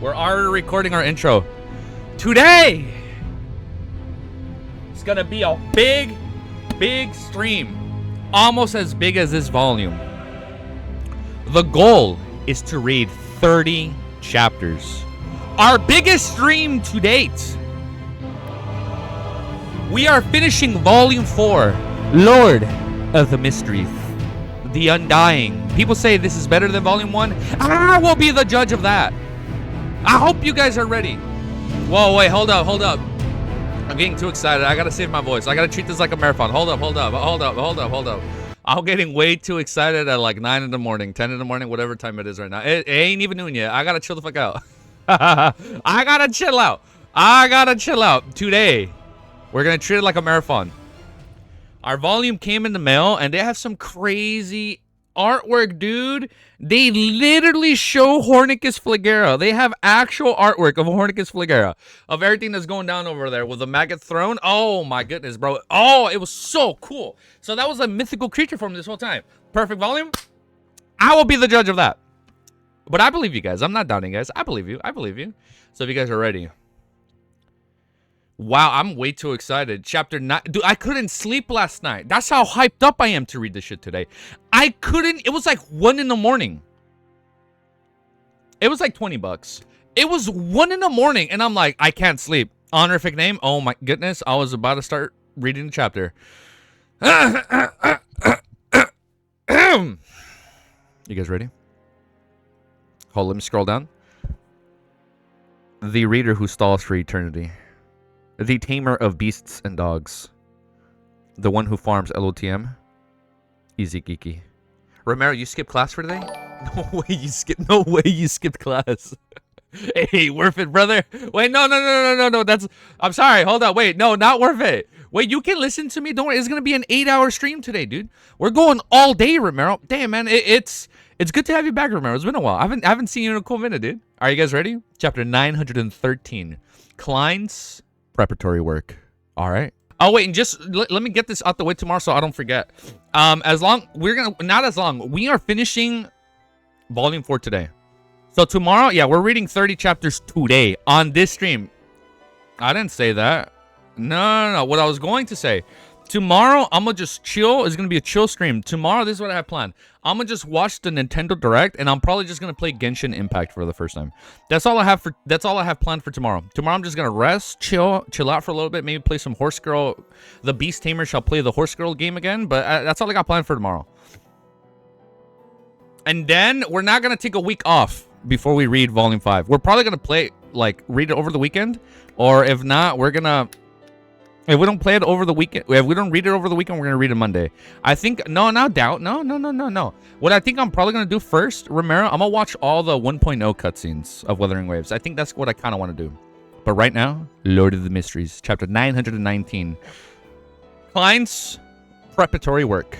We're already recording our intro. Today, it's gonna be a big stream. Almost as big as this volume. The goal is to read 30 chapters. Our biggest stream to date. We are finishing volume 4, Lord of the Mysteries, The Undying. People say this is better than volume 1. I will be the judge of that. I hope you guys are ready. Whoa, wait, hold up. I'm getting too excited. I gotta save my voice. I gotta treat this like a marathon. Hold up. I'm getting way too excited at like 9 in the morning, 10 in the morning, whatever time it is right now. It ain't even noon yet. I gotta chill the fuck out. I gotta chill out. Today, we're gonna treat it like a marathon. Our volume came in the mail, and they have some crazy artwork, dude. They literally show Hornicus Flagera. They have actual artwork of Hornicus Flagera, of everything that's going down over there with the maggot throne. Oh my goodness, bro. Oh, it was so cool. So that was a mythical creature form this whole time. Perfect volume. I will be the judge of that. But I believe you guys. I'm not doubting you guys. I believe you. So if you guys are ready. Wow, I'm way too excited. Chapter 9. Dude, I couldn't sleep last night. That's how hyped up I am to read this shit today. I couldn't. It was like 1 in the morning. It was like $20. It was 1 in the morning, and I'm like, I can't sleep. Honorific name? Oh my goodness. I was about to start reading the chapter. You guys ready? Hold, let me scroll down. The reader who stalls for eternity. The tamer of beasts and dogs. The one who farms LOTM. AZIK. Romero, you skipped class for today? No way you skipped class. Hey, worth it, brother. Wait, no. That's, I'm sorry. Hold on. Wait, no, not worth it. Wait, you can listen to me. Don't worry. It's going to be an 8-hour stream today, dude. We're going all day, Romero. Damn, man. It's good to have you back, Romero. It's been a while. I haven't seen you in a cool minute, dude. Are you guys ready? Chapter 913. Klein's preparatory work. All right. Oh wait, and just let me get this out the way tomorrow so I don't forget. We are finishing volume 4 today. So tomorrow, yeah, we're reading 30 chapters today on this stream. I didn't say that. No. What I was going to say, tomorrow I'm gonna just chill. It's gonna be a chill stream. Tomorrow, this is what I have planned. I'm gonna just watch the Nintendo Direct, and I'm probably just gonna play Genshin Impact for the first time. That's all I have planned for tomorrow. Tomorrow I'm just gonna rest, chill out for a little bit, maybe play some Horse Girl. The Beast Tamer shall play the Horse Girl game again, but that's all I got planned for tomorrow. And then we're not gonna take a week off before we read Volume 5. We're probably gonna read it over the weekend, or if not, we're gonna. If we don't play it over the weekend, if we don't read it over the weekend, we're going to read it Monday. I think, no. What I think I'm probably going to do first, Romero, I'm going to watch all the 1.0 cutscenes of Wuthering Waves. I think that's what I kind of want to do. But right now, Lord of the Mysteries, chapter 919. Klein's preparatory work.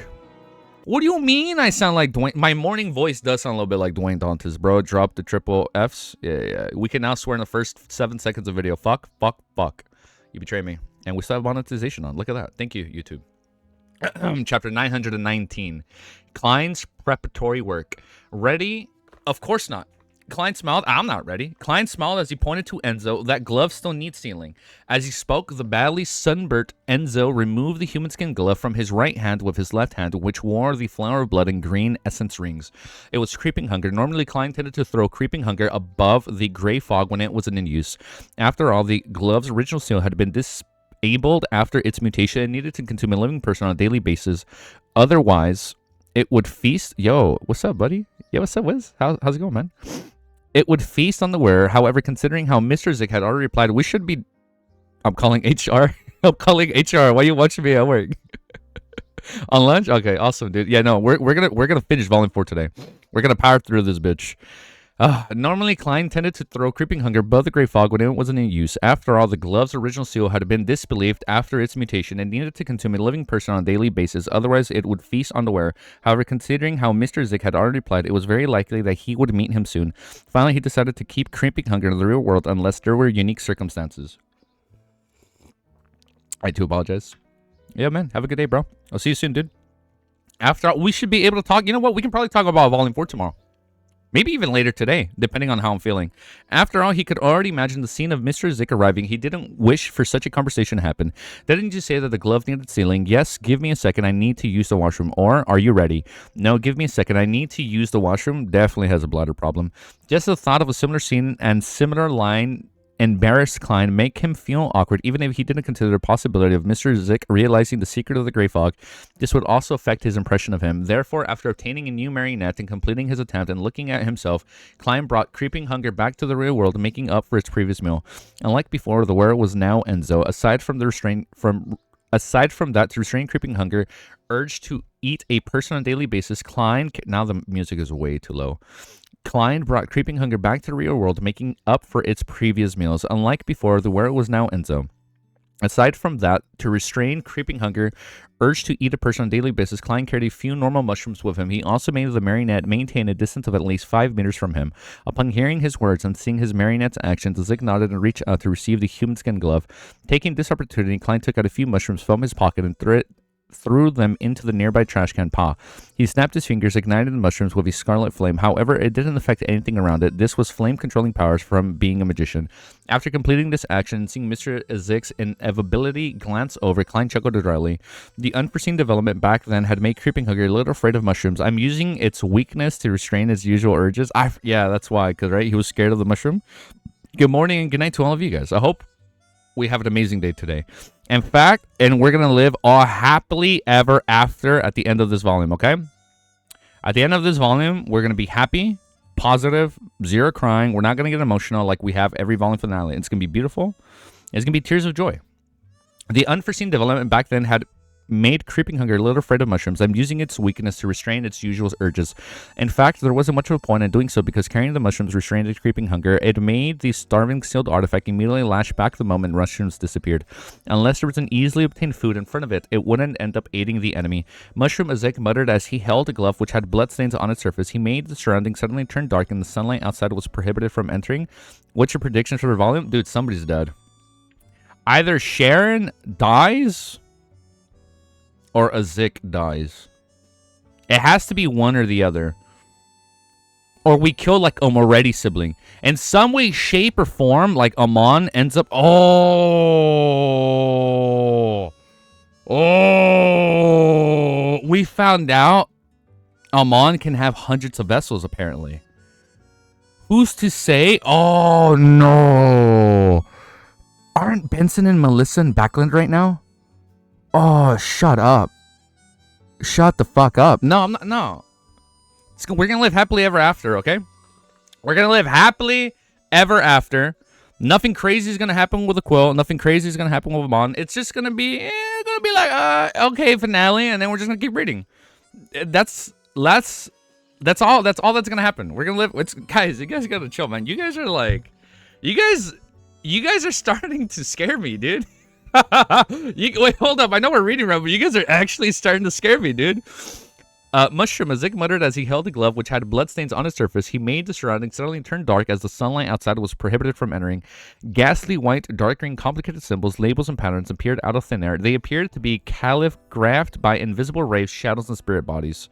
What do you mean I sound like Dwayne? My morning voice does sound a little bit like Dwayne Dantes, bro. Drop the triple Fs. Yeah. We can now swear in the first 7 seconds of video. Fuck. You betray me. And we still have monetization on. Look at that. Thank you, YouTube. Chapter 919. Klein's preparatory work. Ready? Of course not. Klein smiled. I'm not ready. Klein smiled as he pointed to Enzo. That glove still needs sealing. As he spoke, the badly sunburnt Enzo removed the human skin glove from his right hand with his left hand, which wore the flower of blood and green essence rings. It was Creeping Hunger. Normally, Klein tended to throw Creeping Hunger above the gray fog when it wasn't in use. After all, the glove's original seal had been disabled after its mutation and needed to consume a living person on a daily basis. Otherwise, it would feast. Yo, what's up, buddy? Yo, what's up, Wiz? How's it going, man? It would feast on the wearer. However, considering how Mr. Zik had already replied, we should be. I'm calling HR. I'm calling HR. Why are you watching me at work? On lunch? Okay, awesome, dude. Yeah, no, we're gonna finish volume 4 today. We're gonna power through this bitch. Normally, Klein tended to throw Creeping Hunger above the gray fog when it wasn't in use. After all, the glove's original seal had been disbelieved after its mutation and needed to consume a living person on a daily basis. Otherwise, it would feast on the wearer. However, considering how Mr. Zik had already replied, it was very likely that he would meet him soon. Finally, he decided to keep Creeping Hunger in the real world unless there were unique circumstances. I do apologize. Yeah, man. Have a good day, bro. I'll see you soon, dude. After all, we should be able to talk. You know what? We can probably talk about Volume 4 tomorrow. Maybe even later today, depending on how I'm feeling. After all, he could already imagine the scene of Mr. Zik arriving. He didn't wish for such a conversation to happen. Didn't you say that the glove needed sealing? Yes, give me a second. I need to use the washroom. Or, are you ready? No, give me a second. I need to use the washroom. Definitely has a bladder problem. Just the thought of a similar scene and similar line embarrassed Klein make him feel awkward, even if he didn't consider the possibility of Mr. Zik realizing the secret of the Grey Fog. This would also affect his impression of him. Therefore, after obtaining a new marionette and completing his attempt and looking at himself, Klein brought creeping hunger back to the real world, making up for its previous meal. Unlike before, the wearer was now Enzo. Aside from that, to restrain creeping hunger, urge to eat a person on a daily basis, Klein. Now the music is way too low. Klein brought creeping hunger back to the real world, making up for its previous meals. Unlike before, the wearer was now Enzo. Aside from that, to restrain creeping hunger, urge to eat a person on a daily basis, Klein carried a few normal mushrooms with him. He also made the marionette maintain a distance of at least 5 meters from him. Upon hearing his words and seeing his marionette's actions, Zik nodded and reached out to receive the human skin glove. Taking this opportunity, Klein took out a few mushrooms from his pocket and threw them into the nearby trash can. He snapped his fingers, ignited the mushrooms with a scarlet flame. However, it didn't affect anything around it. This was flame-controlling powers from being a magician. After completing this action, seeing Mr. Zik's inevitability glance over, Klein chuckled dryly. The unforeseen development back then had made creeping hunger a little afraid of mushrooms. I'm using its weakness to restrain its usual urges. Yeah, that's why, because, right, he was scared of the mushroom. Good morning and good night to all of you guys. I hope we have an amazing day today. In fact, and we're going to live all happily ever after at the end of this volume, okay? At the end of this volume, we're going to be happy, positive, zero crying. We're not going to get emotional like we have every volume finale. It's going to be beautiful. It's going to be tears of joy. The unforeseen development back then had made creeping hunger a little afraid of mushrooms. I'm using its weakness to restrain its usual urges. In fact, there wasn't much of a point in doing so because carrying the mushrooms restrained its creeping hunger. It made the starving sealed artifact immediately lash back the moment mushrooms disappeared. Unless there was an easily obtained food in front of it, it wouldn't end up aiding the enemy. Mushroom AZIK muttered as he held a glove which had bloodstains on its surface. He made the surroundings suddenly turn dark and the sunlight outside was prohibited from entering. What's your predictions for the volume? Dude, somebody's dead. Either Sharon dies or AZIK dies. It has to be one or the other. Or we kill like a Moretti sibling. In some way, shape, or form, like Amon ends up... Oh! We found out Amon can have hundreds of vessels, apparently. Who's to say? Oh, no. Aren't Benson and Melissa in Backland right now? Oh, shut up. Shut the fuck up. No, I'm not. No. We're going to live happily ever after, okay? We're going to live happily ever after. Nothing crazy is going to happen with a Quill. Nothing crazy is going to happen with Amon. It's just going to be like, okay, finale, and then we're just going to keep reading. That's all that's going to happen. We're going to live. Guys, you guys got to chill, man. You guys are like, you guys are starting to scare me, dude. Wait, hold up. I know we're reading right, but you guys are actually starting to scare me, dude. Mushroom, AZIK muttered as he held a glove which had bloodstains on its surface. He made the surroundings suddenly turn dark as the sunlight outside was prohibited from entering. Ghastly white, dark green, complicated symbols, labels, and patterns appeared out of thin air. They appeared to be calligraphed by invisible rays, shadows, and spirit bodies.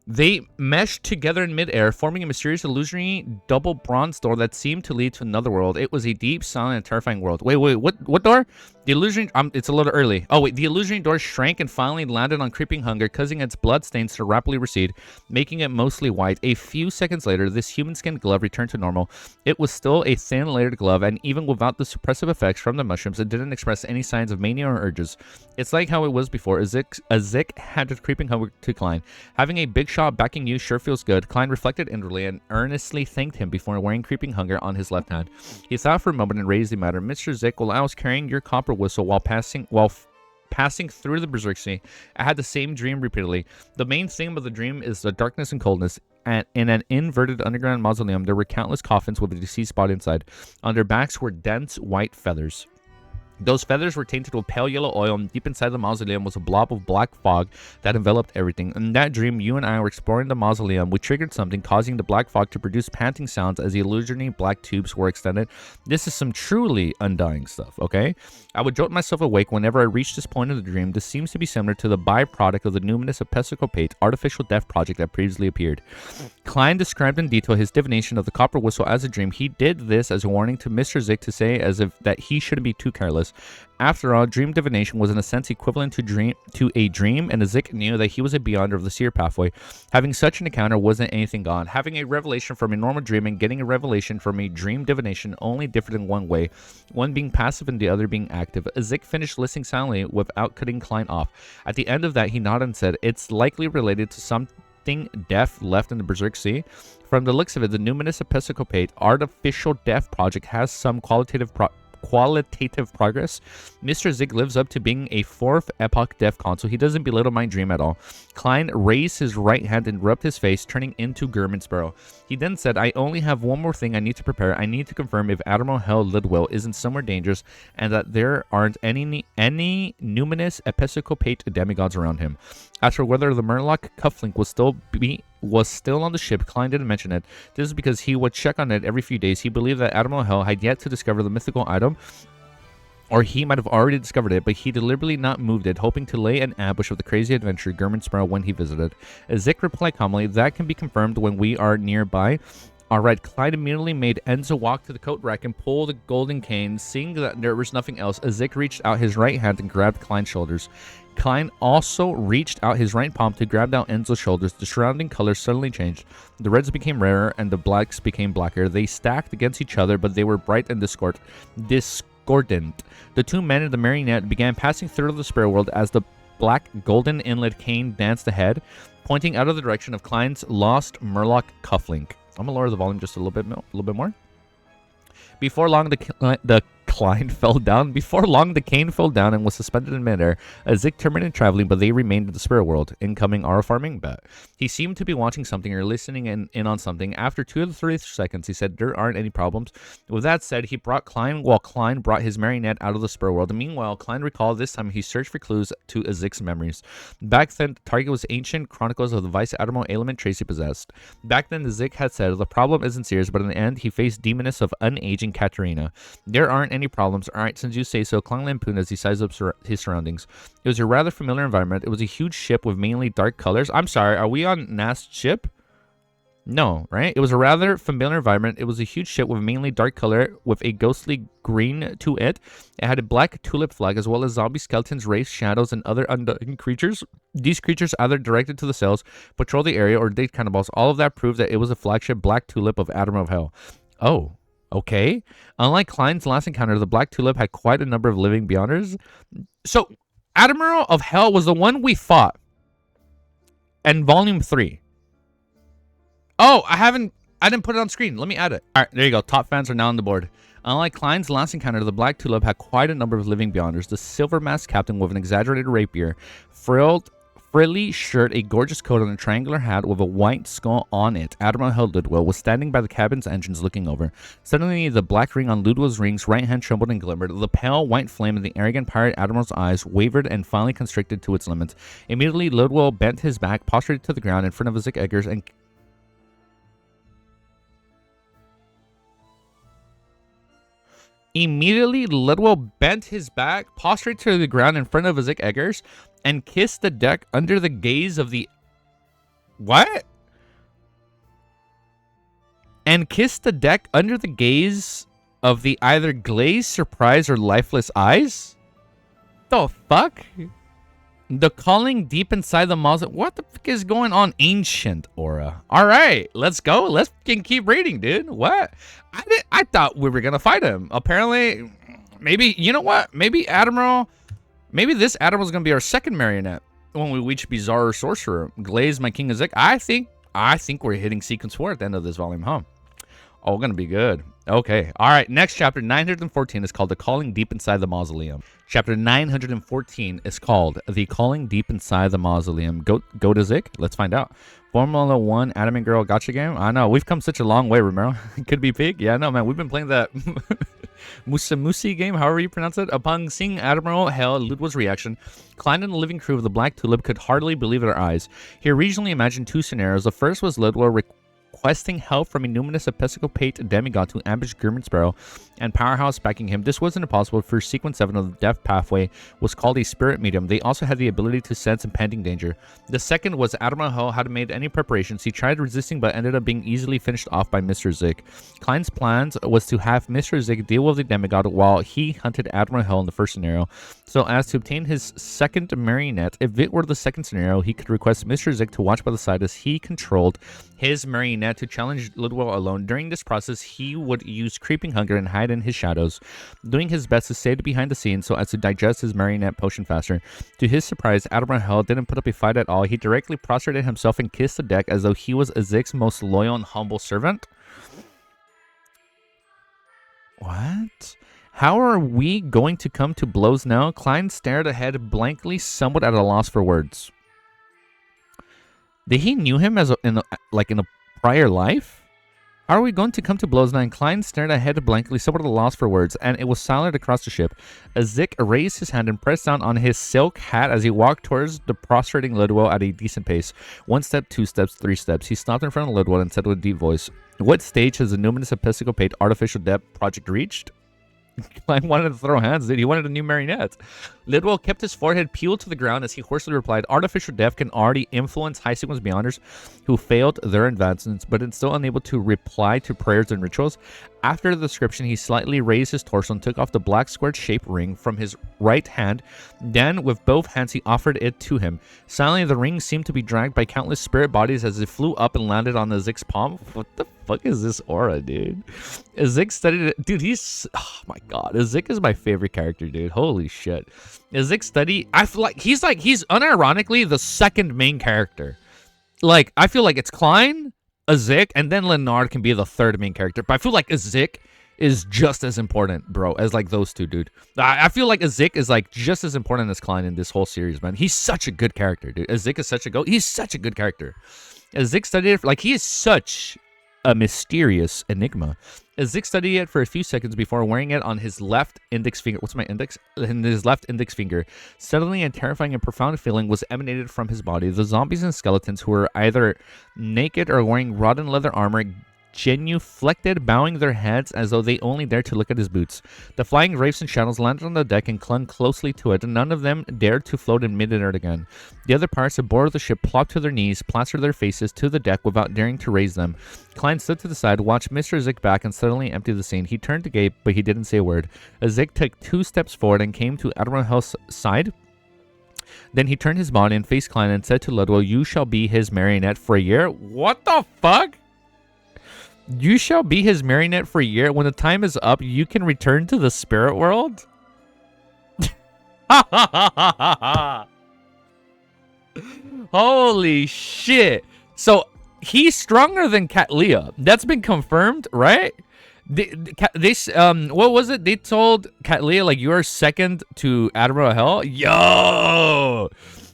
They meshed together in midair, forming a mysterious illusory double bronze door that seemed to lead to another world. It was a deep, silent, and terrifying world. Wait, what door? The illusory... it's a little early. Oh, wait, the illusory door shrank and finally landed on creeping hunger, causing its blood stains to rapidly recede, making it mostly white. A few seconds later, this human-skinned glove returned to normal. It was still a thin, layered glove, and even without the suppressive effects from the mushrooms, it didn't express any signs of mania or urges. It's like how it was before. AZIK handed creeping hunger to Klein. Having a big shot backing you sure feels good. Klein reflected inwardly and earnestly thanked him before wearing creeping hunger on his left hand. He thought for a moment and raised the matter. Mr. Zik, while I was carrying your copper whistle while passing through the Berserk Sea, I had the same dream repeatedly. The main theme of the dream is the darkness and coldness. In an inverted underground mausoleum, there were countless coffins with a deceased body inside. On their backs were dense white feathers. Those feathers were tainted with pale yellow oil, and deep inside the mausoleum was a blob of black fog that enveloped everything. In that dream, you and I were exploring the mausoleum. We triggered something, causing the black fog to produce panting sounds as the illusory black tubes were extended. This is some truly undying stuff, okay? I would jolt myself awake whenever I reached this point of the dream. This seems to be similar to the byproduct of the numinous episcopate artificial death project that previously appeared. Klein described in detail his divination of the copper whistle as a dream. He did this as a warning to Mr. AZIK to say as if that he shouldn't be too careless. After all, dream divination was in a sense equivalent to a dream, and AZIK knew that he was a beyonder of the seer pathway. Having such an encounter wasn't anything gone. Having a revelation from a normal dream and getting a revelation from a dream divination only differed in one way, one being passive and the other being active. AZIK finished listening silently without cutting Klein off. At the end of that, he nodded and said, "It's likely related to something death left in the Berserk Sea. From the looks of it, the numinous episcopate artificial death project has some qualitative progress. Mr. AZIK lives up to being a 4th epoch death console. He doesn't belittle my dream at all." Klein raised his right hand and rubbed his face, turning into German Sparrow. He then said, "I only have one more thing I need to prepare. I need to confirm if Admiral Hell Lidwell isn't somewhere dangerous and that there aren't any numinous episcopate demigods around him." As for whether the Murloc cufflink was still on the ship, Klein didn't mention it. This is because he would check on it every few days. He believed that Admiral Hell had yet to discover the mythical item, or he might have already discovered it, but he deliberately not moved it, hoping to lay an ambush of the crazy adventurer German Sparrow when he visited. AZIK replied calmly, "That can be confirmed when we are nearby." Alright, Klein immediately made Enzo walk to the coat rack and pull the golden cane. Seeing that there was nothing else, AZIK reached out his right hand and grabbed Klein's shoulders. Klein also reached out his right palm to grab down Enzo's shoulders. The surrounding colors suddenly changed. The reds became rarer and the blacks became blacker. They stacked against each other, but they were bright and discordant. The two men in the marionette began passing through the spirit world as the black golden inlet cane danced ahead, pointing out of the direction of Klein's lost Murloc cufflink. I'm gonna lower the volume just a little bit more. Before long, the Klein fell down. Before long, the cane fell down and was suspended in midair. AZIK terminated traveling, but they remained in the spirit world. Incoming R farming? Bet. He seemed to be watching something or listening in on something. After 2 to 3 seconds, he said, "There aren't any problems." With that said, he brought Klein while Klein brought his marionette out of the spirit world. Meanwhile, Klein recalled this time he searched for clues to AZIK's memories. Back then, the target was ancient chronicles of the Vice Admiral Ailment Tracy possessed. Back then, AZIK had said, "The problem isn't serious," but in the end, he faced demoness of unaging Katarina. "There aren't any problems." Alright, since you say so, Klein lampooned as he sized up his surroundings. It was a rather familiar environment. It was a huge ship with mainly dark colors. I'm sorry, are we on Nast's ship? No, right? It was a rather familiar environment. It was a huge ship with mainly dark color with a ghostly green to it. It had a black tulip flag as well as zombie skeletons, wraiths, shadows, and other undying creatures. These creatures either directed to the cells, patrol the area, or dig cannibals. All of that proved that it was a flagship black tulip of Admiral of Hell. Oh. Okay. Unlike Klein's last encounter, the Black Tulip had quite a number of living beyonders. So, Admiral of Hell was the one we fought in Volume 3. Oh, I didn't put it on screen. Let me add it. All right, there you go. Top fans are now on the board. Unlike Klein's last encounter, the Black Tulip had quite a number of living beyonders. The silver-masked captain with an exaggerated rapier, frilly shirt, a gorgeous coat, and a triangular hat with a white skull on it. Admiral Hell Ludwell was standing by the cabin's entrance looking over. Suddenly, the black ring on Ludwell's ring's right hand trembled and glimmered. The pale white flame in the arrogant pirate admiral's eyes wavered and finally constricted to its limits. Immediately, Ludwell bent his back, prostrated to the ground in front of AZIK Eggers, and kissed the deck under the gaze of the... What? And kissed the deck under the gaze of the either glazed, surprised, or lifeless eyes? The fuck? The calling deep inside the mausoleum. What the fuck is going on? Ancient aura. All right, let's go. Let's keep reading, dude. What? I thought we were gonna fight him. Apparently, maybe, you know what? Maybe this Admiral's gonna be our second marionette when we reach Bizarre Sorcerer. Glaze, my King AZIK. I think we're hitting sequence 4 at the end of this volume, huh? Oh, gonna be good. Okay. All right. Next chapter, 914, is called The Calling Deep Inside the Mausoleum. Chapter 914 is called The Calling Deep Inside the Mausoleum. Go to AZIK? Let's find out. Formula 1 Adam and Girl Gotcha game? I know. We've come such a long way, Romero. Could be peak? Yeah, no, man. We've been playing that. Musamusi game, however you pronounce it. Upon seeing Admiral Hell, Ludwig's reaction, Klein and the living crew of the Black Tulip could hardly believe their eyes. He originally imagined two scenarios. The first was Ludwig requesting help from a numinous episcopate demigod to ambush German Sparrow and Powerhouse backing him. This wasn't impossible, for sequence 7 of the Death Pathway was called a spirit medium. They also had the ability to sense impending danger. The second was Admiral Hell hadn't made any preparations. He tried resisting but ended up being easily finished off by Mr. Zik. Klein's plans was to have Mr. Zik deal with the demigod while he hunted Admiral Hell in the first scenario, so as to obtain his second marionette. If it were the second scenario, he could request Mr. Zik to watch by the side as he controlled his marionette to challenge Ludwig alone. During this process, he would use creeping hunger and hide in his shadows, doing his best to stay behind the scenes so as to digest his marionette potion faster. To his surprise, Admiral Hell didn't put up a fight at all. He directly prostrated himself and kissed the deck as though he was AZIK's most loyal and humble servant. What? How are we going to come to blows now? Klein stared ahead blankly, somewhat at a loss for words. Did he knew him as in a prior life? How are we going to come to blows now? And Klein stared ahead blankly, somewhat at a loss for words, and it was silent across the ship. AZIK raised his hand and pressed down on his silk hat as he walked towards the prostrating Ludwig at a decent pace. 1 step, 2 steps, 3 steps. He stopped in front of Ludwig and said with a deep voice, "What stage has the numinous episcopate artificial depth project reached?" Klein wanted to throw hands, dude. He wanted a new marionette. Ludwig kept his forehead peeled to the ground as he hoarsely replied, "Artificial death can already influence high sequence beyonders who failed their advancements, but is still unable to reply to prayers and rituals." After the description, he slightly raised his torso and took off the black squared-shaped ring from his right hand. Then, with both hands, he offered it to him. Silently, the ring seemed to be dragged by countless spirit bodies as it flew up and landed on AZIK's palm. What the fuck is this aura, dude? AZIK studied it. Dude, he's... Oh, my God. AZIK is my favorite character, dude. Holy shit. AZIK study... I feel like he's unironically the second main character. Like, I feel like it's Klein, AZIK, and then Leonard can be the third main character. But I feel like AZIK is just as important, bro, as like those two, dude. I feel like AZIK is like just as important as Klein in this whole series, man. He's such a good character, dude. AZIK is such a go. He's such a good character. AZIK studied it, like he is such a mysterious enigma. AZIK studied it for a few seconds before wearing it on his left index finger. What's my index? In his left index finger. Suddenly, a terrifying and profound feeling was emanated from his body. The zombies and skeletons, who were either naked or wearing rotten leather armor, genuflected, bowing their heads as though they only dared to look at his boots. The flying wraiths and shadows landed on the deck and clung closely to it. None of them dared to float in mid-air again. The other pirates aboard the ship plopped to their knees, plastered their faces to the deck without daring to raise them. Klein stood to the side, watched Mr. Zik back, and suddenly emptied the scene. He turned to gape, but he didn't say a word. Zik took 2 steps forward and came to Admiral Hell's side. Then he turned his body and faced Klein and said to Ludwig, "You shall be his marionette for a year." What the fuck? You shall be his marionette for a year. When the time is up, you can return to the spirit world? Holy shit. So, he's stronger than Katlia. That's been confirmed, right? What was it? They told Katlia, like, you are second to Admiral Hell? Yo!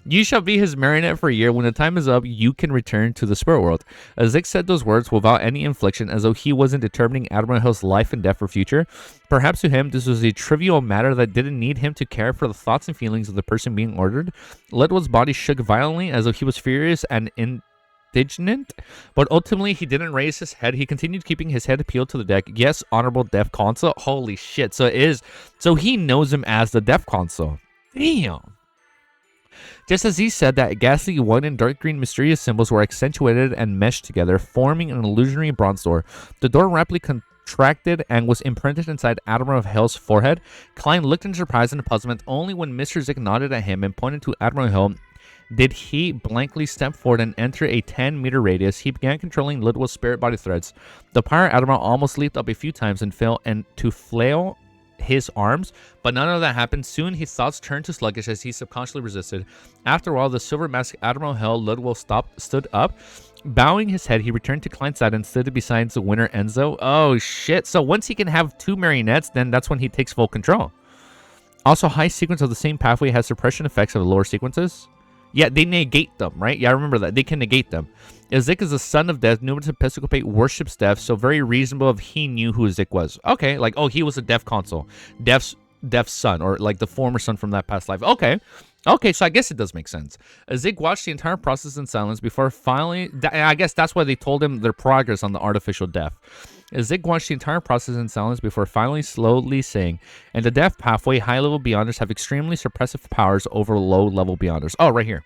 You shall be his marionette for a year. When the time is up, you can return to the spirit world. AZIK said those words without any inflection, as though he wasn't determining Admiral Hill's life and death or future. Perhaps to him, this was a trivial matter that didn't need him to care for the thoughts and feelings of the person being ordered. Ludwig's body shook violently, as though he was furious and indignant, but ultimately he didn't raise his head. He continued keeping his head peeled to the deck. Yes, honorable Death Consul. Holy shit. So he knows him as the Death Consul. Damn. Just as he said that, ghastly white and dark green mysterious symbols were accentuated and meshed together, forming an illusionary bronze door. The door rapidly contracted and was imprinted inside Admiral Hell's forehead. Klein looked in surprise and puzzlement. Only when Mr. Zik nodded at him and pointed to Admiral Hell did he blankly step forward and enter a 10-meter radius. He began controlling Ludwig's spirit body threads. The pirate admiral almost leaped up a few times and fell to flail his arms, but none of that happened. Soon his thoughts turned to sluggish as he subconsciously resisted. After a while, the silver masked Admiral Hell, Ludwig, stood up. Bowing his head, he returned to Klein's side and stood beside the winner Enzo. Oh shit. So once he can have 2 marionettes, then that's when he takes full control. Also, high sequence of the same pathway has suppression effects of the lower sequences. Yeah, they negate them, right? Yeah, I remember that. They can negate them. AZIK is the son of death. Numinous Episcopate worships death, so very reasonable if he knew who AZIK was. Okay, like, oh, he was a deaf consul. Deaf's son, or like the former son from that past life. Okay. Okay, so I guess it does make sense. AZIK watched the entire process in silence before finally... I guess that's why they told him their progress on the artificial deaf. AZIK watched the entire process in silence before finally slowly saying, "And the deaf pathway, high-level beyonders have extremely suppressive powers over low-level beyonders." Oh, right here.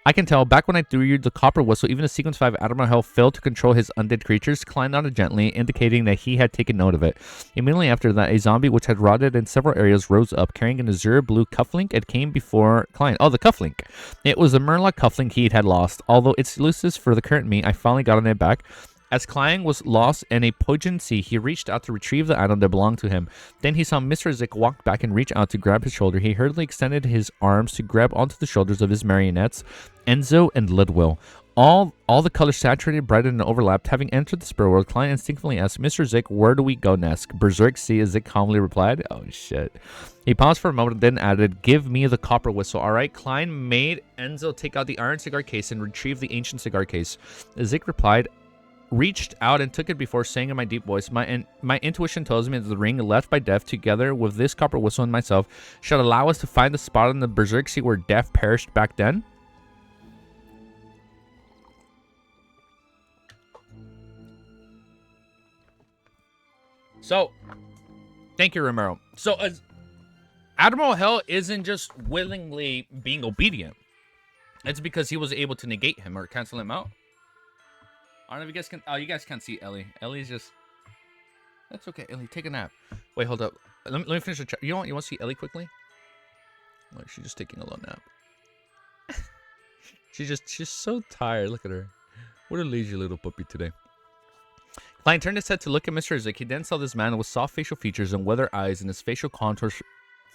"I can tell, back when I threw you the copper whistle, even the Sequence 5 Admiral Hell failed to control his undead creatures." Klein nodded gently, indicating that he had taken note of it. Immediately after that, a zombie which had rotted in several areas rose up, carrying an azure blue cufflink. It came before Klein. Oh, the cufflink. It was the Murloc cufflink he had lost. Although its useless for the current me, I finally got on it back. As Klein was lost in a poignant sea, he reached out to retrieve the item that belonged to him. Then he saw Mr. AZIK walk back and reach out to grab his shoulder. He hurriedly extended his arms to grab onto the shoulders of his marionettes, Enzo and Lidwell. All the colors saturated, brightened, and overlapped. Having entered the spirit world, Klein instinctively asked, "Mr. AZIK, where do we go next?" "Berserk Sea," AZIK calmly replied. Oh, shit. He paused for a moment, then added, "Give me the copper whistle." All right, Klein made Enzo take out the iron cigar case and retrieve the ancient cigar case. AZIK replied, reached out and took it before saying in my deep voice, my intuition tells me that the ring left by Death, together with this copper whistle and myself, should allow us to find the spot on the Berserk Sea where Death perished back then." So, thank you, Romero. So, Admiral Hell isn't just willingly being obedient. It's because he was able to negate him or cancel him out. I don't know if you guys can... Oh, you guys can't see Ellie. Ellie's just... That's okay, Ellie. Take a nap. Wait, hold up. Let me finish the chat. You know what? You want to see Ellie quickly? Like, she's just taking a little nap. She's so tired. Look at her. What a lazy little puppy today. Klein turned his head to look at Mr. AZIK. He then saw this man with soft facial features and weathered eyes, and his facial contours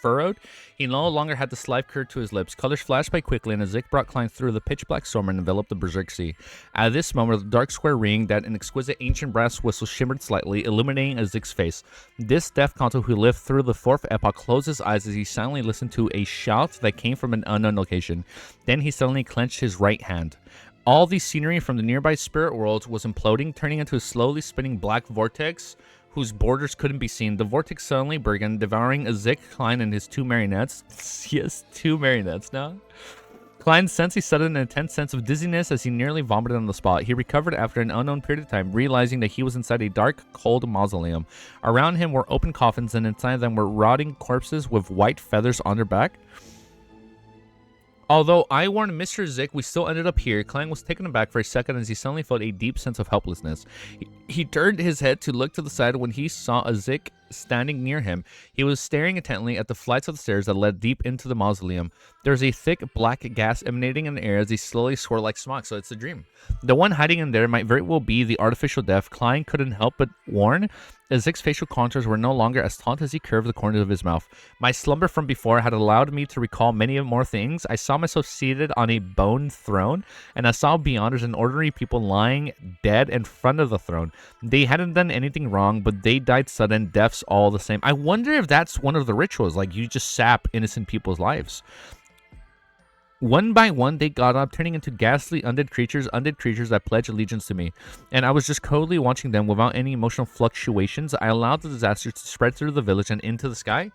furrowed. He no longer had the slight curve to his lips. Colors flashed by quickly, and AZIK brought Klein through the pitch-black storm and enveloped the Berserk Sea. At this moment, the dark square ring that an exquisite ancient brass whistle shimmered slightly, illuminating AZIK's face. This deaf consul who lived through the fourth epoch closed his eyes as he silently listened to a shout that came from an unknown location. Then he suddenly clenched his right hand. All the scenery from the nearby spirit world was imploding, turning into a slowly spinning black vortex whose borders couldn't be seen. The vortex suddenly began, devouring AZIK, Klein, and his two marionettes. Yes, two marionettes now. Klein sensed a sudden and intense sense of dizziness as he nearly vomited on the spot. He recovered after an unknown period of time, realizing that he was inside a dark, cold mausoleum. Around him were open coffins, and inside them were rotting corpses with white feathers on their back. Although I warned Mr. AZIK, we still ended up here. Klein was taken aback for a second as he suddenly felt a deep sense of helplessness. He turned his head to look to the side when he saw AZIK standing near him. He was staring intently at the flights of the stairs that led deep into the mausoleum. There was a thick black gas emanating in the air as he slowly swirled like smoke, so it's a dream. The one hiding in there might very well be the artificial deaf. Klein couldn't help but warn. AZIK's facial contours were no longer as taut as he curved the corners of his mouth. My slumber from before had allowed me to recall many more things. I saw myself seated on a bone throne, and I saw beyonders and ordinary people lying dead in front of the throne. They hadn't done anything wrong, but they died sudden deaths all the same. I wonder if that's one of the rituals, like you just sap innocent people's lives. One by one, they got up, turning into ghastly undead creatures that pledged allegiance to me. And I was just coldly watching them without any emotional fluctuations. I allowed the disasters to spread through the village and into the sky.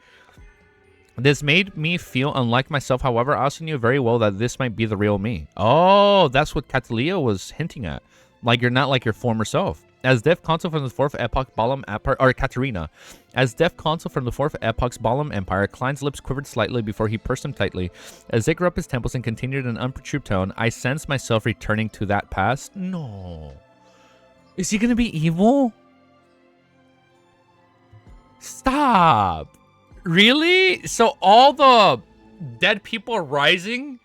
This made me feel unlike myself. However, I also knew very well that this might be the real me. Oh, that's what Catalia was hinting at. Like, you're not like your former self. As Deaf Consul from the Fourth Epoch Balam Empire, or Katarina. As Deaf Consul from the Fourth Epoch's Balam Empire, Klein's lips quivered slightly before he pursed them tightly. As Zig rubbed his temples and continued in an unperturbed tone, I sensed myself returning to that past. No. Is he gonna be evil? Stop. Really? So all the dead people are rising?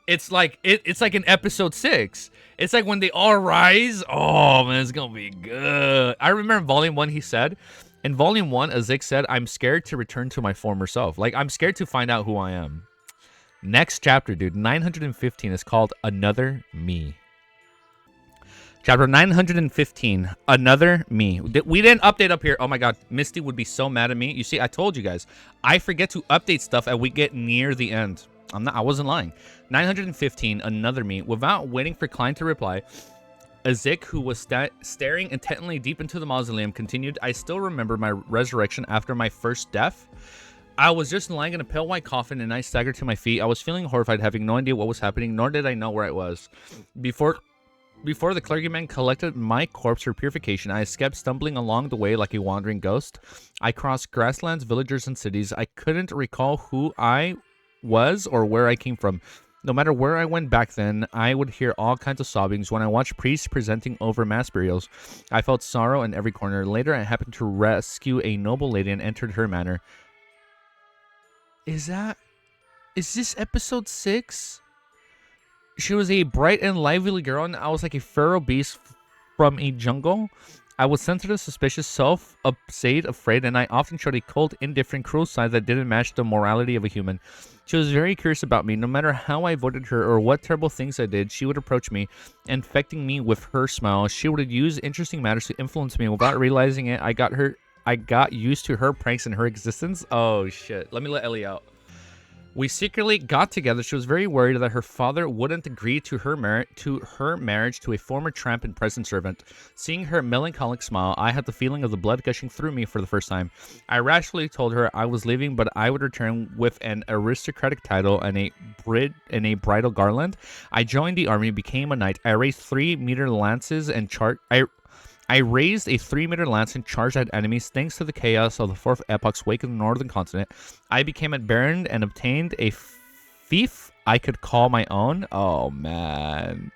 It's like it's like in episode 6. It's like when they all rise. Oh man, it's gonna be good. I remember in volume 1 he said, in volume 1, AZIK said, I'm scared to return to my former self. Like, I'm scared to find out who I am. Next chapter, dude, 915 is called Another Me. Chapter 915, Another Me. We didn't update up here. Oh my god, Misty would be so mad at me. You see, I told you guys, I forget to update stuff as we get near the end. I wasn't lying. 915, another me. Without waiting for Klein to reply, AZIK, who was staring intently deep into the mausoleum, continued, I still remember my resurrection after my first death. I was just lying in a pale white coffin and I staggered to my feet. I was feeling horrified, having no idea what was happening, nor did I know where I was. Before the clergyman collected my corpse for purification, I escaped, stumbling along the way like a wandering ghost. I crossed grasslands, villagers, and cities. I couldn't recall who I was or where I came from. No matter where I went back then, I would hear all kinds of sobbings. When I watched priests presenting over mass burials, I felt sorrow in every corner. Later, I happened to rescue a noble lady and entered her manor. Is this episode 6? She was a bright and lively girl, and I was like a feral beast from a jungle. I was sensitive, suspicious, self-obsessed, afraid, and I often showed a cold, indifferent, cruel side that didn't match the morality of a human. She was very curious about me. No matter how I avoided her or what terrible things I did, she would approach me, infecting me with her smile. She would use interesting matters to influence me. Without realizing it, I got used to her pranks and her existence. Oh, shit. Let me let Ellie out. We secretly got together. She was very worried that her father wouldn't agree to her marriage to a former tramp and present servant. Seeing her melancholic smile, I had the feeling of the blood gushing through me for the first time. I rashly told her I was leaving, but I would return with an aristocratic title and a bridal garland. I joined the army, became a knight. I raised 3-meter lances and I raised a 3-meter lance and charged at enemies. Thanks to the chaos of the Fourth Epoch's wake in the northern continent, I became a baron and obtained a fief I could call my own. Oh, man.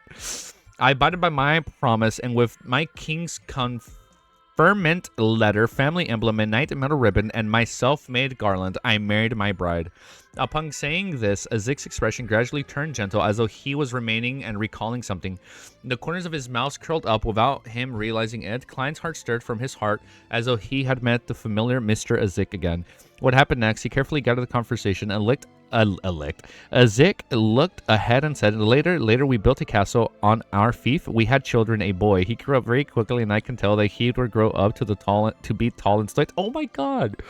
I abided by my promise, and with my king's conferment letter, family emblem, and knight metal ribbon, and my self-made garland, I married my bride. Upon saying this, AZIK's expression gradually turned gentle, as though he was remaining and recalling something. The corners of his mouth curled up without him realizing it. Klein's heart stirred from his heart, as though he had met the familiar Mr. AZIK again. What happened next? He carefully guided the conversation and AZIK looked ahead and said, Later we built a castle on our fief. We had children, a boy. He grew up very quickly, and I can tell that he would grow up to be tall and slight. Oh my god.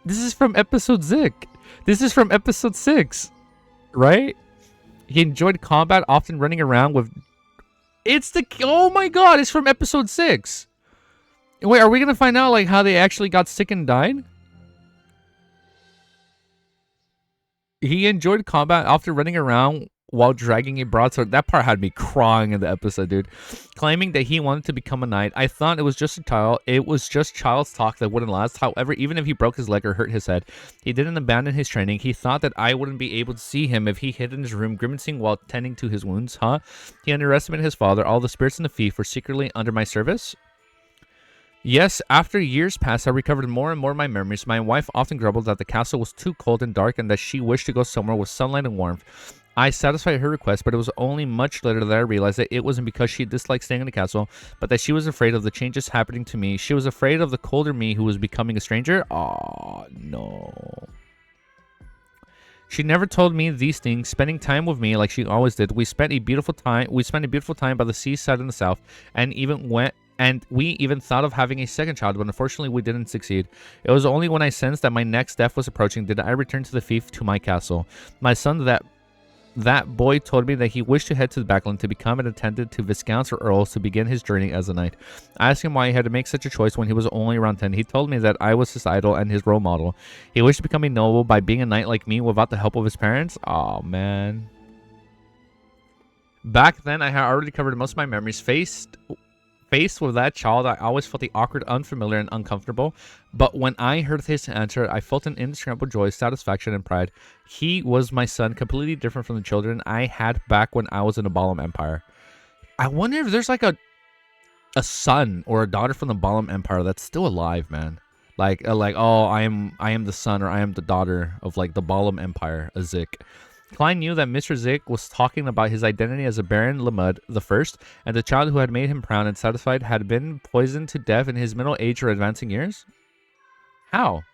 This is from episode AZIK. This is from episode 6, right? He enjoyed combat, often running around with... Oh my god, it's from episode 6. Wait, are we going to find out like how they actually got sick and died? He enjoyed combat, often running around while dragging a broadsword. That part had me crying in the episode, dude. Claiming that he wanted to become a knight. I thought it was just a child. It was just child's talk that wouldn't last. However, even if he broke his leg or hurt his head, he didn't abandon his training. He thought that I wouldn't be able to see him if he hid in his room, grimacing while tending to his wounds. Huh? He underestimated his father. All the spirits in the fief were secretly under my service. Yes, after years passed, I recovered more and more of my memories. My wife often grumbled that the castle was too cold and dark and that she wished to go somewhere with sunlight and warmth. I satisfied her request, but it was only much later that I realized that it wasn't because she disliked staying in the castle, but that she was afraid of the changes happening to me. She was afraid of the colder me who was becoming a stranger. Oh, no. She never told me these things, spending time with me like she always did. We spent a beautiful time by the seaside in the south, and we even thought of having a second child, but unfortunately we didn't succeed. It was only when I sensed that my next death was approaching did I return to the fief to my castle. My son, that boy, told me that he wished to head to the backland to become an attendant to viscounts or earls to begin his journey as a knight. I asked him why he had to make such a choice when he was only around 10. He told me that I was his idol and his role model. He wished to become a noble by being a knight like me without the help of his parents. Oh, man. Back then, I had already covered most of my memories. Faced with that child, I always felt the awkward, unfamiliar, and uncomfortable. But when I heard his answer, I felt an indescribable joy, satisfaction, and pride. He was my son, completely different from the children I had back when I was in the Balam Empire. I wonder if there's like a son or a daughter from the Balam Empire that's still alive, man. Oh, I am the son or I am the daughter of like the Balam Empire, AZIK. Klein knew that Mr. AZIK was talking about his identity as a Baron Lamud I, and the child who had made him proud and satisfied had been poisoned to death in his middle age or advancing years? How?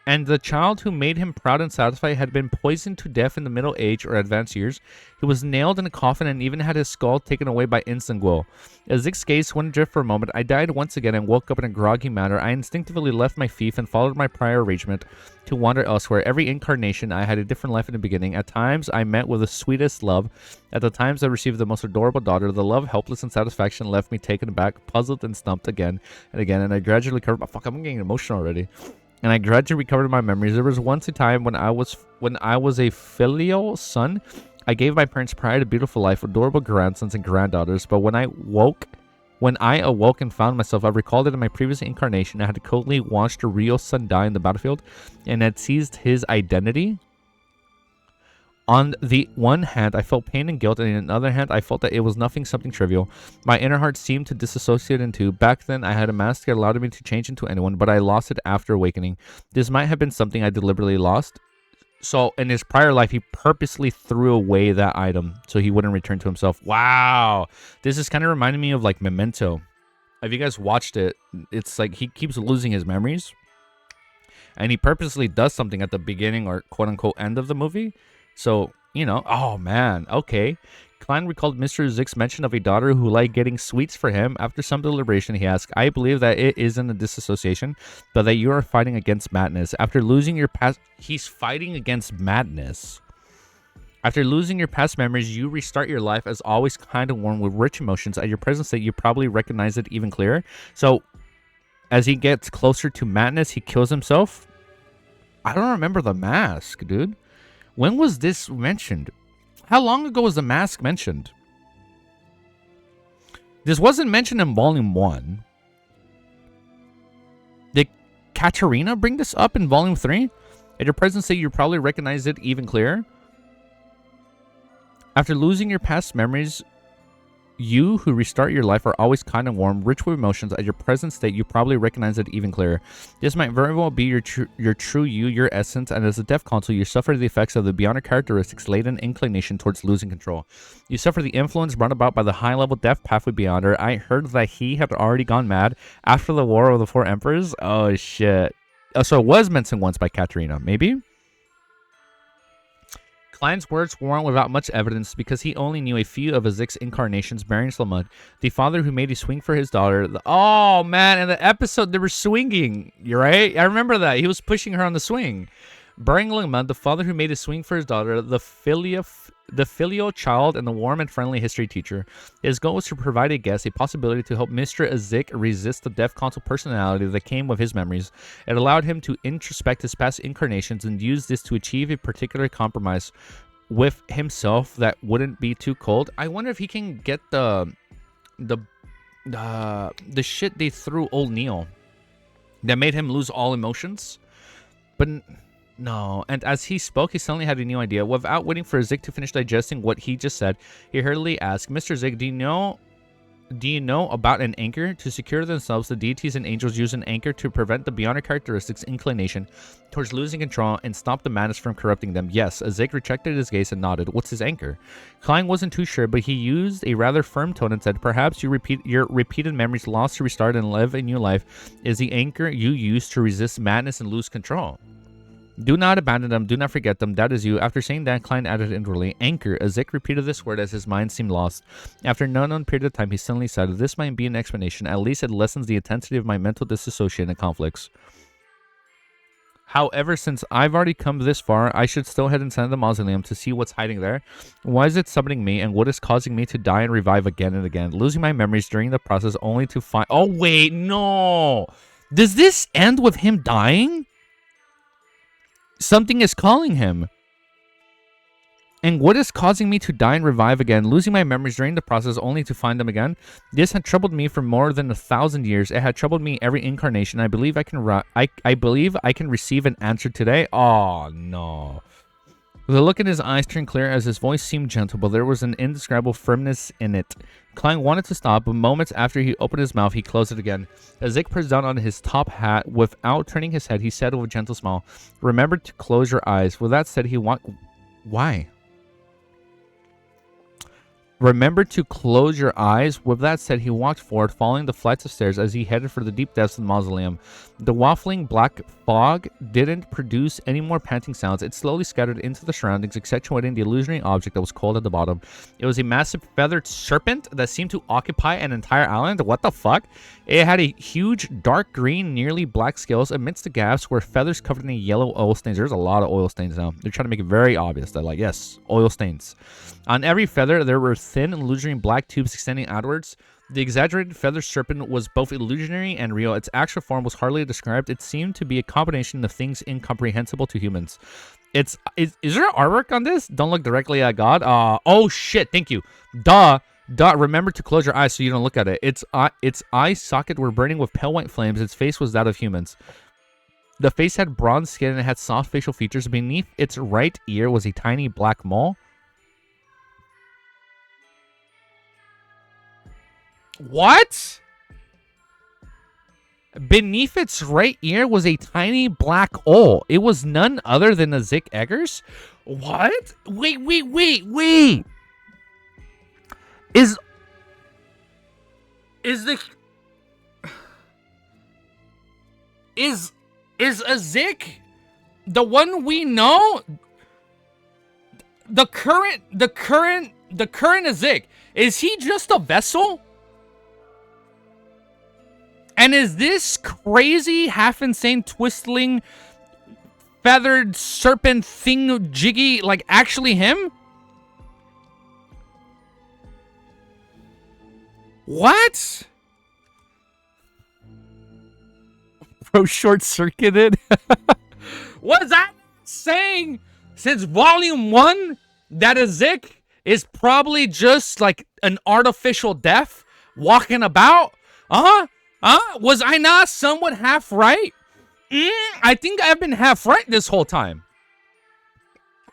And the child who made him proud and satisfied had been poisoned to death in the middle age or advanced years. He was nailed in a coffin and even had his skull taken away by instant glow. As Zik's gaze went adrift for a moment, I died once again and woke up in a groggy manner. I instinctively left my fief and followed my prior arrangement to wander elsewhere. Every incarnation, I had a different life in the beginning. At times, I met with the sweetest love. At the times, I received the most adorable daughter. The love, helpless, and satisfaction left me taken aback, puzzled, and stumped again and again. And I gradually covered... Oh, fuck, I'm getting emotional already. And I gradually recovered my memories. There was once a time when I was a filial son. I gave my parents pride, a beautiful life, adorable grandsons and granddaughters. But when I awoke and found myself, I recalled that in my previous incarnation, I had coldly watched a real son die in the battlefield and had seized his identity. On the one hand, I felt pain and guilt, and on the other hand, I felt that it was something trivial. My inner heart seemed to disassociate in two. Back then, I had a mask that allowed me to change into anyone, but I lost it after awakening. This might have been something I deliberately lost. So, in his prior life, he purposely threw away that item so he wouldn't return to himself. Wow! This is kind of reminding me of, like, Memento. If you guys watched it, it's like he keeps losing his memories. And he purposely does something at the beginning or quote-unquote end of the movie. So, you know, oh man, okay. Klein recalled Mr. Zik's mention of a daughter who liked getting sweets for him. After some deliberation, he asked, I believe that it isn't a disassociation, but that you are fighting against madness. After losing your past... He's fighting against madness. After losing your past memories, you restart your life as always kind of warm with rich emotions. At your present state, you probably recognize it even clearer. So, as he gets closer to madness, he kills himself. I don't remember the mask, dude. When was this mentioned? How long ago was the mask mentioned? This wasn't mentioned in Volume 1. Did Katarina bring this up in Volume 3? At your present state, you probably recognize it even clearer. After losing your past memories, you who restart your life are always kind and warm, rich with emotions. At your present state, you probably recognize it even clearer. This might very well be your true you, your essence, and as a deaf console, you suffer the effects of the beyond characteristics latent inclination towards losing control. You suffer the influence brought about by the high-level deaf pathway beyonder. I heard that he had already gone mad after the War of the Four Emperors. Oh, shit. Oh, so it was mentioned once by Katarina, maybe? Klein's words weren't without much evidence because he only knew a few of AZIK's incarnations bearing Slamud, the father who made a swing for his daughter. Oh, man, in the episode, they were swinging. You're right? I remember that. He was pushing her on the swing. Bearing Slamud, the father who made a swing for his daughter, the filial child, and the warm and friendly history teacher. His goal was to provide a guest a possibility to help Mr. AZIK resist the deaf console personality that came with his memories. It allowed him to introspect his past incarnations and use this to achieve a particular compromise with himself that wouldn't be too cold. I wonder if he can get the shit they threw old Neil that made him lose all emotions. But no, and as he spoke, he suddenly had a new idea. Without waiting for AZIK to finish digesting what he just said, he hurriedly asked, Mr. AZIK, do you know about an anchor? To secure themselves, the deities and angels use an anchor to prevent the beyond characteristics inclination towards losing control and stop the madness from corrupting them. Yes, AZIK retracted his gaze and nodded. What's his anchor? Klein wasn't too sure, but he used a rather firm tone and said, perhaps your repeated memories lost to restart and live a new life is the anchor you use to resist madness and lose control. Do not abandon them. Do not forget them. That is you. After saying that, Klein added inwardly, anchor. AZIK repeated this word as his mind seemed lost. After no known period of time, he suddenly said, this might be an explanation. At least it lessens the intensity of my mental disassociation and conflicts. However, since I've already come this far, I should still head inside the mausoleum to see what's hiding there. Why is it summoning me, and what is causing me to die and revive again and again? Losing my memories during the process only to find... Oh, wait, no! Does this end with him dying? Something is calling him. And what is causing me to die and revive again, losing my memories during the process only to find them again? This had troubled me for more than 1,000 years. It had troubled me every incarnation. I believe I can receive an answer today. Oh, no. The look in his eyes turned clear as his voice seemed gentle, but there was an indescribable firmness in it. Klein wanted to stop, but moments after he opened his mouth, he closed it again. As AZIK pressed down on his top hat, without turning his head, he said with a gentle smile, remember to close your eyes. With that said, he Why? Remember to close your eyes. With that said, he walked forward, following the flights of stairs as he headed for the deep depths of the mausoleum. The waffling black fog didn't produce any more panting sounds. It slowly scattered into the surroundings, accentuating the illusionary object that was cold at the bottom. It was a massive feathered serpent that seemed to occupy an entire island. What the fuck? It had a huge, dark green, nearly black scales. Amidst the gaps were feathers covered in yellow oil stains. There's a lot of oil stains now. They're trying to make it very obvious that, like, yes, oil stains. On every feather, there were thin, illusionary black tubes extending outwards. The exaggerated feather serpent was both illusionary and real. Its actual form was hardly described. It seemed to be a combination of things incomprehensible to humans. Is there artwork on this? Don't look directly at God. Oh shit! Thank you. Duh. Remember to close your eyes so you don't look at it. Its eye socket were burning with pale white flames. Its face was that of humans. The face had bronze skin and it had soft facial features. Beneath its right ear was a tiny black mole. What? Beneath its right ear was a tiny black hole. It was none other than AZIK Eggers. What? Wait. Is AZIK the one we know? The current AZIK, is he just a vessel? And is this crazy, half-insane, twistling, feathered serpent thing-jiggy, like, actually him? What? Bro, short-circuited? Was I saying, since Volume 1, that AZIK is probably just, like, an artificial death walking about? Was I not somewhat half right? I think I've been half right this whole time.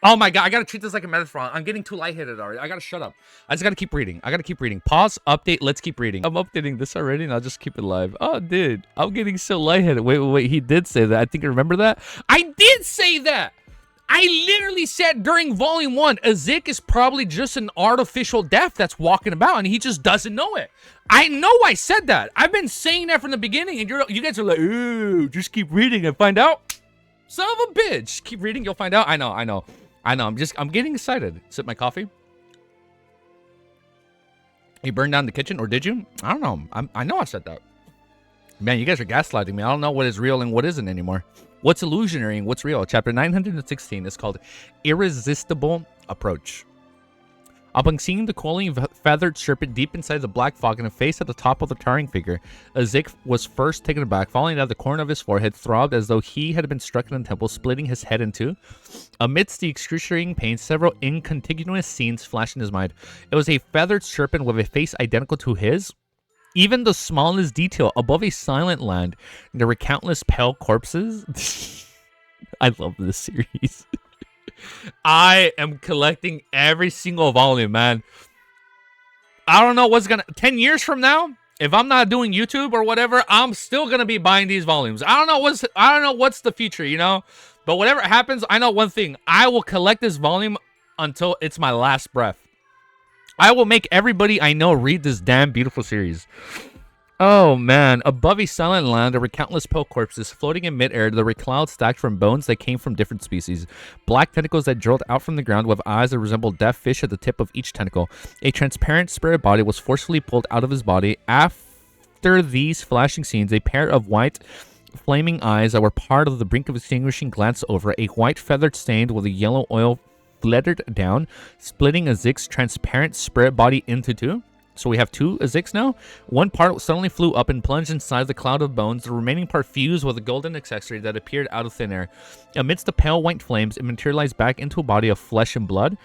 Oh my god, I gotta treat this like a metaphor. I'm getting too lightheaded already. I gotta shut up. I just gotta keep reading. Pause, update, let's keep reading. I'm updating this already and I'll just keep it live. Oh, dude, I'm getting so lightheaded. Wait. He did say that. I think I remember that. I did say that. I literally said during Volume 1, AZIK is probably just an artificial death that's walking about and he just doesn't know it. I know I said that. I've been saying that from the beginning and you guys are like, ooh, just keep reading and find out. Son of a bitch. Keep reading, you'll find out. I know. I'm getting excited. Sip my coffee. You burned down the kitchen, or did you? I don't know. I know I said that. Man, you guys are gaslighting me. I don't know what is real and what isn't anymore. What's illusionary and what's real? Chapter 916 is called Irresistible Approach. Upon seeing the coiling feathered serpent deep inside the black fog and a face at the top of the towering figure, AZIK was first taken aback, falling down the corner of his forehead throbbed as though he had been struck in the temple, splitting his head in two. Amidst the excruciating pain, several incontiguous scenes flashed in his mind. It was a feathered serpent with a face identical to his. Even the smallest detail above a silent land, there were countless pale corpses. I love this series. I am collecting every single volume, man. I don't know what's gonna 10 years from now, if I'm not doing YouTube or whatever, I'm still gonna be buying these volumes. I don't know what's the future, you know? But whatever happens, I know one thing. I will collect this volume until it's my last breath. I will make everybody I know read this damn beautiful series. Oh, man. Above a silent land, there were countless pale corpses floating in midair. There were clouds stacked from bones that came from different species. Black tentacles that drilled out from the ground with eyes that resembled deaf fish at the tip of each tentacle. A transparent spirit body was forcefully pulled out of his body. After these flashing scenes, a pair of white flaming eyes that were part of the brink of extinguishing glanced over. A white feathered stained with a yellow oil fluttered down, splitting AZIK's transparent spirit body into two. So we have two AZIKs now. One part suddenly flew up and plunged inside the cloud of bones. The remaining part fused with a golden accessory that appeared out of thin air. Amidst the pale white flames, it materialized back into a body of flesh and blood.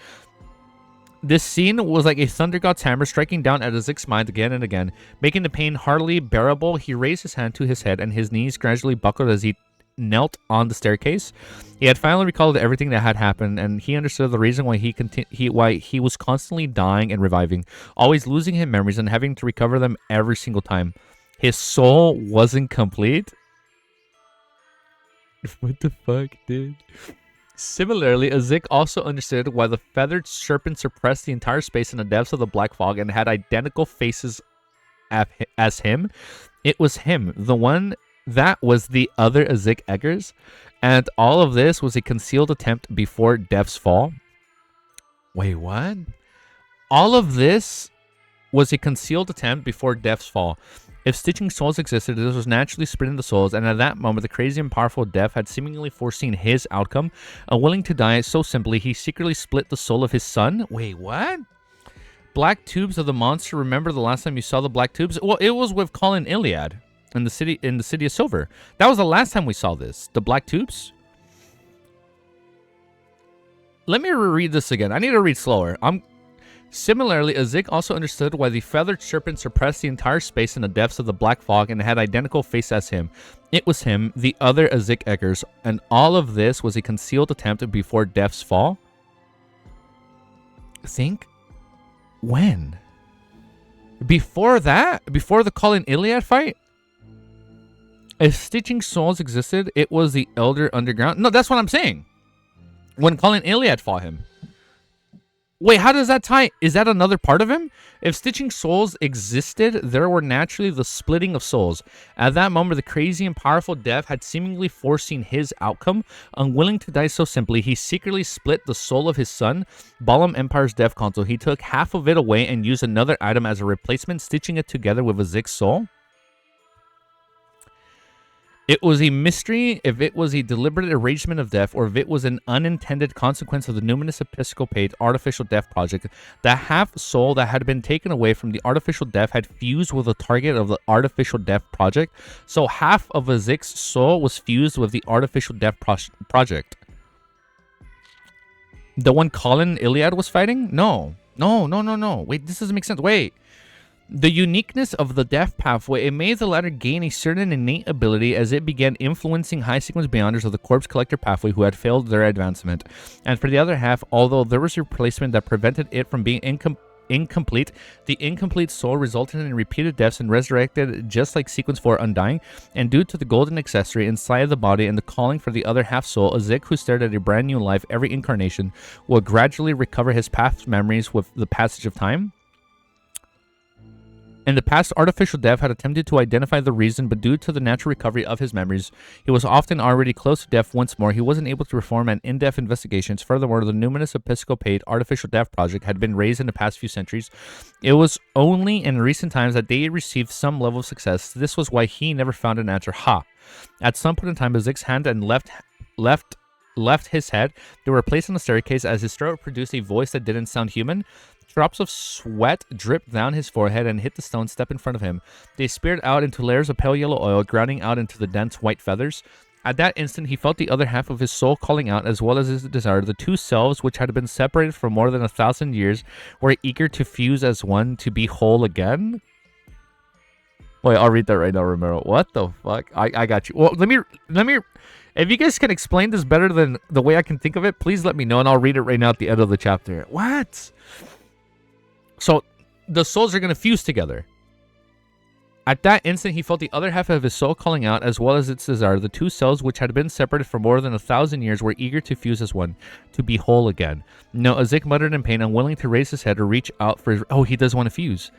This scene was like a thunder god's hammer striking down at AZIK's mind again and again, making the pain hardly bearable. He raised his hand to his head, and his knees gradually buckled as he knelt on the staircase. He had finally recalled everything that had happened, and he understood the reason why he was constantly dying and reviving, always losing his memories and having to recover them every single time. His soul wasn't complete. What the fuck, dude? Similarly, AZIK also understood why the feathered serpent suppressed the entire space in the depths of the black fog and had identical faces as him. It was him, the one that was the other AZIK Eggers, and all of this was a concealed attempt before Death's fall. Wait, what? All of this was a concealed attempt before Death's fall. If stitching souls existed, this was naturally splitting the souls, and at that moment, the crazy and powerful Death had seemingly foreseen his outcome. Unwilling to die so simply, he secretly split the soul of his son. Wait, what? Black tubes of the monster. Remember the last time you saw the black tubes? Well, it was with Colin Iliad in the city of Silver. That was the last time we saw this. The black tubes. Let me reread this again. I need to read slower. Similarly, AZIK also understood why the feathered serpent suppressed the entire space in the depths of the black fog and had identical face as him. It was him, the other AZIK Eggers, and all of this was a concealed attempt before Death's fall. Think? When? Before that? Before the Colin Iliad fight? If stitching souls existed, it was the Elder Underground. No, that's what I'm saying. When Colin Iliad fought him. Wait, how does that tie? Is that another part of him? If stitching souls existed, there were naturally the splitting of souls. At that moment, the crazy and powerful Death had seemingly foreseen his outcome. Unwilling to die so simply, he secretly split the soul of his son, Balam Empire's Death Console. He took half of it away and used another item as a replacement, stitching it together with AZIK's soul. It was a mystery if it was a deliberate arrangement of death or if it was an unintended consequence of the numinous Episcopate artificial death project. The half soul that had been taken away from the artificial death had fused with the target of the artificial death project. So half of AZIK's soul was fused with the artificial death project. The one Colin Iliad was fighting? No. Wait, this doesn't make sense. Wait. The uniqueness of the death pathway, it made the latter gain a certain innate ability as it began influencing high sequence beyonders of the corpse collector pathway who had failed their advancement. And for the other half, although there was a replacement that prevented it from being incomplete, the incomplete soul resulted in repeated deaths and resurrected just like sequence 4 Undying. And due to the golden accessory inside the body and the calling for the other half soul, AZIK, who stared at a brand new life every incarnation, will gradually recover his past memories with the passage of time. In the past, artificial death had attempted to identify the reason, but due to the natural recovery of his memories, he was often already close to death once more. He wasn't able to perform an in-depth investigations. Furthermore, the numinous Episcopate artificial death project had been raised in the past few centuries. It was only in recent times that they received some level of success. This was why he never found an answer. At some point in time, AZIK's hand and left his head. They were placed on the staircase as his throat produced a voice that didn't sound human. Drops of sweat dripped down his forehead and hit the stone step in front of him. They speared out into layers of pale yellow oil, grounding out into the dense white feathers. At that instant, he felt the other half of his soul calling out, as well as his desire. The two selves, which had been separated for more than 1,000 years, were eager to fuse as one to be whole again. Wait, I'll read that right now, Romero. What the fuck? I got you. Well, let me. If you guys can explain this better than the way I can think of it, please let me know, and I'll read it right now at the end of the chapter. What? So, the souls are going to fuse together. At that instant, he felt the other half of his soul calling out, as well as its desire. The two selves, which had been separated for more than 1,000 years, were eager to fuse as one, to be whole again. No, AZIK muttered in pain, unwilling to raise his head or reach out for his... Oh, he does want to fuse.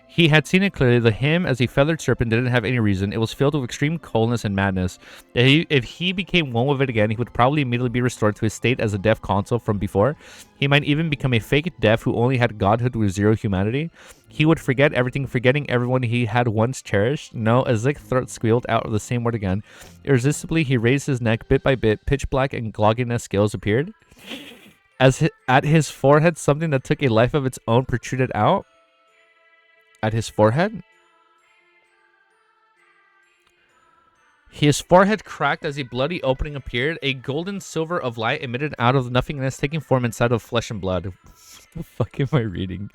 He had seen it clearly. The him as a feathered serpent didn't have any reason. It was filled with extreme coldness and madness. If he became one with it again, he would probably immediately be restored to his state as a deaf console from before. He might even become a fake deaf who only had godhood with zero humanity. He would forget everything, forgetting everyone he had once cherished. No, AZIK's throat squealed out of the same word again. Irresistibly, he raised his neck bit by bit. Pitch black and glogginess scales appeared. At his forehead, something that took a life of its own protruded out. At his forehead? His forehead cracked as a bloody opening appeared. A golden silver of light emitted out of nothingness, taking form inside of flesh and blood. What the fuck am I reading?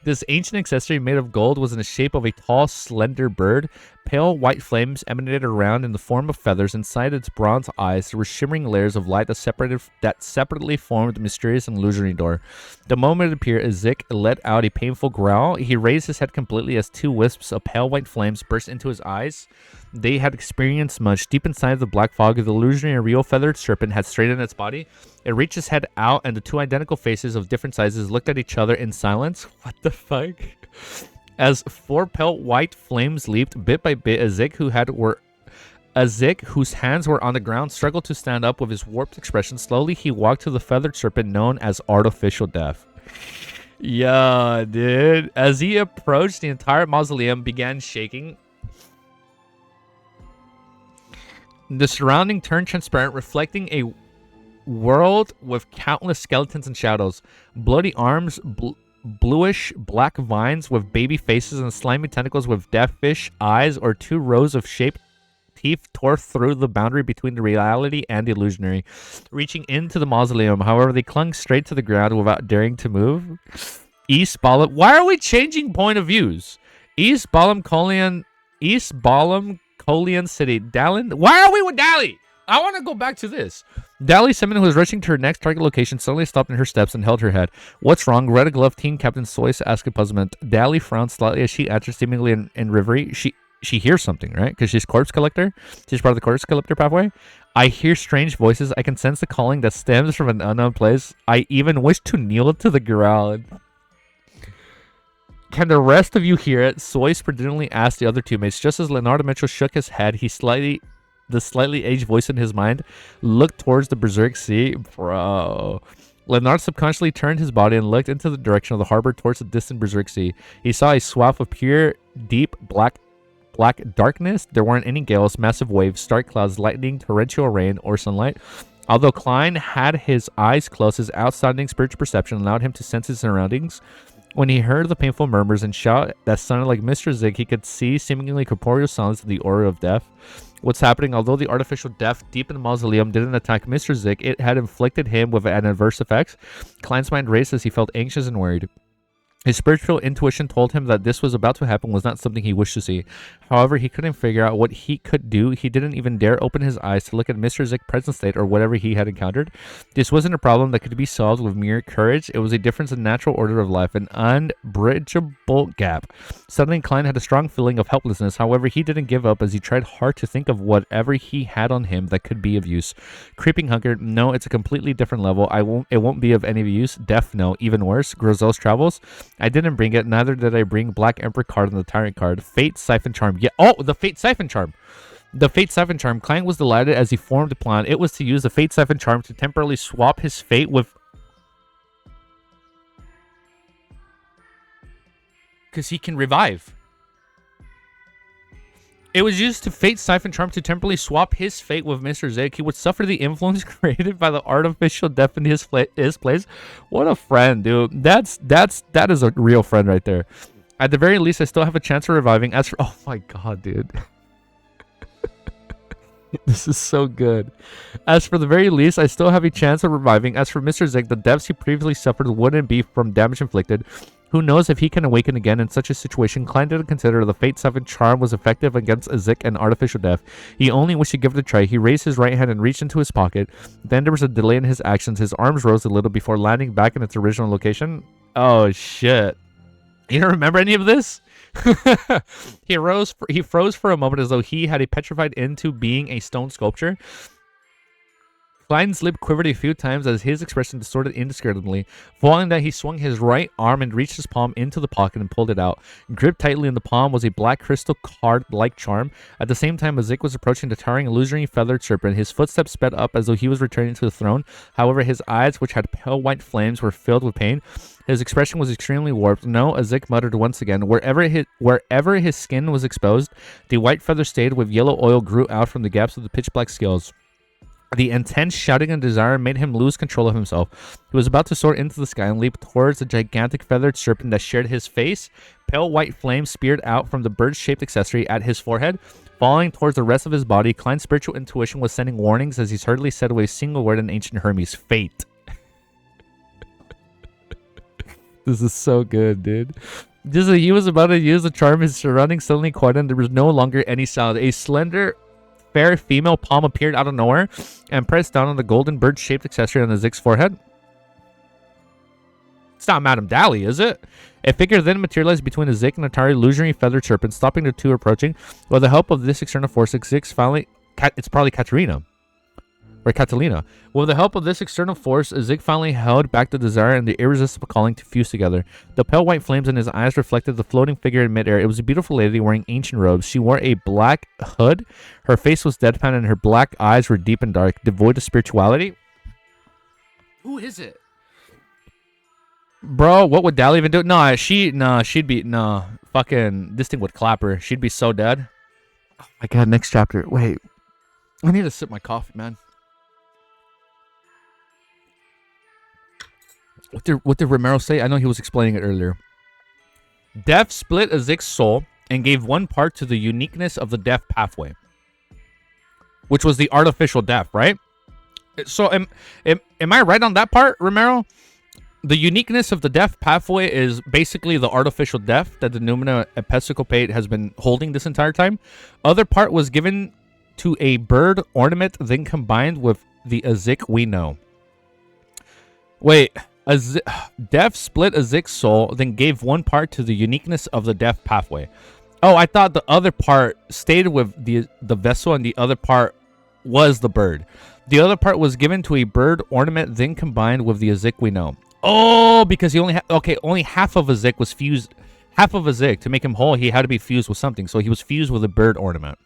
This ancient accessory made of gold was in the shape of a tall, slender bird. Pale white flames emanated around in the form of feathers. Inside its bronze eyes, there were shimmering layers of light that separately formed a mysterious and illusory door. The moment it appeared, AZIK let out a painful growl. He raised his head completely as two wisps of pale white flames burst into his eyes. They had experienced much. Deep inside the black fog, the illusionary real feathered serpent had straightened its body. It reached its head out, and the two identical faces of different sizes looked at each other in silence. What the fuck? As four pale white flames leaped, bit by bit, AZIK, whose hands were on the ground, struggled to stand up with his warped expression. Slowly, he walked to the feathered serpent known as Artificial Death. Yeah, dude. As he approached, the entire mausoleum began shaking. The surrounding turned transparent, reflecting a world with countless skeletons and shadows. Bloody arms, bluish black vines with baby faces and slimy tentacles with deathfish eyes, or two rows of shaped teeth tore through the boundary between the reality and the illusionary, reaching into the mausoleum. However, they clung straight to the ground without daring to move. East Balam. Why are we changing point of views? East Balam Colian City. Dallin. Why are we with Dali? I want to go back to this. Dali, someone who was rushing to her next target location, suddenly stopped in her steps and held her head. What's wrong? Red Glove Team Captain Soyce asked in puzzlement. Dali frowned slightly as she answered, seemingly in reverie. She hears something, right? Because she's corpse collector. She's part of the corpse collector pathway. I hear strange voices. I can sense the calling that stems from an unknown place. I even wish to kneel to the ground. Can the rest of you hear it? Soyce prudently asked the other teammates. Just as Leonardo Mitchell shook his head, the slightly aged voice in his mind looked towards the Berserk Sea. Bro. Leonardo subconsciously turned his body and looked into the direction of the harbor towards the distant Berserk Sea. He saw a swath of pure, deep, black darkness. There weren't any gales, massive waves, stark clouds, lightning, torrential rain, or sunlight. Although Klein had his eyes closed, his outstanding spiritual perception allowed him to sense his surroundings. When he heard the painful murmurs and shout that sounded like Mr. Zig, he could see seemingly corporeal sounds of the aura of death. What's happening? Although the artificial death deep in the mausoleum didn't attack Mr. Zig, it had inflicted him with an adverse effect. Klein's mind raced as he felt anxious and worried. His spiritual intuition told him that this was about to happen was not something he wished to see. However, he couldn't figure out what he could do. He didn't even dare open his eyes to look at Mr. Zig's present state or whatever he had encountered. This wasn't a problem that could be solved with mere courage. It was a difference in natural order of life, an unbridgeable gap. Suddenly, Klein had a strong feeling of helplessness. However, he didn't give up as he tried hard to think of whatever he had on him that could be of use. Creeping hunger, no, it's a completely different level. It won't be of any use. Death, no, even worse. Grizel's travels. I didn't bring it, neither did I bring Black Emperor card and the Tyrant card. Fate Siphon Charm. Yeah. Oh, the Fate Siphon Charm. The Fate Siphon Charm. Klein was delighted as he formed a plan. It was to use the Fate Siphon Charm to temporarily swap his fate with... Because he can revive. It was used to Fate Siphon Charm to temporarily swap his fate with Mr. Zig. He would suffer the influence created by the artificial death in his place. What a friend, dude. That is a real friend right there. At the very least, I still have a chance of reviving. As for... Oh my god, dude. This is so good. As for the very least, I still have a chance of reviving. As for Mr. Zig, the deaths he previously suffered wouldn't be from damage inflicted. Who knows if he can awaken again in such a situation? Klein didn't consider the Fate 7 charm was effective against AZIK and artificial death. He only wished to give it a try. He raised his right hand and reached into his pocket. Then there was a delay in his actions. His arms rose a little before landing back in its original location. Oh, shit. You don't remember any of this? He froze for a moment as though he had petrified into being a stone sculpture. Klein's lip quivered a few times as his expression distorted indiscriminately. Following that, he swung his right arm and reached his palm into the pocket and pulled it out. Gripped tightly in the palm was a black crystal card-like charm. At the same time, AZIK was approaching the towering illusory feathered serpent. His footsteps sped up as though he was returning to the throne. However, his eyes, which had pale white flames, were filled with pain. His expression was extremely warped. No, AZIK muttered once again. Wherever his skin was exposed, the white feather stayed with yellow oil grew out from the gaps of the pitch-black scales. The intense shouting and desire made him lose control of himself. He was about to soar into the sky and leap towards the gigantic feathered serpent that shared his face. Pale white flames speared out from the bird-shaped accessory at his forehead. Falling towards the rest of his body, Klein's spiritual intuition was sending warnings as he hurriedly said away a single word in ancient Hermes. Fate. This is so good, dude. Just as he was about to use the charm, his surroundings suddenly quieted and there was no longer any sound. A slender, fair female palm appeared out of nowhere and pressed down on the golden bird-shaped accessory on AZIK's forehead. It's not Madame Dally, is it? A figure then materialized between AZIK and Atari illusory feathered serpent, stopping the two approaching. With the help of this external force, AZIK's finally... It's probably Katarina. Or Catalina. With the help of this external force, AZIK finally held back the desire and the irresistible calling to fuse together. The pale white flames in his eyes reflected the floating figure in midair. It was a beautiful lady wearing ancient robes. She wore a black hood. Her face was deadpan and her black eyes were deep and dark, devoid of spirituality. Who is it? Bro, what would Dally even do? She'd be... fucking... This thing would clap her. She'd be so dead. Oh my god, next chapter. Wait. I need to sip my coffee, man. What did Romero say? I know he was explaining it earlier. Death split AZIK's soul and gave one part to the uniqueness of the death pathway, which was the artificial death, right? So am I right on that part, Romero? The uniqueness of the death pathway is basically the artificial death that the Numina Episcopate has been holding this entire time. Other part was given to a bird ornament, then combined with the AZIK we know. Wait... Death split AZIK's soul, then gave one part to the uniqueness of the death pathway. Oh, I thought the other part stayed with the vessel and the other part was the bird. The other part was given to a bird ornament, then combined with the AZIK we know. Oh, because he only only half of AZIK was fused. Half of AZIK, to make him whole, he had to be fused with something. So he was fused with a bird ornament.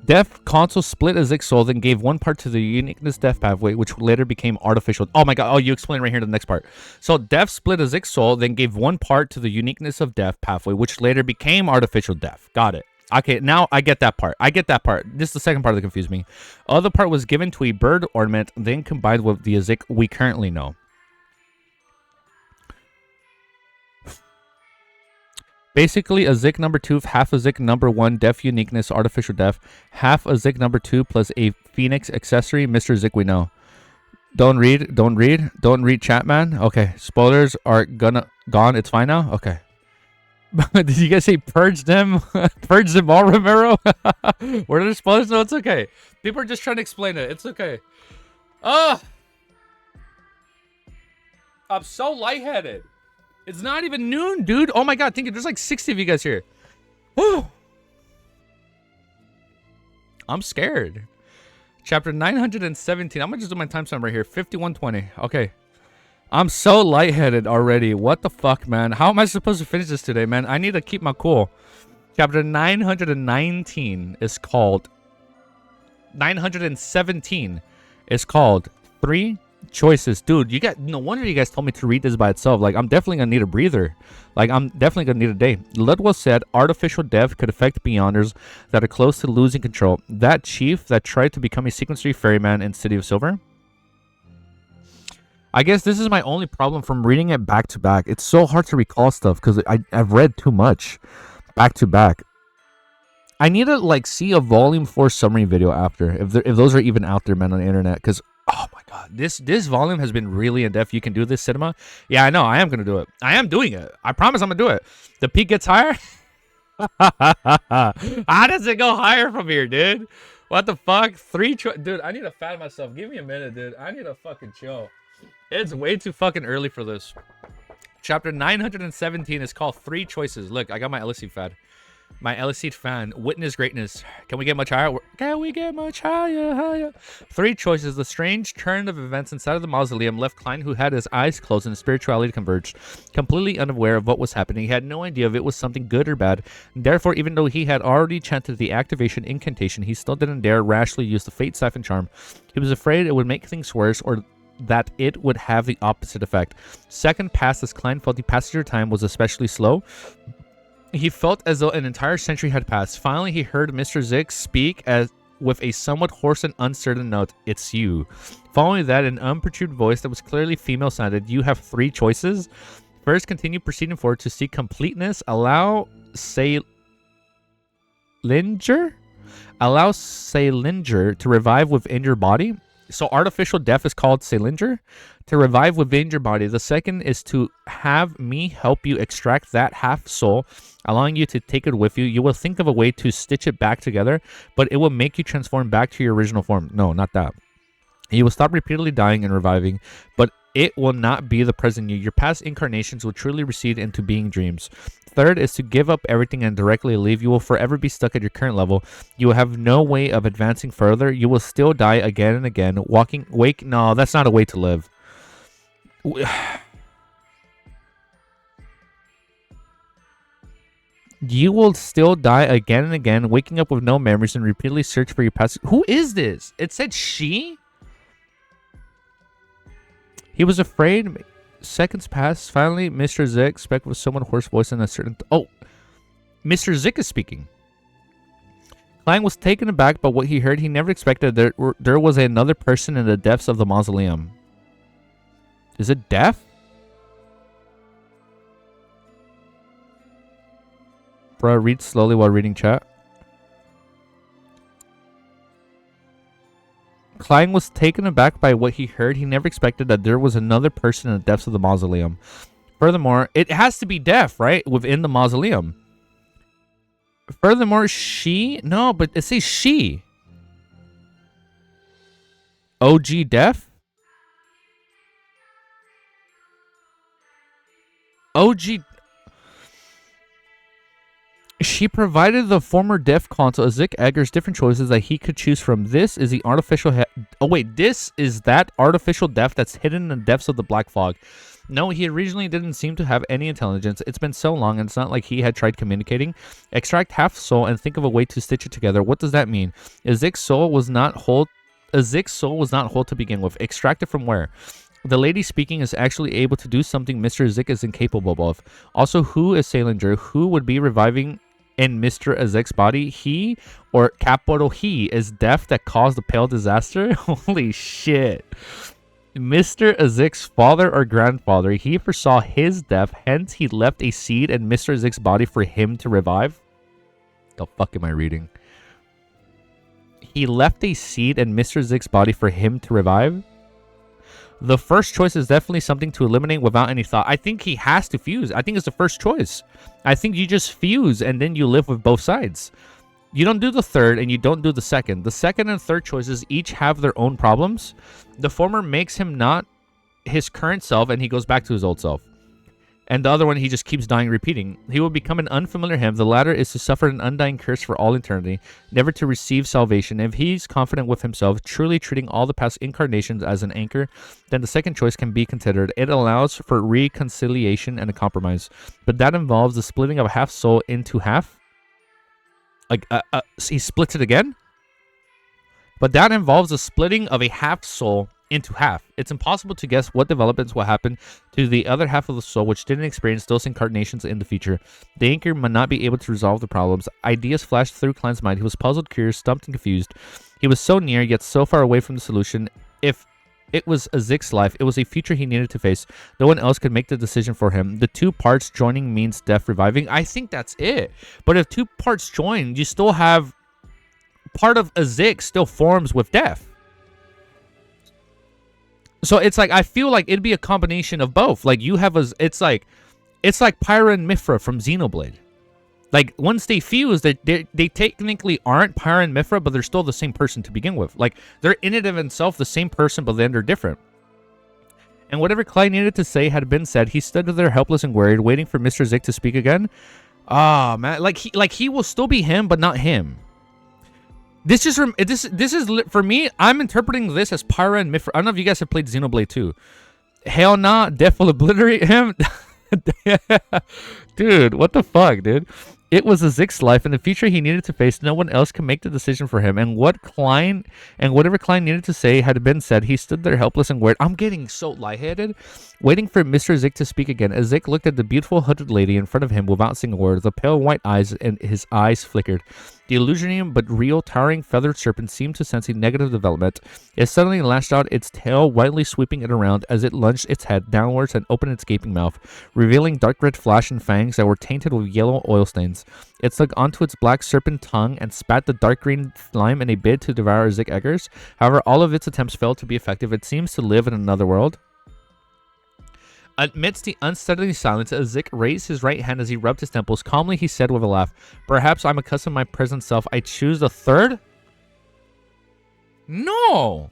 Death console split AZIK's soul, then gave one part to the uniqueness death pathway, which later became artificial. Oh my god! Oh, you explain right here in the next part. So death split AZIK's soul, then gave one part to the uniqueness of death pathway, which later became artificial death. Got it. Okay, now I get that part. This is the second part that confused me. Other part was given to a bird ornament, then combined with the AZIK we currently know. Basically, AZIK number 2, half AZIK number 1, deaf uniqueness, artificial deaf, half AZIK number 2 plus a phoenix accessory, Mr. AZIK we know. Don't read chat, man. Okay, spoilers are gone. It's fine now. Okay. Did you guys say purge them? Purge them all, Romero? Were there spoilers? No, it's okay. People are just trying to explain it. It's okay. I'm so lightheaded. It's not even noon, dude. Oh my god, think there's like 60 of you guys here. Whew. I'm scared. Chapter 917. I'm gonna just do my timestamp right here. 51:20. Okay. I'm so lightheaded already. What the fuck, man? How am I supposed to finish this today, man? I need to keep my cool. Chapter 919 is called... 917 is called 3 Choices. Dude, you got... No wonder you guys told me to read this by itself. Like, I'm definitely gonna need a breather. Like, I'm definitely gonna need a day. Ludwell said artificial death could affect Beyonders that are close to losing control. That chief that tried to become a Sequence 3 ferryman in City of Silver? I guess this is my only problem from reading it back to back. It's so hard to recall stuff because I've read too much back to back. I need to like see a volume 4 summary video after, if those are even out there, man, on the internet. Because oh my god, this volume has been really in depth. You can do this, cinema. Yeah, I know. I am gonna do it. I am doing it. I promise I'm gonna do it. The peak gets higher. How does it go higher from here, dude? What the fuck? Dude, I need to fan myself. Give me a minute, dude. I need to fucking chill. It's way too fucking early for this. Chapter 917 is called 3 Choices. Look, I got my LSC fan. My LSC fan. Witness greatness. Can we get much higher? Can we get much higher? 3 Choices. The strange turn of events inside of the mausoleum left Klein, who had his eyes closed and spirituality converged, completely unaware of what was happening. He had no idea if it was something good or bad. Therefore, even though he had already chanted the activation incantation, he still didn't dare rashly use the Fate Siphon charm. He was afraid it would make things worse, or that it would have the opposite effect. Second passed as Klein felt the passage of time was especially slow. He felt as though an entire century had passed. Finally, he heard Mr. AZIK speak with a somewhat hoarse and uncertain note. It's you. Following that, an unperturbed voice that was clearly female sounded. You have 3 choices. First, continue proceeding forward to seek completeness. Allow Salinger to revive within your body. So artificial death is called Salinger. To revive within your body. The second is to have me help you extract that half soul, allowing you to take it with you. You will think of a way to stitch it back together, but it will make you transform back to your original form. No, not that. You will stop repeatedly dying and reviving, but it will not be the present you. Your past incarnations will truly recede into being dreams. Third is to give up everything and directly leave. You will forever be stuck at your current level. You will have no way of advancing further. You will still die again and again. No, that's not a way to live. You will still die again and again, waking up with no memories and repeatedly search for your past. Who is this? It said she? He was afraid. Seconds passed. Finally, Mr. Zik spoke with someone hoarse voice and a certain... Oh, Mr. Zik is speaking. Klein was taken aback by what he heard. He never expected there was another person in the depths of the mausoleum. Is it deaf? Bro, read slowly while reading chat. Klein was taken aback by what he heard. He never expected that there was another person in the depths of the mausoleum. Furthermore, it has to be deaf, right? Within the mausoleum. Furthermore, she... No, but it says she. OG deaf? OG... She provided the former deaf console AZIK Eggers different choices that he could choose from. This is the artificial... Oh, wait. This is that artificial deaf that's hidden in the depths of the black fog. No, he originally didn't seem to have any intelligence. It's been so long, and it's not like he had tried communicating. Extract half soul and think of a way to stitch it together. What does that mean? AZIK's soul was not whole... AZIK's soul was not whole to begin with. Extract it from where? The lady speaking is actually able to do something Mr. Zik is incapable of. Also, who is Salinger? Who would be reviving... in Mr. AZIK's body? He, or capital he, is deaf that caused the pale disaster? Holy shit. Mr. AZIK's father or grandfather, he foresaw his death, hence he left a seed in Mr. AZIK's body for him to revive? The fuck am I reading? He left a seed in Mr. AZIK's body for him to revive? The first choice is definitely something to eliminate without any thought. I think he has to fuse. I think it's the first choice. I think you just fuse and then you live with both sides. You don't do the third and you don't do the second. The second and third choices each have their own problems. The former makes him not his current self and he goes back to his old self. And the other one, he just keeps dying, repeating. He will become an unfamiliar him. The latter is to suffer an undying curse for all eternity, never to receive salvation. If he's confident with himself, truly treating all the past incarnations as an anchor, then the second choice can be considered. It allows for reconciliation and a compromise. But that involves the splitting of a half soul into half. Like, he splits it again? But that involves the splitting of a half soul into half. It's impossible to guess what developments will happen to the other half of the soul which didn't experience those incarnations in the future. The anchor might not be able to resolve the problems. Ideas flashed through Klein's mind. He was puzzled, curious, stumped, and confused. He was so near, yet so far away from the solution. If it was AZIK's life, it was a future he needed to face. No one else could make the decision for him. The two parts joining means death reviving. I think that's it. But if two parts join, you still have... part of AZIK still forms with death. So it's like, I feel like it'd be a combination of both. Like you have it's like Pyra and Mithra from Xenoblade. Like once they fuse, they technically aren't Pyra and Mithra, but they're still the same person to begin with. Like they're in and of themselves the same person, but then they're different. And whatever Klein needed to say had been said. He stood there helpless and worried, waiting for Mr. Zik to speak again. Ah, man, like he will still be him, but not him. This is for me. I'm interpreting this as Pyra and Mithra. I don't know if you guys have played Xenoblade 2. Hell nah, death will obliterate him. Dude, what the fuck, dude? It was AZIK's life in the future he needed to face. No one else can make the decision for him. And whatever Klein needed to say had been said. He stood there helpless and worried. I'm getting so lightheaded, waiting for Mr. AZIK to speak again. AZIK looked at the beautiful hooded lady in front of him without saying a word. The pale white eyes and his eyes flickered. The illusionary but real towering feathered serpent seemed to sense a negative development. It suddenly lashed out its tail, widely sweeping it around as it lunged its head downwards and opened its gaping mouth, revealing dark red flesh and fangs that were tainted with yellow oil stains. It stuck onto its black serpent tongue and spat the dark green slime in a bid to devour AZIK eggers. However, all of its attempts failed to be effective. It seems to live in another world. Amidst the unsteady silence, AZIK raised his right hand as he rubbed his temples. Calmly, he said with a laugh, "Perhaps I'm accustomed to my present self. I choose the third?" No!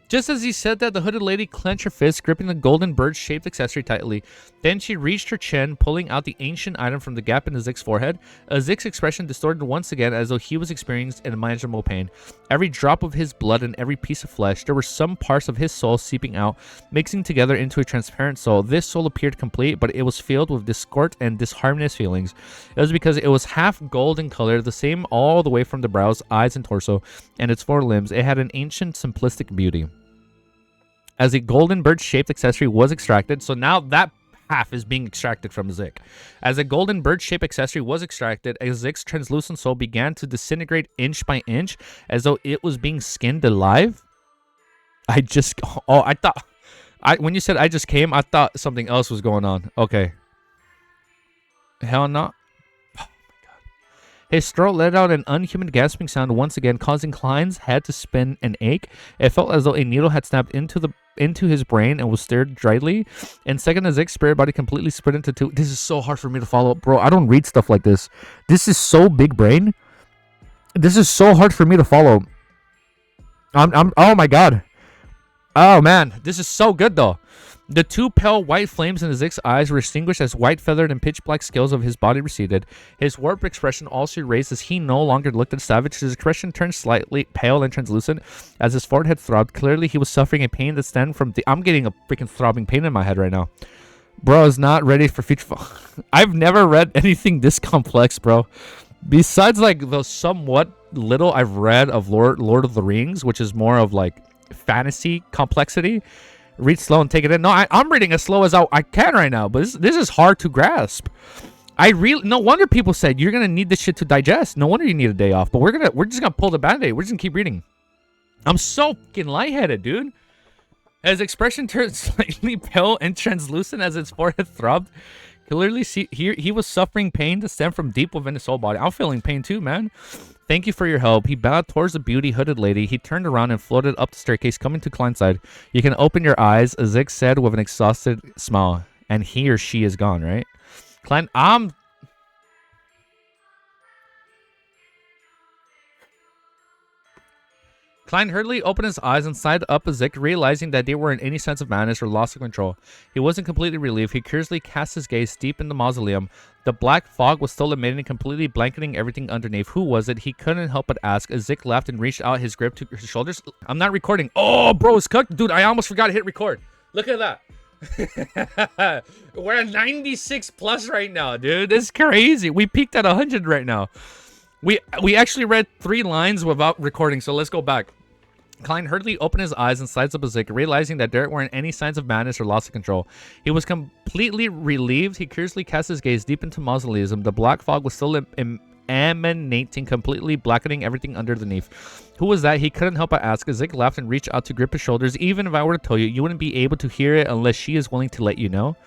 Just as he said that, the hooded lady clenched her fist, gripping the golden bird-shaped accessory tightly. Then she reached her chin, pulling out the ancient item from the gap in AZIK's forehead. AZIK's expression distorted once again as though he was experiencing unimaginable pain. Every drop of his blood and every piece of flesh, there were some parts of his soul seeping out, mixing together into a transparent soul. This soul appeared complete, but it was filled with discord and disharmonious feelings. It was because it was half gold in color, the same all the way from the brows, eyes, and torso, and its four limbs. It had an ancient, simplistic beauty. As a golden bird-shaped accessory was extracted, so now that half is being extracted from AZIK. As a golden bird-shaped accessory was extracted, AZIK's translucent soul began to disintegrate inch by inch, as though it was being skinned alive. I thought, when you said I just came, I thought something else was going on. Okay. Hell no. His throat let out an unhuman gasping sound once again, causing Klein's head to spin and ache. It felt as though a needle had snapped into his brain and was stirred dryly. In second, AZIK's spirit body completely split into two. This is so hard for me to follow, bro. I don't read stuff like this. This is so big brain. This is so hard for me to follow. Oh my god. Oh man, this is so good though. The two pale white flames in AZIK's eyes were extinguished as white feathered and pitch black scales of his body receded. His warped expression also erased as he no longer looked at savage. His expression turned slightly pale and translucent as his forehead throbbed. Clearly, he was suffering a pain that stemmed from I'm getting a freaking throbbing pain in my head right now. Bro is not ready for future. I've never read anything this complex, bro. Besides, like, the somewhat little I've read of Lord of the Rings, which is more of, like, fantasy complexity. Read slow and take it in. No, I'm reading as slow as I can right now, but this is hard to grasp. No wonder people said you're gonna need this shit to digest. No wonder you need a day off. But we're just gonna pull the band-aid. We're just gonna keep reading. I'm so fucking lightheaded, dude. His expression turned slightly pale and translucent as his forehead throbbed. Clearly, he was suffering pain that stemmed from deep within his soul body. I'm feeling pain too, man. Thank you for your help. He bowed towards the beauty hooded lady. He turned around and floated up the staircase, coming to Klein's side. You can open your eyes, AZIK said with an exhausted smile. And he or she is gone, right? Klein, Klein hurriedly opened his eyes and sighed up AZIK, realizing that they weren't any sense of madness or loss of control. He wasn't completely relieved. He curiously cast his gaze deep in the mausoleum. The black fog was still emitting, completely blanketing everything underneath. Who was it? He couldn't help but ask. AZIK laughed and reached out his grip to his shoulders. I'm not recording. Oh, bro, it's cooked. Dude, I almost forgot to hit record. Look at that. We're at 96 plus right now, dude. It's crazy. We peaked at 100 right now. We actually read 3 lines without recording, so let's go back. Klein hurriedly opened his eyes and sized up AZIK, realizing that there weren't any signs of madness or loss of control. He was completely relieved. He curiously cast his gaze deep into Mausoleum. The black fog was still emanating, completely blackening everything underneath. Who was that? He couldn't help but ask. AZIK laughed and reached out to grip his shoulders. Even if I were to tell you, you wouldn't be able to hear it unless she is willing to let you know.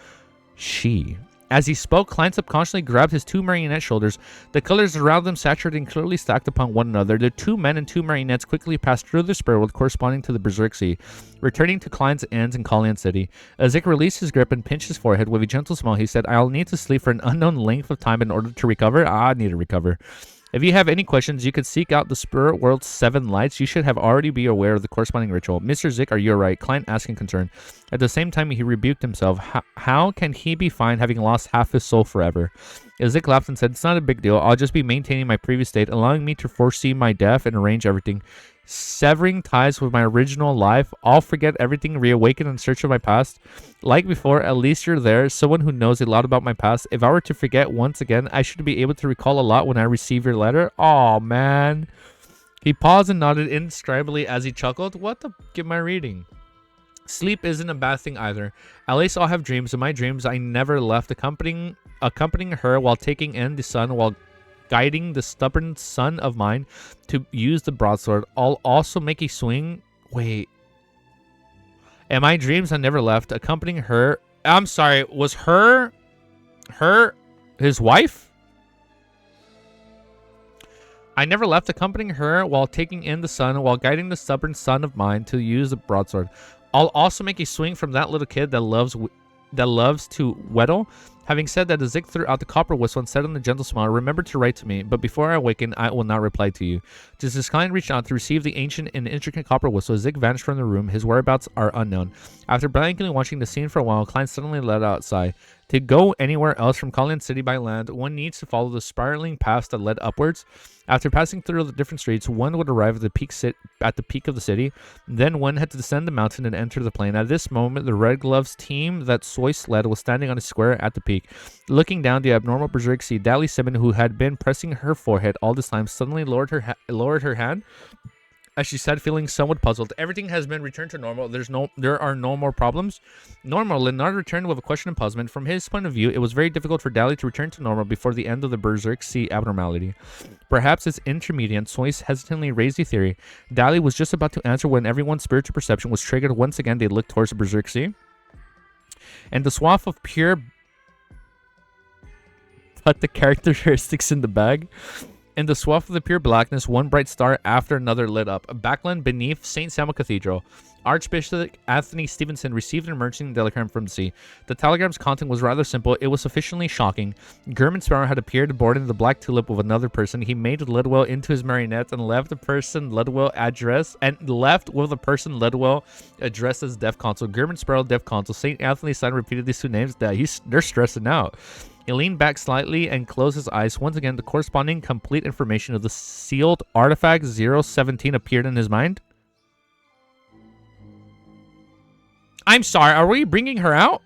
She. As he spoke, Klein subconsciously grabbed his 2 marionette shoulders. The colors around them saturated and clearly stacked upon one another. The 2 men and 2 marionettes quickly passed through the spirit world corresponding to the Berserk Sea, returning to Klein's ends in Kalian City. AZIK released his grip and pinched his forehead. With a gentle smile, he said, I'll need to sleep for an unknown length of time in order to recover. I need to recover. If you have any questions, you could seek out the Spirit World's 7 lights. You should have already be aware of the corresponding ritual. Mr. AZIK, are you alright? Klein asked in concern. At the same time, he rebuked himself. How can he be fine having lost half his soul forever? AZIK laughed and said, it's not a big deal. I'll just be maintaining my previous state, allowing me to foresee my death and arrange everything. Severing ties with my original life. I'll forget everything, reawaken in search of my past. Like before, at least you're there, someone who knows a lot about my past. If I were to forget once again, I should be able to recall a lot when I receive your letter. Aw, man. He paused and nodded indescribably as he chuckled. What the f*** am I reading? Sleep isn't a bad thing either. At least I'll have dreams. In my dreams, I never left, accompanying her while taking in the sun while guiding the stubborn son of mine to use the broadsword. I'll also make a swing. Wait. In my dreams, I never left, accompanying her. I'm sorry, was his wife? I never left, accompanying her while taking in the sun, while guiding the stubborn son of mine to use the broadsword. I'll also make a swing from that little kid that loves to wheedle. Having said that, AZIK threw out the copper whistle and said on a gentle smile, remember to write to me, but before I awaken, I will not reply to you. Just as Klein reached out to receive the ancient and intricate copper whistle, AZIK vanished from the room. His whereabouts are unknown. After blankly watching the scene for a while, Klein suddenly let out a sigh. To go anywhere else from Kalyan City by land, one needs to follow the spiraling paths that led upwards. After passing through the different streets, one would arrive at the peak of the city. Then one had to descend the mountain and enter the plain. At this moment, the Red Gloves team that Soyce led was standing on a square at the peak. Looking down the abnormal berserk sea, Dally Simon, who had been pressing her forehead all this time, suddenly lowered her hand. As she said, feeling somewhat puzzled, everything has been returned to normal. There are no more problems. Normal. Leonard returned with a question of puzzlement. From his point of view, it was very difficult for Dally to return to normal before the end of the Berserk Sea abnormality. Perhaps it's intermediate. Soyce hesitantly raised a theory. Dally was just about to answer when everyone's spiritual perception was triggered. Once again, they looked towards the Berserk Sea. And the swath of pure... Put the characteristics in the bag. In the swath of the pure blackness, one bright star after another lit up. Backland beneath St. Samuel Cathedral. Archbishop Anthony Stevenson received an emergency telegram from the sea. The telegram's content was rather simple. It was sufficiently shocking. German Sparrow had appeared aboard in the Black Tulip with another person. He made Lidwell into his marionette and left with the person Lidwell addressed as Deaf Consul. German Sparrow, Deaf Consul. St. Anthony signed repeated these two names. They're stressing out. He leaned back slightly and closed his eyes. Once again, the corresponding complete information of the sealed artifact 017 appeared in his mind. I'm sorry, are we bringing her out?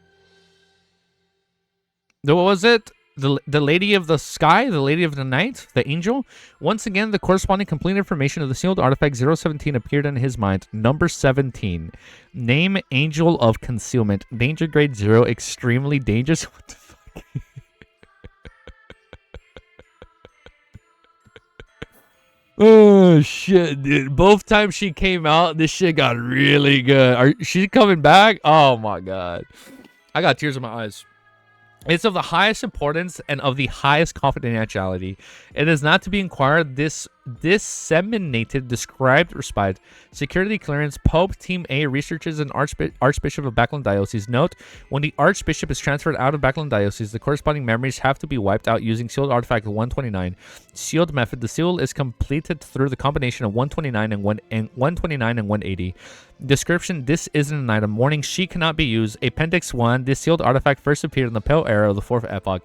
What was it? The Lady of the Sky? The Lady of the Night? The Angel? Once again, the corresponding complete information of the sealed artifact 017 appeared in his mind. Number 17. Name Angel of Concealment. Danger grade 0. Extremely dangerous. What the fuck? Oh, shit, dude. Both times she came out, this shit got really good. She coming back? Oh, my God. I got tears in my eyes. It's of the highest importance and of the highest confidentiality. It is not to be inquired. Disseminated, described, respite. Security clearance. Pope Team A researches an Archbishop of Backland Diocese. Note, when the Archbishop is transferred out of Backland Diocese, the corresponding memories have to be wiped out using sealed artifact 129. Sealed method. The seal is completed through the combination of 129 and 180. Description: this isn't an item. Warning: she cannot be used. Appendix 1. This sealed artifact first appeared in the Pale Era of the 4th Epoch.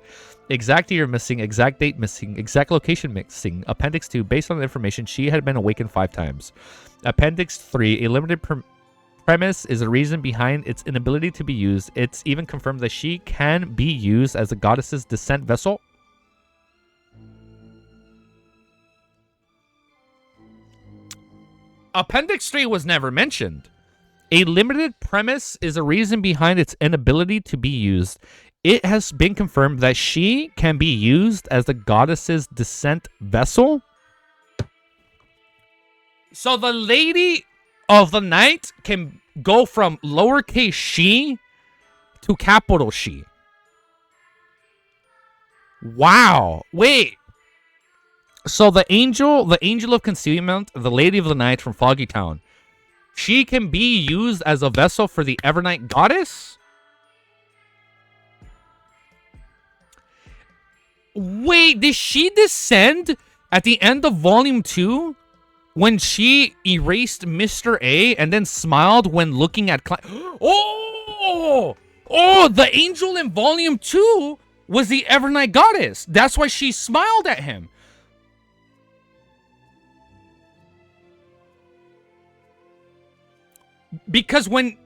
Exact year missing, exact date missing, exact location missing. Appendix 2. Based on the information, she had been awakened 5 times. Appendix 3. A limited premise is a reason behind its inability to be used. It's even confirmed that she can be used as the goddess's descent vessel. Appendix 3 was never mentioned. A limited premise is a reason behind its inability to be used. It has been confirmed that she can be used as the goddess's descent vessel. So the Lady of the Night can go from lowercase she to capital she. Wow. Wait. So the angel of concealment, the Lady of the Night from Foggy Town, she can be used as a vessel for the Evernight goddess? Wait, did she descend at the end of Volume 2 when she erased Mr. A and then smiled when looking at Klein? Oh, the angel in Volume 2 was the Evernight goddess. That's why she smiled at him. Because when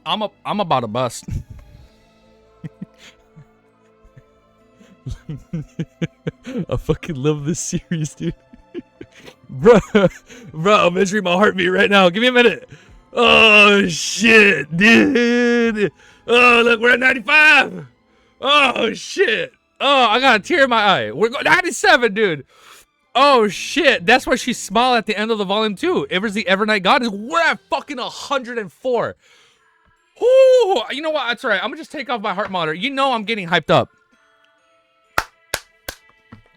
I'm about to bust. I fucking love this series, dude. Bro, I'm measuring my heartbeat right now. Give me a minute. Oh shit, dude. Oh, look, we're at 95. Oh shit. Oh, I got a tear in my eye. We're going 97, dude. Oh shit, that's why she smiled at the end of the volume 2. It was the Evernight Goddess. We're at fucking 104. Ooh, you know what? That's all right. I'm gonna just take off my heart monitor. You know I'm getting hyped up.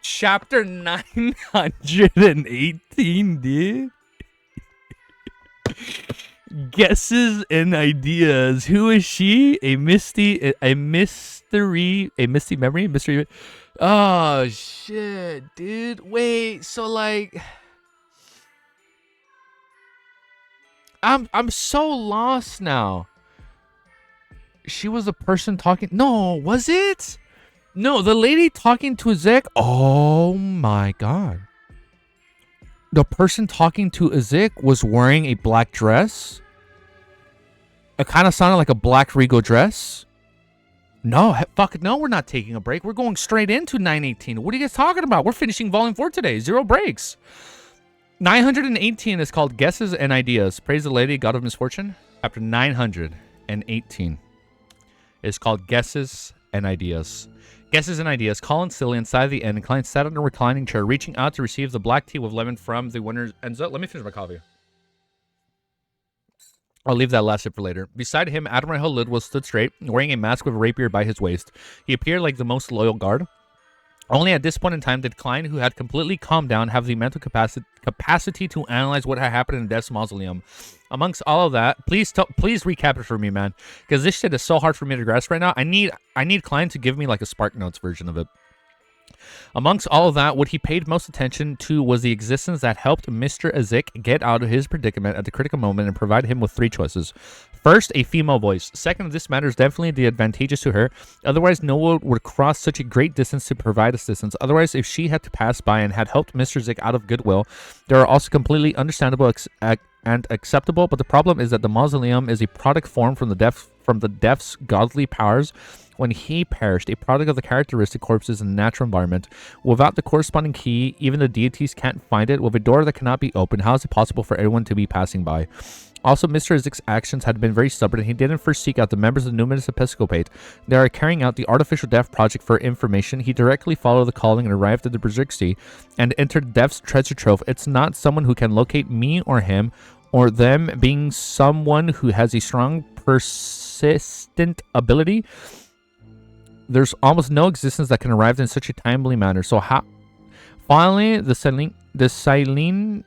Chapter 918, dude. Guesses and ideas. Who is she? A misty memory. Oh shit, dude. Wait, so like, I'm so lost now. She was the person talking. No, was it? No, the lady talking to AZIK. Oh my god. The person talking to AZIK was wearing a black dress. It kind of sounded like a black Rigo dress. No, fuck it. No, we're not taking a break. We're going straight into 918. What are you guys talking about? We're finishing volume 4 today. 0 breaks. 918 is called Guesses and Ideas. Praise the Lady, God of Misfortune. Chapter 918 is called Guesses and Ideas. Guesses and Ideas. Colin silly inside the inn. Klein sat on a reclining chair, reaching out to receive the black tea with lemon from the winner's Enzo. Let me finish my coffee. I'll leave that last sip for later. Beside him, Admiral Lidwell stood straight, wearing a mask with a rapier by his waist. He appeared like the most loyal guard. Only at this point in time did Klein, who had completely calmed down, have the mental capacity to analyze what had happened in Death's Mausoleum. Amongst all of that, please recap it for me, man, because this shit is so hard for me to grasp right now. I need Klein to give me like a Spark Notes version of it. Amongst all of that, what he paid most attention to was the existence that helped Mr. AZIK get out of his predicament at the critical moment and provide him with 3 choices. First, a female voice. Second, this matter is definitely the advantageous to her. Otherwise, no one would cross such a great distance to provide assistance. Otherwise, if she had to pass by and had helped Mr. AZIK out of goodwill, there are also completely understandable and acceptable. But the problem is that the Mausoleum is a product formed from the death's godly powers when he perished, a product of the characteristic corpses in the natural environment. Without the corresponding key, even the deities can't find it. With a door that cannot be opened, how is it possible for anyone to be passing by? Also, Mr. AZIK's actions had been very stubborn, and he didn't first seek out the members of the Numinous Episcopate. They are carrying out the artificial death project for information. He directly followed the calling and arrived at the Berserk Sea and entered Death's treasure trove. It's not someone who can locate me or him, or them being someone who has a strong, persistent ability. There's almost no existence that can arrive in such a timely manner. So how? Finally, the Silenger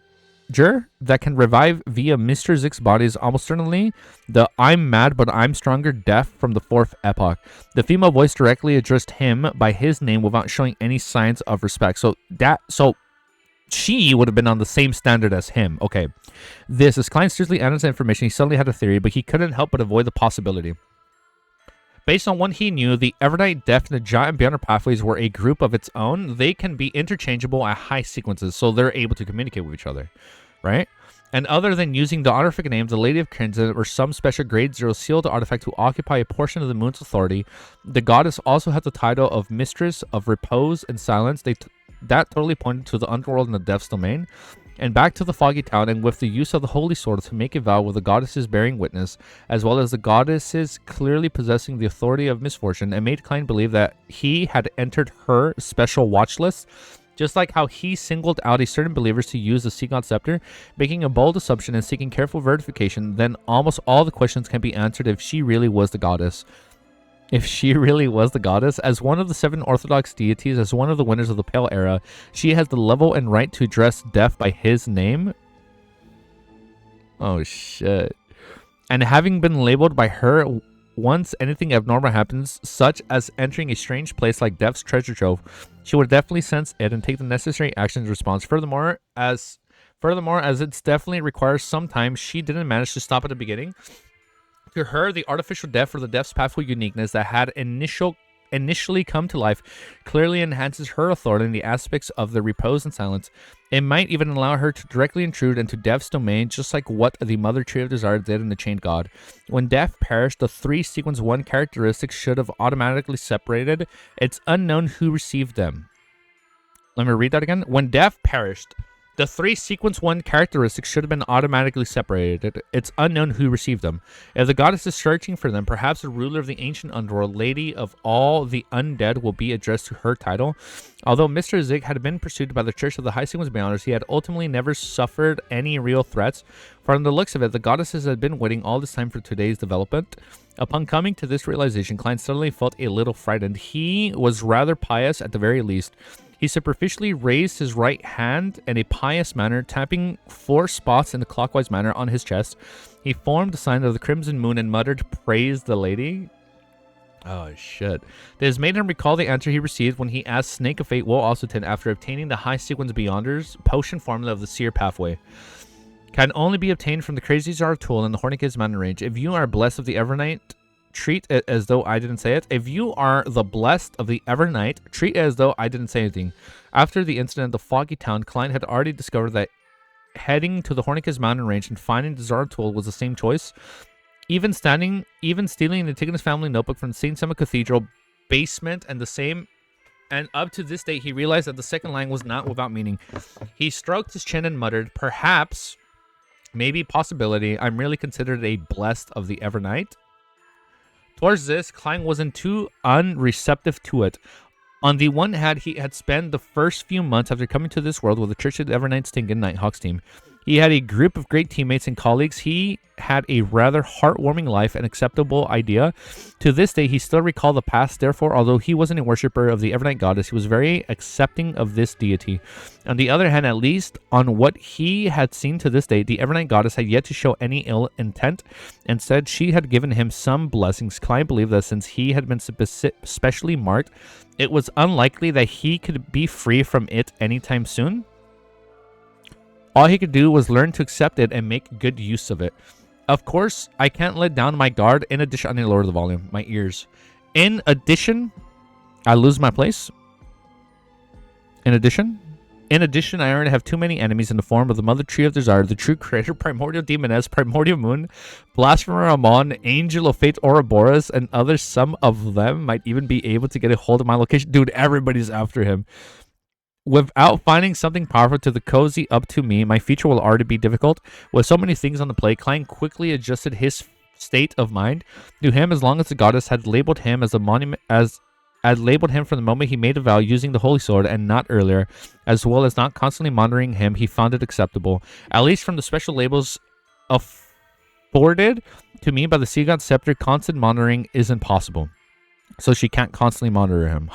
that can revive via Mr. AZIK's body is almost certainly the I'm mad but I'm stronger death from the 4th epoch. The female voice directly addressed him by his name without showing any signs of respect. So she would have been on the same standard as him. Okay. This, as Klein seriously analyzed the information, he suddenly had a theory, but he couldn't help but avoid the possibility. Based on what he knew, the Evernight, Death, and the Giant Beyonder pathways were a group of its own. They can be interchangeable at high sequences, so they're able to communicate with each other, right? And other than using the honorific name, the Lady of Crimson, or some special grade 0 sealed artifact to occupy a portion of the moon's authority, the goddess also had the title of Mistress of Repose and Silence. That totally pointed to the underworld and the Death's domain. And back to the Foggy Town, and with the use of the Holy Sword to make a vow with the goddesses bearing witness, as well as the goddesses clearly possessing the authority of misfortune, and made Klein believe that he had entered her special watch list, just like how he singled out a certain believers to use the Sea God Scepter, making a bold assumption and seeking careful verification. Then almost all the questions can be answered if she really was the goddess. If she really was the goddess, as one of the 7 Orthodox deities, as one of the winners of the Pale Era, she has the level and right to address death by his name. Oh shit. And having been labeled by her, once anything abnormal happens, such as entering a strange place like Death's treasure trove, she would definitely sense it and take the necessary actions in response. Furthermore, as it definitely requires some time, she didn't manage to stop at the beginning. To her, the artificial death or the Death's pathway uniqueness that had initially come to life clearly enhances her authority in the aspects of the repose and silence. It might even allow her to directly intrude into Death's domain, just like what the Mother Tree of Desire did in the Chained God. When Death perished, the 3 sequence 1 characteristics should have automatically separated. It's unknown who received them. Let me read that again. When Death perished, The 3 sequence 1 characteristics should have been automatically separated. It's unknown who received them. If the goddess is searching for them, perhaps the ruler of the ancient underworld, lady of all the undead, will be addressed to her title. Although Mr. AZIK had been pursued by the Church of the High Sequence Beyonders, he had ultimately never suffered any real threats. From the looks of it, the goddesses had been waiting all this time for today's development. Upon coming to this realization, Klein suddenly felt a little frightened. He was rather pious at the very least. He superficially raised his right hand in a pious manner, tapping 4 spots in a clockwise manner on his chest. He formed the sign of the crimson moon and muttered, "Praise the lady." Oh, shit. This made him recall the answer he received when he asked Snake of Fate Will Ossiton after obtaining the High Sequence Beyonders potion formula of the Seer Pathway. Can only be obtained from the Crazy Czar tool in the Hornicus Mountain Range. If you are blessed of the Evernight, treat it as though I didn't say it. If you are the blessed of the Evernight, treat it as though I didn't say anything. After the incident at the Foggy Town, Klein had already discovered that heading to the Hornicus Mountain Range and finding the Czar tool was the same choice. Even stealing the Antigonus family notebook from the St. Simon Cathedral basement and up to this day, he realized that the second line was not without meaning. He stroked his chin and muttered, "Perhaps, maybe, possibility, I'm really considered a blessed of the Evernight." Towards this, Klein wasn't too unreceptive to it. On the one hand, he had spent the first few months after coming to this world with the Church of the Evernight Stinkin' Nighthawks team. He had a group of great teammates and colleagues. He had a rather heartwarming life, an acceptable idea. To this day, he still recalled the past. Therefore, although he wasn't a worshipper of the Evernight goddess, he was very accepting of this deity. On the other hand, at least on what he had seen to this day, the Evernight goddess had yet to show any ill intent. Instead, she had given him some blessings. Klein believed that since he had been specially marked, it was unlikely that he could be free from it anytime soon. All he could do was learn to accept it and make good use of it. Of course, I can't let down my guard. In addition, I need to lower the volume. My ears. In addition, I lose my place. In addition, I already have too many enemies in the form of the Mother Tree of Desire, the True Creator, Primordial Demoness, Primordial Moon, Blasphemer Amon, Angel of Fate Ouroboros, and others. Some of them might even be able to get a hold of my location. Dude, everybody's after him. Without finding something powerful to the cozy up to me, my future will already be difficult. With so many things on the plate, Klein quickly adjusted his state of mind. To him, as long as the goddess had labeled him as a monument, had labeled him from the moment he made a vow using the holy sword and not earlier, as well as not constantly monitoring him, he found it acceptable. At least from the special labels afforded to me by the Sea God Scepter, constant monitoring isn't possible. So she can't constantly monitor him.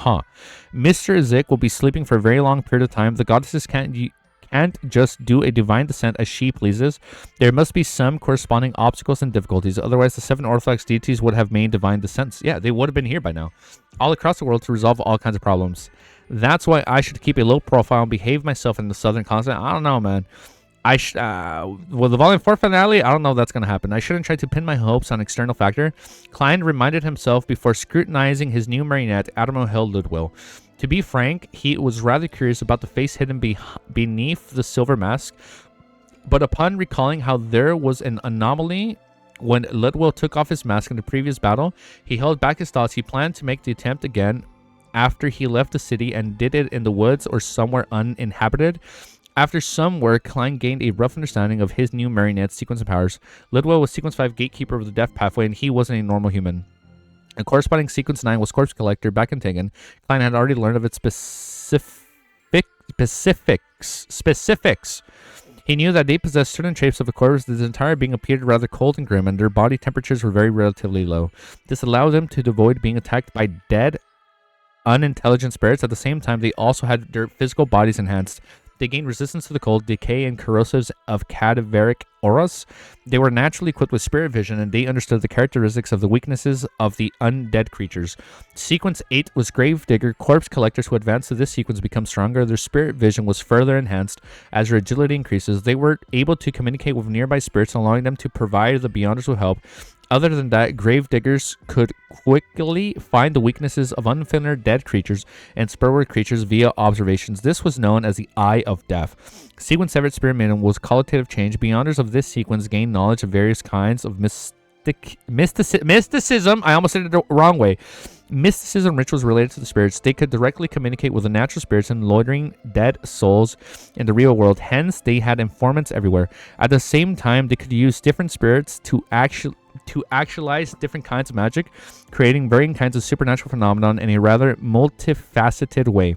Mr. AZIK will be sleeping for a very long period of time. The goddesses can't just do a divine descent as she pleases. There must be some corresponding obstacles and difficulties. Otherwise, the 7 Orthodox deities would have made divine descents. Yeah, they would have been here by now. All across the world to resolve all kinds of problems. That's why I should keep a low profile and behave myself in the southern continent. I don't know, man. Well, the Volume 4 finale, I don't know if that's going to happen. I shouldn't try to pin my hopes on external factor. Klein reminded himself before scrutinizing his new marionette, Admiral Hill Ludwell. To be frank, he was rather curious about the face hidden beneath the silver mask. But upon recalling how there was an anomaly when Ludwell took off his mask in the previous battle, he held back his thoughts. He planned to make the attempt again after he left the city and did it in the woods or somewhere uninhabited. After some work, Klein gained a rough understanding of his new marionette's sequence of powers. Lidwell was Sequence 5 Gatekeeper of the Death Pathway, and he wasn't a normal human. A corresponding Sequence 9 was Corpse Collector back in Tegan. Klein had already learned of its specifics. He knew that they possessed certain traits of the corpse. This entire being appeared rather cold and grim, and their body temperatures were very relatively low. This allowed them to avoid being attacked by dead, unintelligent spirits. At the same time, they also had their physical bodies enhanced. They gained resistance to the cold, decay, and corrosives of cadaveric auras. They were naturally equipped with spirit vision, and they understood the characteristics of the weaknesses of the undead creatures. Sequence 8 was Gravedigger. Corpse collectors who advanced to this sequence become stronger. Their spirit vision was further enhanced as their agility increases. They were able to communicate with nearby spirits, allowing them to provide the Beyonders with help. Other than that, Gravediggers could quickly find the weaknesses of unfamiliar dead creatures and spurward creatures via observations. This was known as the Eye of Death. Sequence 7 Spirit Minimum was qualitative change. Beyonders of this sequence gained knowledge of various kinds of mysticism. I almost said it the wrong way. mysticism rituals related to the spirits. They could directly communicate with the natural spirits and loitering dead souls in the real world. Hence, they had informants everywhere. At the same time, they could use different spirits to actualize different kinds of magic, creating varying kinds of supernatural phenomenon in a rather multifaceted way.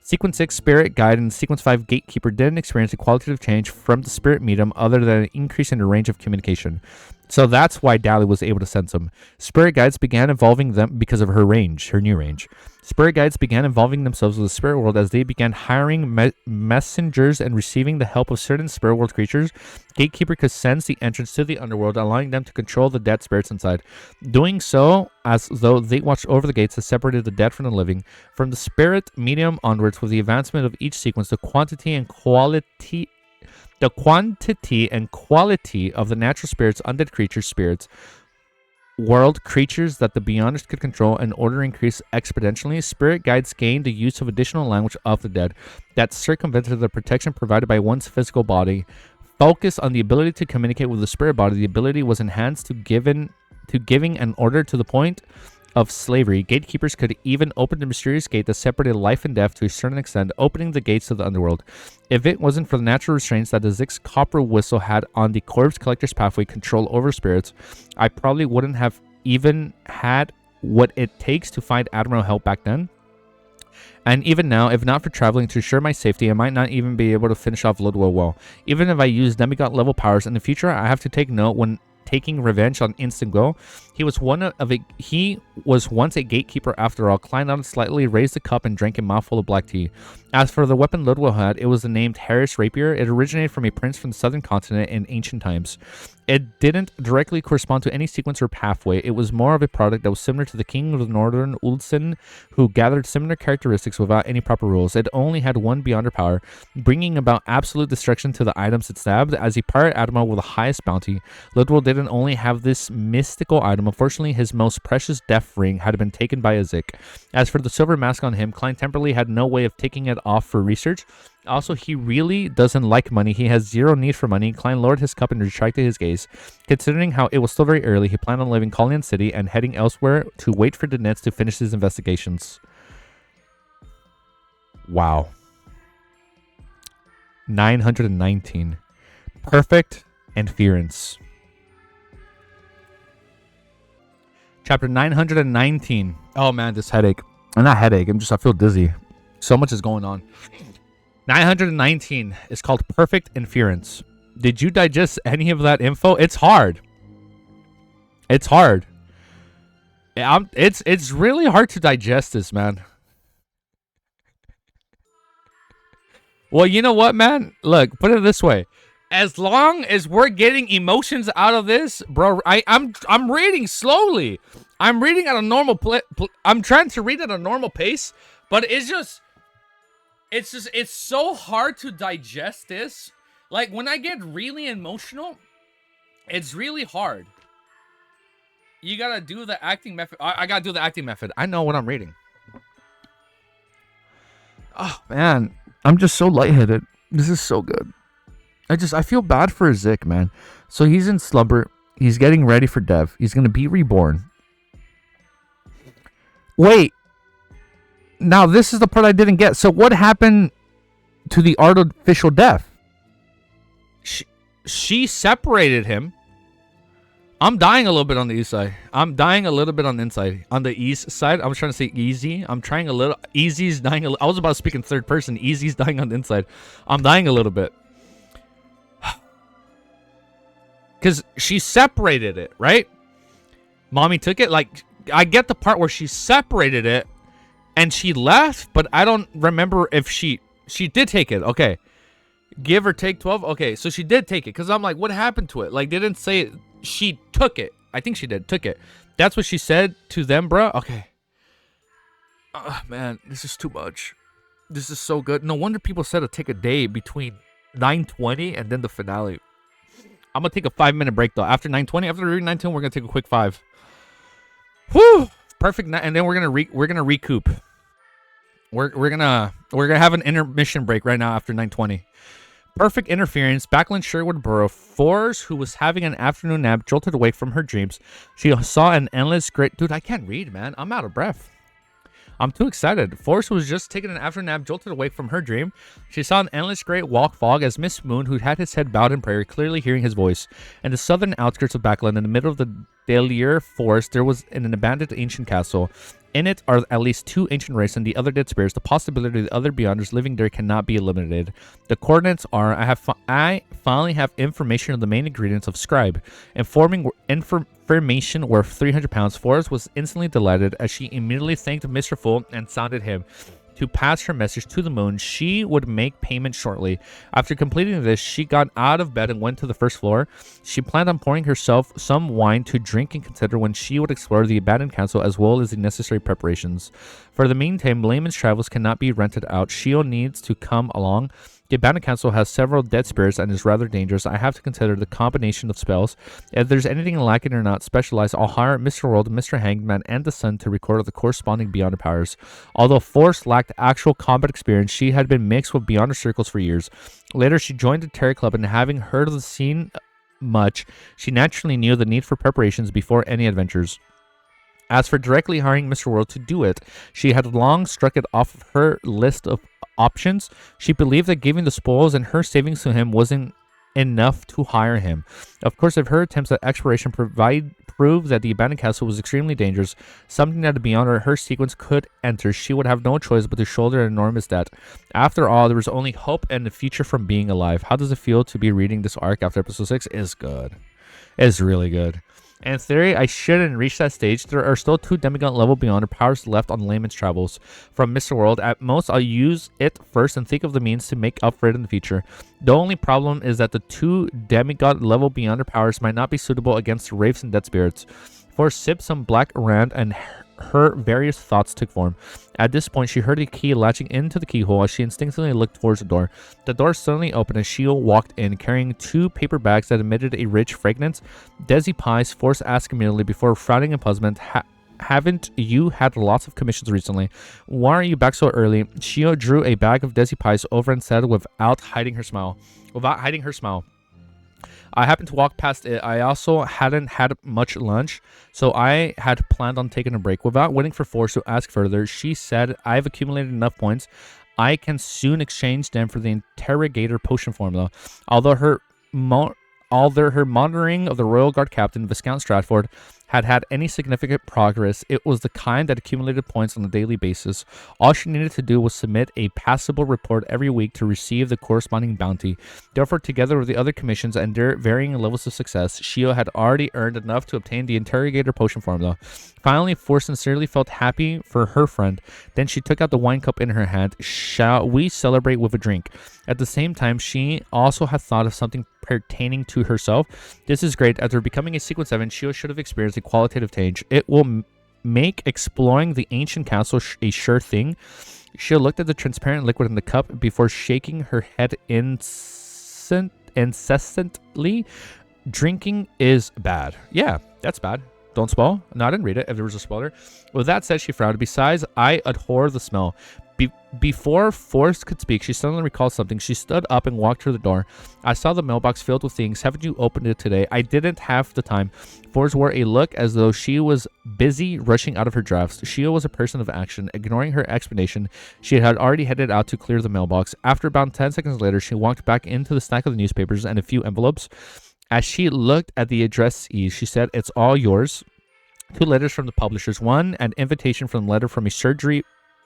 Sequence 6, Spirit Guide, and Sequence 5, Gatekeeper didn't experience a qualitative change from the spirit medium other than an increase in the range of communication. So that's why Dally was able to sense them. Spirit Guides began evolving them because of her range, her new range. Spirit Guides began involving themselves with the spirit world as they began hiring messengers and receiving the help of certain spirit world creatures. Gatekeeper could sense the entrance to the underworld, allowing them to control the dead spirits inside. Doing so as though they watched over the gates that separated the dead from the living. From the spirit medium onwards, with the advancement of each sequence, the quantity and quality of the natural spirits, undead creatures, spirits, world creatures that the Beyonders could control and order increased exponentially. Spirit Guides gained the use of additional language of the dead that circumvented the protection provided by one's physical body. Focused on the ability to communicate with the spirit body, the ability was enhanced to giving an order to the point of slavery. Gatekeepers could even open the mysterious gate that separated life and death to a certain extent, opening the gates to the underworld. If it wasn't for the natural restraints that the AZIK's copper whistle had on the corpse collector's pathway control over spirits, I probably wouldn't have even had what it takes to find Admiral Help back then. And even now, if not for traveling to ensure my safety, I might not even be able to finish off Ludwell well. Even if I use demigod level powers in the future, I have to take note when taking revenge on Instant Go. He was once a gatekeeper after all. Klein slightly raised the cup and drank a mouthful of black tea. As for the weapon Ludwell had, it was the named Harris Rapier. It originated from a prince from the southern continent in ancient times. It didn't directly correspond to any sequence or pathway. It was more of a product that was similar to the King of the Northern Ulsen, who gathered similar characteristics without any proper rules. It only had one Beyonder power, bringing about absolute destruction to the items it stabbed. As a pirate admiral with the highest bounty, Ludwell didn't only have this mystical item. Unfortunately, his most precious death ring had been taken by AZIK. As for the silver mask on him, Klein temporarily had no way of taking it off for research. Also, he really doesn't like money. He has zero need for money. Klein lowered his cup and retracted his gaze. Considering how it was still very early, he planned on leaving Collian City and heading elsewhere to wait for the Nets to finish his investigations. Wow. 919. Perfect Inference. Chapter 919. Oh man, this headache. Not headache, I feel dizzy. So much is going on. 919 is called Perfect Inference. Did you digest any of that info? It's hard. It's hard. It's really hard to digest this, man. Well, you know what, man? Look, put it this way. As long as we're getting emotions out of this, bro, I'm reading slowly. I'm reading at a normal I'm trying to read at a normal pace, but it's so hard to digest this. Like, when I get really emotional, it's really hard. You gotta do the acting method. I gotta do the acting method. I know what I'm reading. Oh, man. I'm just so lightheaded. This is so good. I feel bad for AZIK, man. So he's in slumber. He's getting ready for death. He's gonna be reborn. Wait. Now, this is the part I didn't get. So what happened to the artificial death? She separated him. I'm dying a little bit on the east side. I'm dying a little bit on the inside. On the east side, I was trying to say easy. I'm trying a little. Easy's dying a little. I was about to speak in third person. Easy's dying on the inside. I'm dying a little bit. Because she separated it, right? Mommy took it. Like, I get the part where she separated it and she left, but I don't remember if she did take it. Okay. Give or take 12. Okay, so she did take it. Because I'm like, what happened to it? Like, they didn't say she took it. I think she did. Took it. That's what she said to them, bro. Okay. Man, this is too much. This is so good. No wonder people said to take a day between 9:20 and then the finale. I'm going to take a 5-minute break, though. After 9:20, after reading 9:10, we're going to take a quick 5. Whew! Perfect. And then we're gonna recoup. We're gonna have an intermission break right now after 9:20. Perfect interference. Back in Sherwood Borough, Forrest, who was having an afternoon nap, jolted awake from her dreams. She saw an endless great... Dude, I can't read, man. I'm out of breath. I'm too excited. Forrest was just taking an afternoon nap, jolted awake from her dream. She saw an endless great walk fog as Miss Moon, who had his head bowed in prayer, clearly hearing his voice. In the southern outskirts of Backland, in the middle of the Delier Forest, there was an abandoned ancient castle. In it are at least 2 ancient wraiths and the other dead spirits. The possibility of the other beyonders living there cannot be eliminated. The coordinates are: I finally have information of the main ingredients of scribe. Information worth 300 pounds. Forrest was instantly delighted as she immediately thanked Mr. Fool and sounded him to pass her message to the moon. She would make payment shortly. After completing this, she got out of bed and went to the first floor. She planned on pouring herself some wine to drink and consider when she would explore the abandoned castle as well as the necessary preparations. For the meantime, layman's travels cannot be rented out. Shio needs to come along. The abandoned castle has several dead spirits and is rather dangerous. I have to consider the combination of spells. If there's anything lacking or not specialized, I'll hire Mr. World, Mr. Hangman, and the Sun to record the corresponding Beyonder powers. Although Forrest lacked actual combat experience, she had been mixed with Beyonder circles for years. Later, she joined the Terry Club, and having heard of the scene much, she naturally knew the need for preparations before any adventures. As for directly hiring Mr. World to do it, she had long struck it off of her list of options. She believed that giving the spoils and her savings to him wasn't enough to hire him. Of course, if her attempts at exploration proved that the abandoned castle was extremely dangerous, something that beyond her sequence could enter, she would have no choice but to shoulder an enormous debt. After all, there was only hope and the future from being alive. How does it feel to be reading this arc after episode 6? It's good. It's really good. In theory, I shouldn't reach that stage. There are still 2 demigod level Beyonder powers left on layman's travels from Mr. World. At most, I'll use it first and think of the means to make up for it in the future. The only problem is that the 2 demigod level Beyonder powers might not be suitable against wraiths and dead spirits. For sip some black around and her various thoughts took form. At this point, she heard a key latching into the keyhole as she instinctively looked towards the door. The door suddenly opened as Shio walked in, carrying 2 paper bags that emitted a rich fragrance. Desi Pies Forced asked immediately before frowning in puzzlement, haven't you had lots of commissions recently? Why are you back so early? Shio drew a bag of Desi Pies over and said without hiding her smile. I happened to walk past it. I also hadn't had much lunch, so I had planned on taking a break. Without waiting for Forrest to ask further, she said, I've accumulated enough points. I can soon exchange them for the interrogator potion formula. Although her monitoring of the Royal Guard Captain, Viscount Stratford, had any significant progress, it was the kind that accumulated points on a daily basis. All she needed to do was submit a passable report every week to receive the corresponding bounty. Therefore, together with the other commissions and their varying levels of success, Shio had already earned enough to obtain the interrogator potion formula. Finally, Force sincerely felt happy for her friend. Then she took out the wine cup in her hand. Shall we celebrate with a drink? At the same time, she also had thought of something pertaining to herself. This is great. After becoming a Sequence 7, Shio should have experienced a qualitative change. It will make exploring the ancient castle a sure thing. Shio looked at the transparent liquid in the cup before shaking her head incessantly. Drinking is bad. Yeah, that's bad. Don't spoil. No, I didn't read it if there was a spoiler. With that said, she frowned. Besides, I abhor the smell. Before Forrest could speak, she suddenly recalled something. She stood up and walked to the door. I saw the mailbox filled with things. Haven't you opened it today? I didn't have the time. Forrest wore a look as though she was busy rushing out of her drafts. Shio was a person of action. Ignoring her explanation, she had already headed out to clear the mailbox. After about 10 seconds later, she walked back into the stack of the newspapers and a few envelopes. As she looked at the addressees, she said, "It's all yours." 2 letters from the publishers. 1, an invitation from a letter from a surgery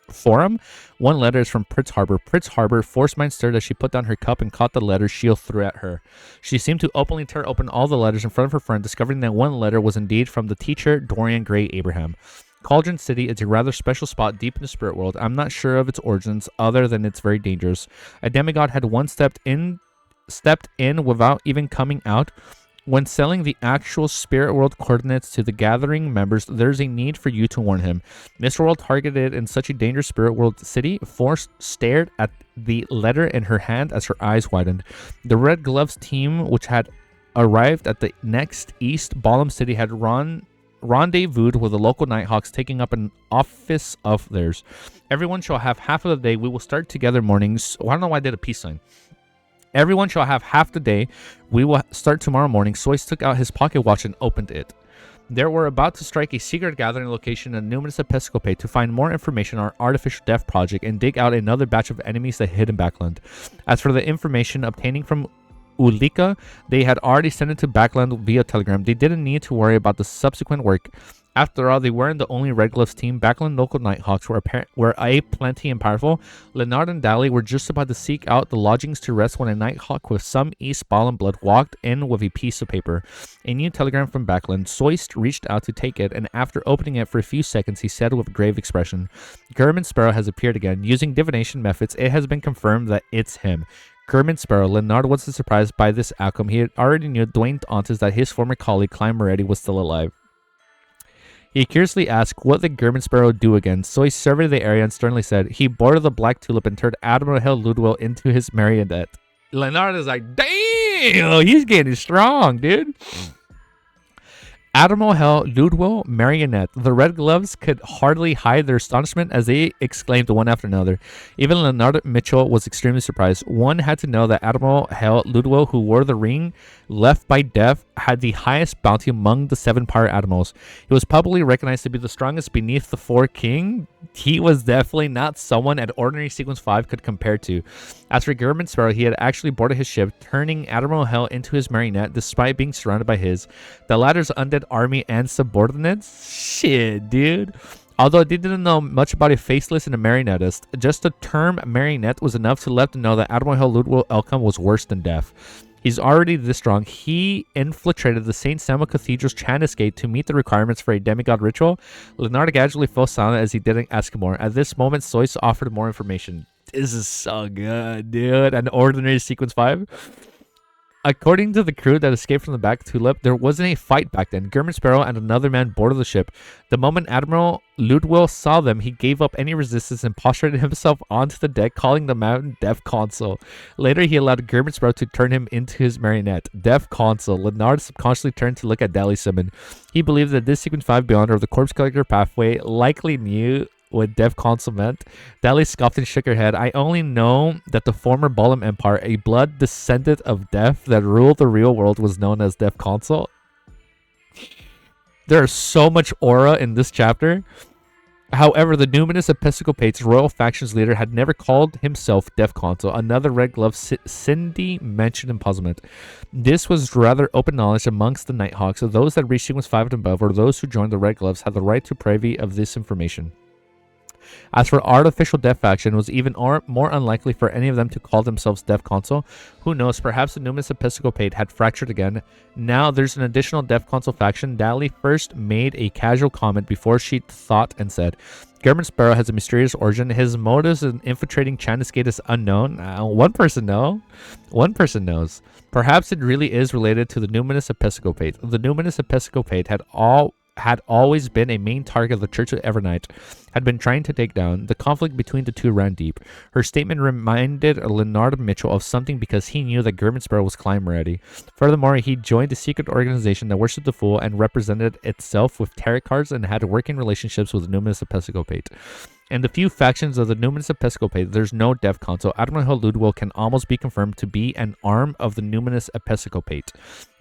forum. 1 letter is from Prince Harbor. Prince Harbor. Force mind stirred as she put down her cup and caught the letter Shio threw at her. She seemed to openly tear open all the letters in front of her friend, discovering that 1 letter was indeed from the teacher, Dorian Gray Abraham. Cauldron City is a rather special spot deep in the spirit world. I'm not sure of its origins, other than it's very dangerous. A demigod had once stepped in without even coming out. When selling the actual spirit world coordinates to the gathering members, there's a need for you to warn him. Mr. World targeted in such a dangerous spirit world city. Force stared at the letter in her hand as her eyes widened. The Red Gloves team, which had arrived at the next East Ballum City, had rendezvoused with the local Nighthawks, taking up an office of theirs. Everyone shall have half of the day. We will start together mornings. I don't know why I did a peace sign. Everyone shall have half the day. We will start tomorrow morning. Sois took out his pocket watch and opened it. They were about to strike a secret gathering location in Numinous Episcopate to find more information on our artificial death project and dig out another batch of enemies that hid in Backland. As for the information obtaining from Ulika, they had already sent it to Backland via telegram. They didn't need to worry about the subsequent work. After all, they weren't the only Red Gloves team. Backland local Nighthawks were plenty and powerful. Leonard and Dally were just about to seek out the lodgings to rest when a Nighthawk with some East Ball and blood walked in with a piece of paper. A new telegram from Backland. Soist reached out to take it, and after opening it for a few seconds, he said with a grave expression, German Sparrow has appeared again. Using divination methods, it has been confirmed that it's him. German Sparrow. Leonard wasn't surprised by this outcome. He had already knew Dwayne Ontis that his former colleague Klein Moretti was still alive. He curiously asked what the German Sparrow do again, so he surveyed the area and sternly said, he boarded the Black Tulip and turned Admiral Hell Ludwell into his marionette. Leonard is like, damn, he's getting strong, dude. Admiral Hell Ludwell marionette. The Red Gloves could hardly hide their astonishment as they exclaimed one after another. Even Leonard Mitchell was extremely surprised. One had to know that Admiral Hell Ludwell, who wore the ring left by death, had the highest bounty among the 7 pirate admirals. He was publicly recognized to be the strongest beneath the 4 king. He was definitely not someone at ordinary Sequence 5 could compare to. As for German Sparrow, he had actually boarded his ship, turning Admiral Hell into his marionette despite being surrounded by his. The latter's undead army and subordinates? Shit, dude. Although they didn't know much about a faceless and a marionettist, just the term marionette was enough to let them know that Admiral Hell Ludwell Elcom was worse than death. He's already this strong. He infiltrated the St. Samuel Cathedral's Chandis Gate to meet the requirements for a demigod ritual. Leonard gradually fell silent as he didn't ask more. At this moment, Soyce offered more information. This is so good, dude. An ordinary Sequence 5. According to the crew that escaped from the Black Tulip, there wasn't a fight back then. German Sparrow and another man boarded the ship. The moment Admiral Ludwell saw them, he gave up any resistance and prostrated himself onto the deck, calling the mountain Death Consul. Later, he allowed German Sparrow to turn him into his marionette. Death Consul. Leonard subconsciously turned to look at Dally Simon. He believed that this Sequence 5 Beyonder of the Corpse Collector pathway likely knew what Death Consul meant. Dally scoffed and shook her head. I only know that the former Bolum Empire, a blood descendant of death that ruled the real world, was known as Death Consul. There is so much aura in this chapter. However, the numinous Episcopate's royal faction's leader had never called himself Death Consul. Another Red Glove, Cindy, mentioned in puzzlement. This was rather open knowledge amongst the Nighthawks. So those that reached Sequence 5 and above, or those who joined the Red Gloves, had the right to privy of this information. As for artificial death faction, it was even more unlikely for any of them to call themselves Death Consul. Who knows, perhaps the numinous Episcopate had fractured again. Now there's an additional Death Consul faction. Dally first made a casual comment before she thought and said, German Sparrow has a mysterious origin. His motives in infiltrating Chandis Gate is unknown. One person knows. Perhaps it really is related to the numinous Episcopate. The numinous Episcopate had always been a main target of the Church of EVERNIGHT, had been trying to take down. The conflict between the two ran deep. Her statement reminded Leonard Mitchell of something because he knew that German Sparrow was Klein Moretti. Furthermore, he joined a secret organization that worshipped the Fool and represented itself with tarot cards and had working relationships with the numinous Episcopate. In the few factions of the numinous Episcopate, there's no Death Consul. Admiral Hell Ludwell can almost be confirmed to be an arm of the numinous Episcopate.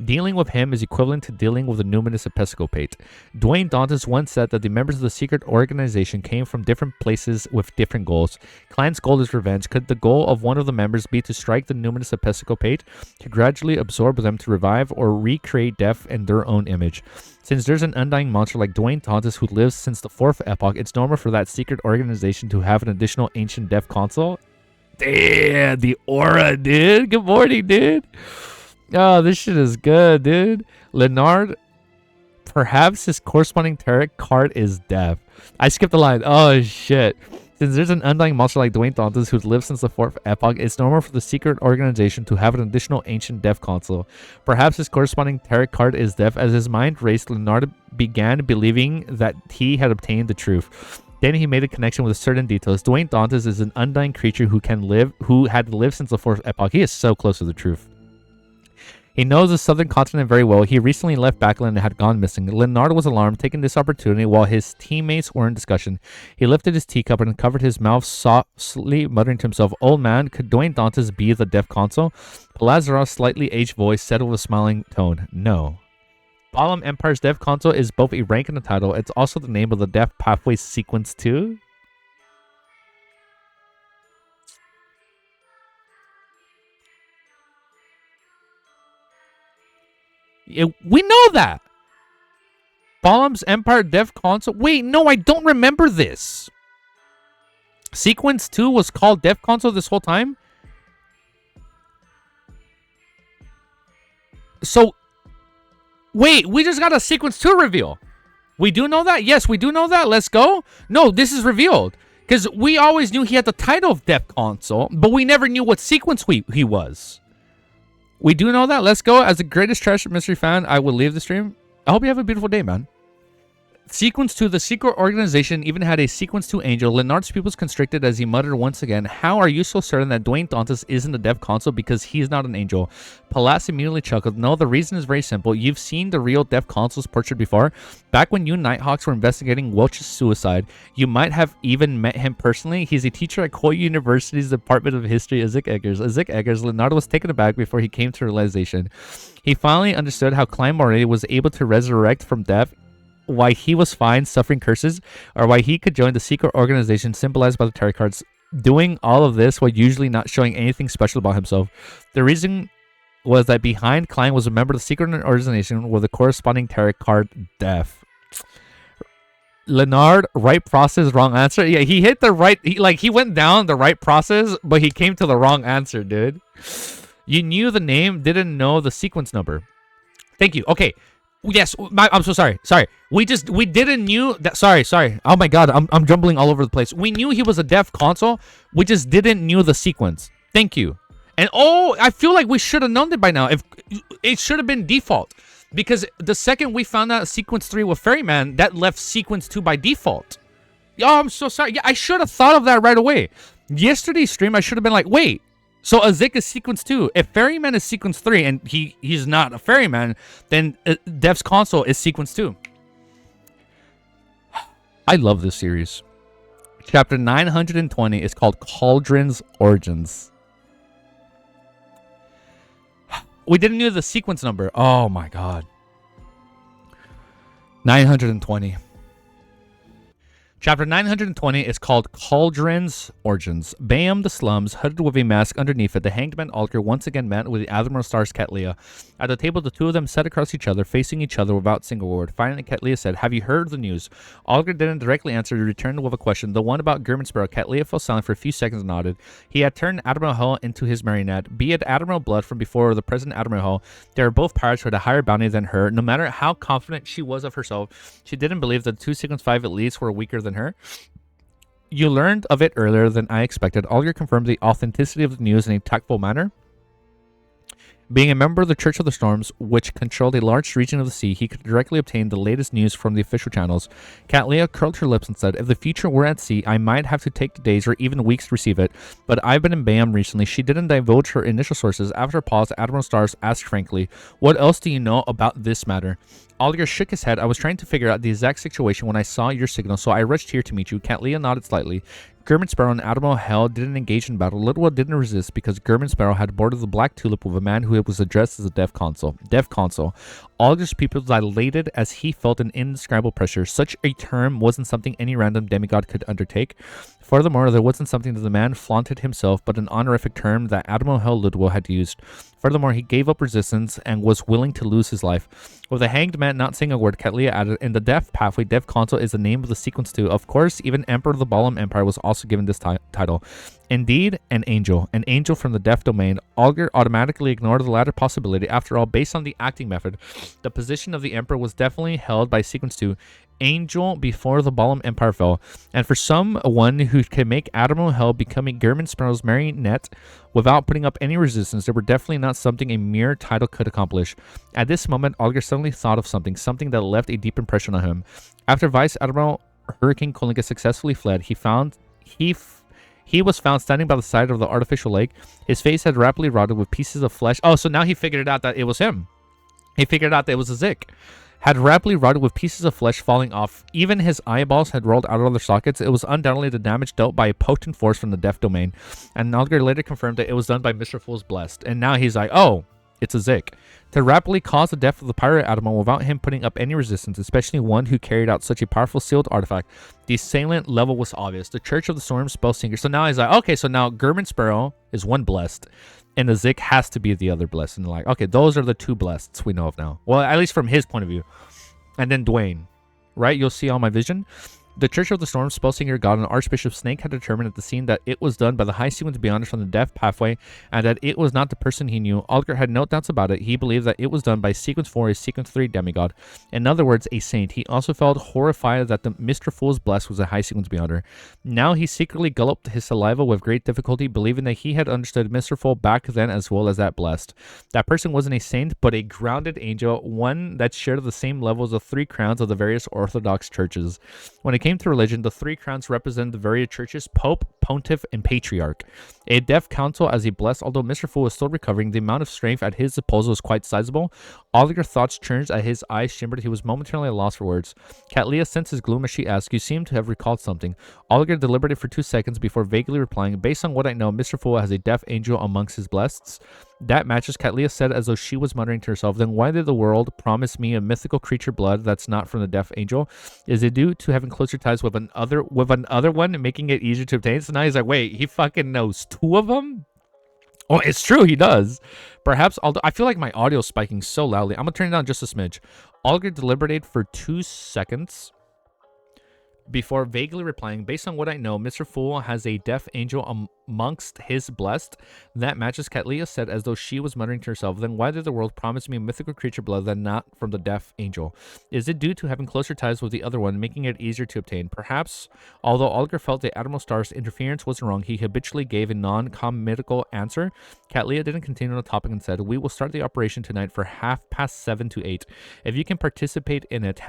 Dealing with him is equivalent to dealing with the numinous Episcopate. Dwayne Dantes once said that the members of the secret organization came from different places with different goals. Klein's goal is revenge. Could the goal of one of the members be to strike the numinous Episcopate, to gradually absorb them, to revive or recreate death in their own image? Since there's an undying monster like Dwayne Dantes who lives since the 4th epoch, it's normal for that secret organization to have an additional ancient Death Consul. Damn, the aura, dude. Good morning, dude. Oh, this shit is good, dude. Leonard, perhaps his corresponding tarot card is death. I skipped the line. Oh, shit. Since there's an undying monster like Dwayne Dantes who's lived since the 4th epoch, it's normal for the secret organization to have an additional ancient Death Consul. Perhaps his corresponding tarot card is death. As his mind raced, Leonard began believing that he had obtained the truth. Then he made a connection with certain details. Dwayne Dantes is an undying creature who had lived since the 4th epoch. He is so close to the truth. He knows the southern continent very well. He recently left Backland and had gone missing. Leonardo was alarmed, taking this opportunity while his teammates were in discussion. He lifted his teacup and covered his mouth softly, muttering to himself, "Old man, could Dwayne Dantes be the deaf consul?" Lazarus' slightly aged voice said with a smiling tone, "No." Balam Empire's deaf consul is both a rank and a title. It's also the name of the Deaf Pathway Sequence 2. We know that. Balam's Empire Deaf Consul. Wait, no, I don't remember this. Sequence 2 was called Deaf Consul this whole time? So, wait, we just got a Sequence 2 reveal. We do know that? Yes, we do know that. Let's go. No, this is revealed. Because we always knew he had the title of Deaf Consul, but we never knew what sequence he was. We do know that. Let's go. As the greatest treasure mystery fan, I will leave the stream. I hope you have a beautiful day, man. Sequence 2, the secret organization even had a Sequence 2 angel. Leonard's pupils constricted as he muttered once again, "How are you so certain that Dwayne Dantes isn't the deaf consul because he's not an angel?" Palas immediately chuckled. "No, the reason is very simple. You've seen the real deaf consul's portrait before. Back when you Nighthawks were investigating Welch's suicide, you might have even met him personally. He's a teacher at Coy University's Department of History, AZIK Eggers. AZIK Eggers, Leonardo was taken aback before he came to realization. He finally understood how Klein was able to resurrect from death, why he was fine suffering curses, or why he could join the secret organization symbolized by the tarot cards, doing all of this while usually not showing anything special about himself. The reason was that behind Klein was a member of the secret organization with the corresponding tarot card death." Leonard, right process, wrong answer. Yeah, he hit the right, he went down the right process, but he came to the wrong answer, dude. You knew the name, didn't know the sequence number. Thank you. Okay. Yes, I'm so sorry. We didn't knew that. Sorry. Oh my god, I'm jumbling all over the place. We knew he was a deaf consul. We just didn't knew the sequence. Thank you. And oh, I feel like we should have known it by now. If it should have been default, because the second we found out sequence 3 with Ferryman, that left sequence 2 by default. Oh, I'm so sorry. Yeah, I should have thought of that right away. Yesterday's stream, I should have been like, wait. So AZIK is sequence 2. If Ferryman is sequence 3 and he's not a Ferryman, then Dev's console is sequence 2. I love this series. Chapter 920 is called Cauldron's Origins. We didn't know the sequence number. Oh my god. 920. Chapter 920 is called Calderon's Origins. Bam, the slums, hooded with a mask underneath it, the hanged man Alger once again met with the Admiral Star's Katlia. At the table, the two of them sat across each other, facing each other without a single word. Finally, Katlia said, "Have you heard the news?" Alger didn't directly answer. He returned with a question. The one about German Sparrow. Katlia fell silent for a few seconds and nodded. He had turned Admiral Hull into his marionette. Be it Admiral Blood from before or the present Admiral Hull, they were both pirates who had a higher bounty than her. No matter how confident she was of herself, she didn't believe that the two Sequence 5 at least were weaker than her. "You learned of it earlier than I expected." Alger confirmed the authenticity of the news in a tactful manner. Being a member of the Church of the Storms, which controlled a large region of the sea, he could directly obtain the latest news from the official channels. Katlia curled her lips and said, "If the future were at sea, I might have to take days or even weeks to receive it, but I've been in Bam recently." She didn't divulge her initial sources. After a pause, Admiral Stars asked frankly, "What else do you know about this matter?" Alger shook his head. "I was trying to figure out the exact situation when I saw your signal, so I rushed here to meet you." Katlia nodded slightly. German Sparrow and Admiral Hell didn't engage in battle. Little didn't resist because German Sparrow had boarded the Black Tulip with a man who was addressed as a deaf consul. Deaf consul. Alger's pupils dilated as he felt an indescribable pressure. Such a term wasn't something any random demigod could undertake. Furthermore, there wasn't something that the man flaunted himself, but an honorific term that Admiral Hell Ludwell had used. Furthermore, he gave up resistance and was willing to lose his life. With the hanged man not saying a word, Katlia added, "In the Deaf Pathway, Deaf Consul is the name of the sequence too. Of course, even Emperor of the Balam Empire was also given this title. Indeed, an angel from the Deaf domain." Alger automatically ignored the latter possibility. After all, based on the acting method, the position of the Emperor was definitely held by sequence 2. Angel before the Balam Empire fell, and for someone who can make Admiral Hell become a German Sparrow's marionette without putting up any resistance, they were definitely not something a mere title could accomplish. At this moment, Alger suddenly thought of something that left a deep impression on him. After Vice Admiral Hurricane Kolinka successfully fled, he He was found standing by the side of the artificial lake. His face had rapidly rotted with pieces of flesh. Oh, so now he figured it out that it was him. He figured out that it was AZIK. Had rapidly rotted with pieces of flesh falling off. Even his eyeballs had rolled out of their sockets. It was undoubtedly the damage dealt by a potent force from the death domain. And Algar later confirmed that it was done by Mr. Fool's Blessed. And now he's like, oh, it's AZIK. To rapidly cause the death of the pirate Admiral without him putting up any resistance, especially one who carried out such a powerful sealed artifact, the assailant level was obvious. The Church of the Storm Spellsinger. So now he's like, okay, so now German Sparrow is one blessed, and AZIK has to be the other blessed. And like, okay, those are the two blesseds we know of now. Well, at least from his point of view. And then Dwayne, right? You'll see on my vision. The Church of the Storm Spellsinger God and Archbishop Snake had determined at the scene that it was done by the high sequence beyonders from the death pathway, and that it was not the person he knew. Algar had no doubts about it. He believed that it was done by sequence 4, a sequence 3 demigod. In other words, a saint. He also felt horrified that the Mr. Fool's Blessed was a high sequence beyonder. Now he secretly gulped his saliva with great difficulty, believing that he had understood Mr. Fool back then as well as that blessed. That person wasn't a saint, but a grounded angel, one that shared the same levels of 3 crowns of the various Orthodox churches. When it came to religion, the 3 crowns represent the various churches: Pope, Pontiff, and Patriarch. A deaf council as he blessed. Although Mr. Fool was still recovering, the amount of strength at his disposal was quite sizable. All your thoughts changed as his eyes shimmered. He was momentarily at a loss for words. Katlia sensed his gloom as she asked, "You seem to have recalled something." Olga deliberated for 2 seconds before vaguely replying, "Based on what I know, Mr. Fool has a deaf angel amongst his blesseds." "That matches," Katlia said as though she was muttering to herself. "Then why did the world promise me a mythical creature blood that's not from the deaf angel? Is it due to having closer ties with another one, making it easier to obtain?" So now he's like, wait, he fucking knows 2 of them? Oh, it's true, he does. Perhaps, although I feel like my audio is spiking so loudly. I'm gonna turn it down just a smidge. Olga deliberated for 2 seconds before vaguely replying, "Based on what I know, Mr. Fool has a deaf angel amongst his blessed." "That matches," Katlia said as though she was muttering to herself. "Then why did the world promise me a mythical creature blood that not from the deaf angel? Is it due to having closer ties with the other one, making it easier to obtain?" Perhaps, although Olga felt that Admiral Starr's interference wasn't wrong, he habitually gave a non-committal answer. Katlia didn't continue on the topic and said, "We will start the operation tonight for 7:30 to 8. If you can participate in it,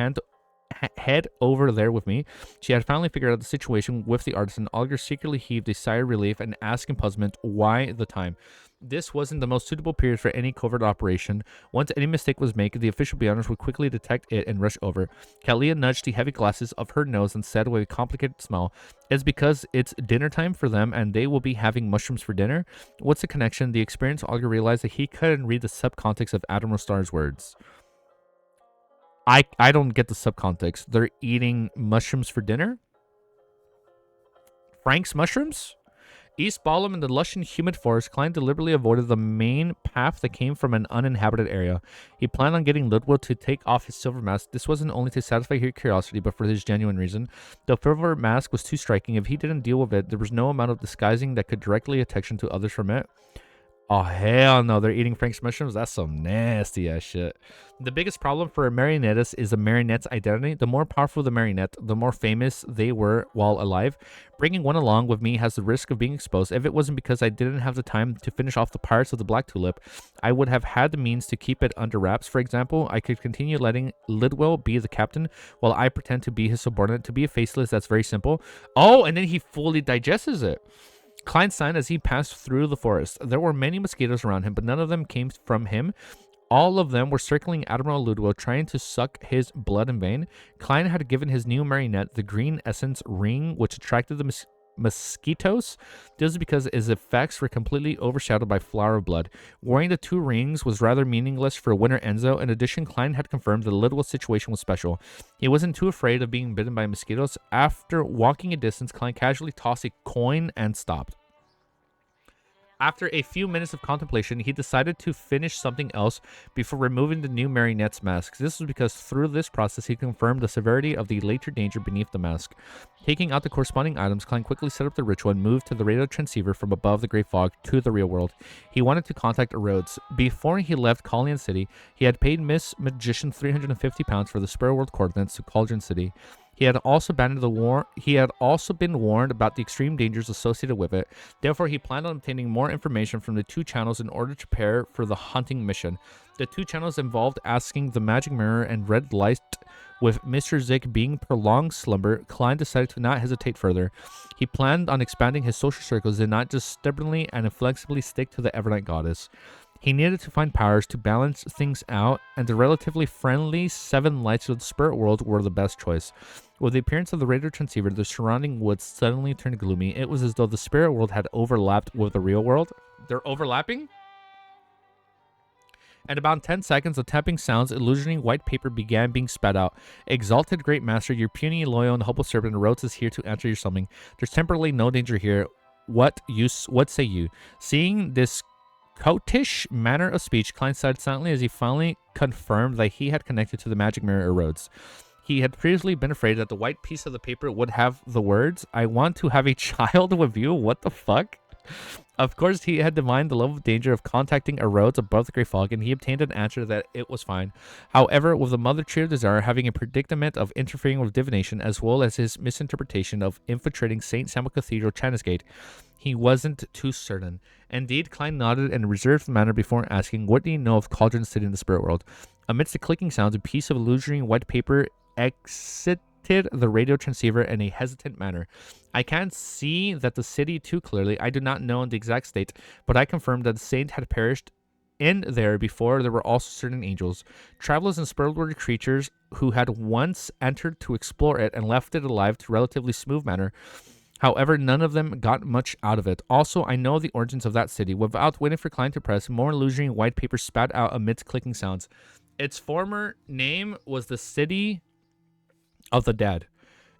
head over there with me." She had finally figured out the situation with the artisan. Olga secretly heaved a sigh of relief and asked in puzzlement, why the time? This wasn't the most suitable period for any covert operation. Once any mistake was made, the official beyonders would quickly detect it and rush over. Kalia nudged the heavy glasses of her nose and said with a complicated smile, "It's because it's dinner time for them and they will be having mushrooms for dinner." What's the connection? The experienced Olga realized that he couldn't read the subcontext of Admiral Starr's words. I don't get the subcontext. They're eating mushrooms for dinner? Frank's mushrooms? East Ballum in the lush and humid forest, Klein deliberately avoided the main path that came from an uninhabited area. He planned on getting Ludwig to take off his silver mask. This wasn't only to satisfy his curiosity, but for his genuine reason. The silver mask was too striking. If he didn't deal with it, there was no amount of disguising that could directly attention to others from it. Oh, hell no. They're eating Frank's mushrooms? That's some nasty ass shit. The biggest problem for a marionettist is the marionette's identity. The more powerful the marionette, the more famous they were while alive. Bringing one along with me has the risk of being exposed. If it wasn't because I didn't have the time to finish off the Pirates of the Black Tulip, I would have had the means to keep it under wraps. For example, I could continue letting Lidwell be the captain while I pretend to be his subordinate. To be a faceless, that's very simple. Oh, and then he fully digests it. Klein sighed as he passed through the forest. There were many mosquitoes around him, but none of them came from him. All of them were circling Admiral Ludwig, trying to suck his blood in vain. Klein had given his new marionette the green essence ring, which attracted the mosquitoes. This is because his effects were completely overshadowed by flower of blood. Wearing the 2 rings was rather meaningless for Winter Enzo. In addition, Klein had confirmed that the Lidwell situation was special. He wasn't too afraid of being bitten by mosquitoes. After walking a distance, Klein casually tossed a coin and stopped. After a few minutes of contemplation, he decided to finish something else before removing the new marionette's mask. This was because through this process, he confirmed the severity of the later danger beneath the mask. Taking out the corresponding items, Klein quickly set up the ritual and moved to the radio transceiver from above the Great Fog to the real world. He wanted to contact Rhodes. Before he left Cauldron City, he had paid Miss Magician £350 for the Sparrow World coordinates to Cauldron City. He had also been warned about the extreme dangers associated with it. Therefore, he planned on obtaining more information from the 2 channels in order to prepare for the hunting mission. The 2 channels involved asking the magic mirror and red light. With Mr. AZIK being prolonged slumber, Klein decided to not hesitate further. He planned on expanding his social circles and not just stubbornly and inflexibly stick to the Evernight goddess. He needed to find powers to balance things out, and the relatively friendly 7 lights of the spirit world were the best choice. With the appearance of the radio transceiver, the surrounding woods suddenly turned gloomy. It was as though the spirit world had overlapped with the real world. They're overlapping? And about 10 seconds, the tapping sounds, illusioning white paper began being spat out. Exalted Great Master, your puny, loyal, and humble servant Rhodes is here to answer your summoning. There's temporarily no danger here. What say you? Seeing this coatish manner of speech, Klein sighed silently as he finally confirmed that he had connected to the magic mirror Rhodes. He had previously been afraid that the white piece of the paper would have the words, "I want to have a child with you." What the fuck? Of course, he had divined the level of danger of contacting a Rhodes above the Grey Fog, and he obtained an answer that it was fine. However, with the Mother Tree of Desire having a predicament of interfering with divination, as well as his misinterpretation of infiltrating St. Samuel Cathedral Channesgate, he wasn't too certain. Indeed, Klein nodded in a reserved manner before asking, "What do you know of Cauldron City in the spirit world?" Amidst the clicking sounds, a piece of illusory white paper exited the radio transceiver in a hesitant manner. "I can't see that the city too clearly. I do not know the exact state, but I confirmed that the saint had perished in there before there were also certain angels, travelers and spirit-world creatures who had once entered to explore it and left it alive to relatively smooth manner. However, none of them got much out of it. Also, I know the origins of that city." Without waiting for Klein to press, more illusory white paper spat out amidst clicking sounds. Its former name was the City of the Dead.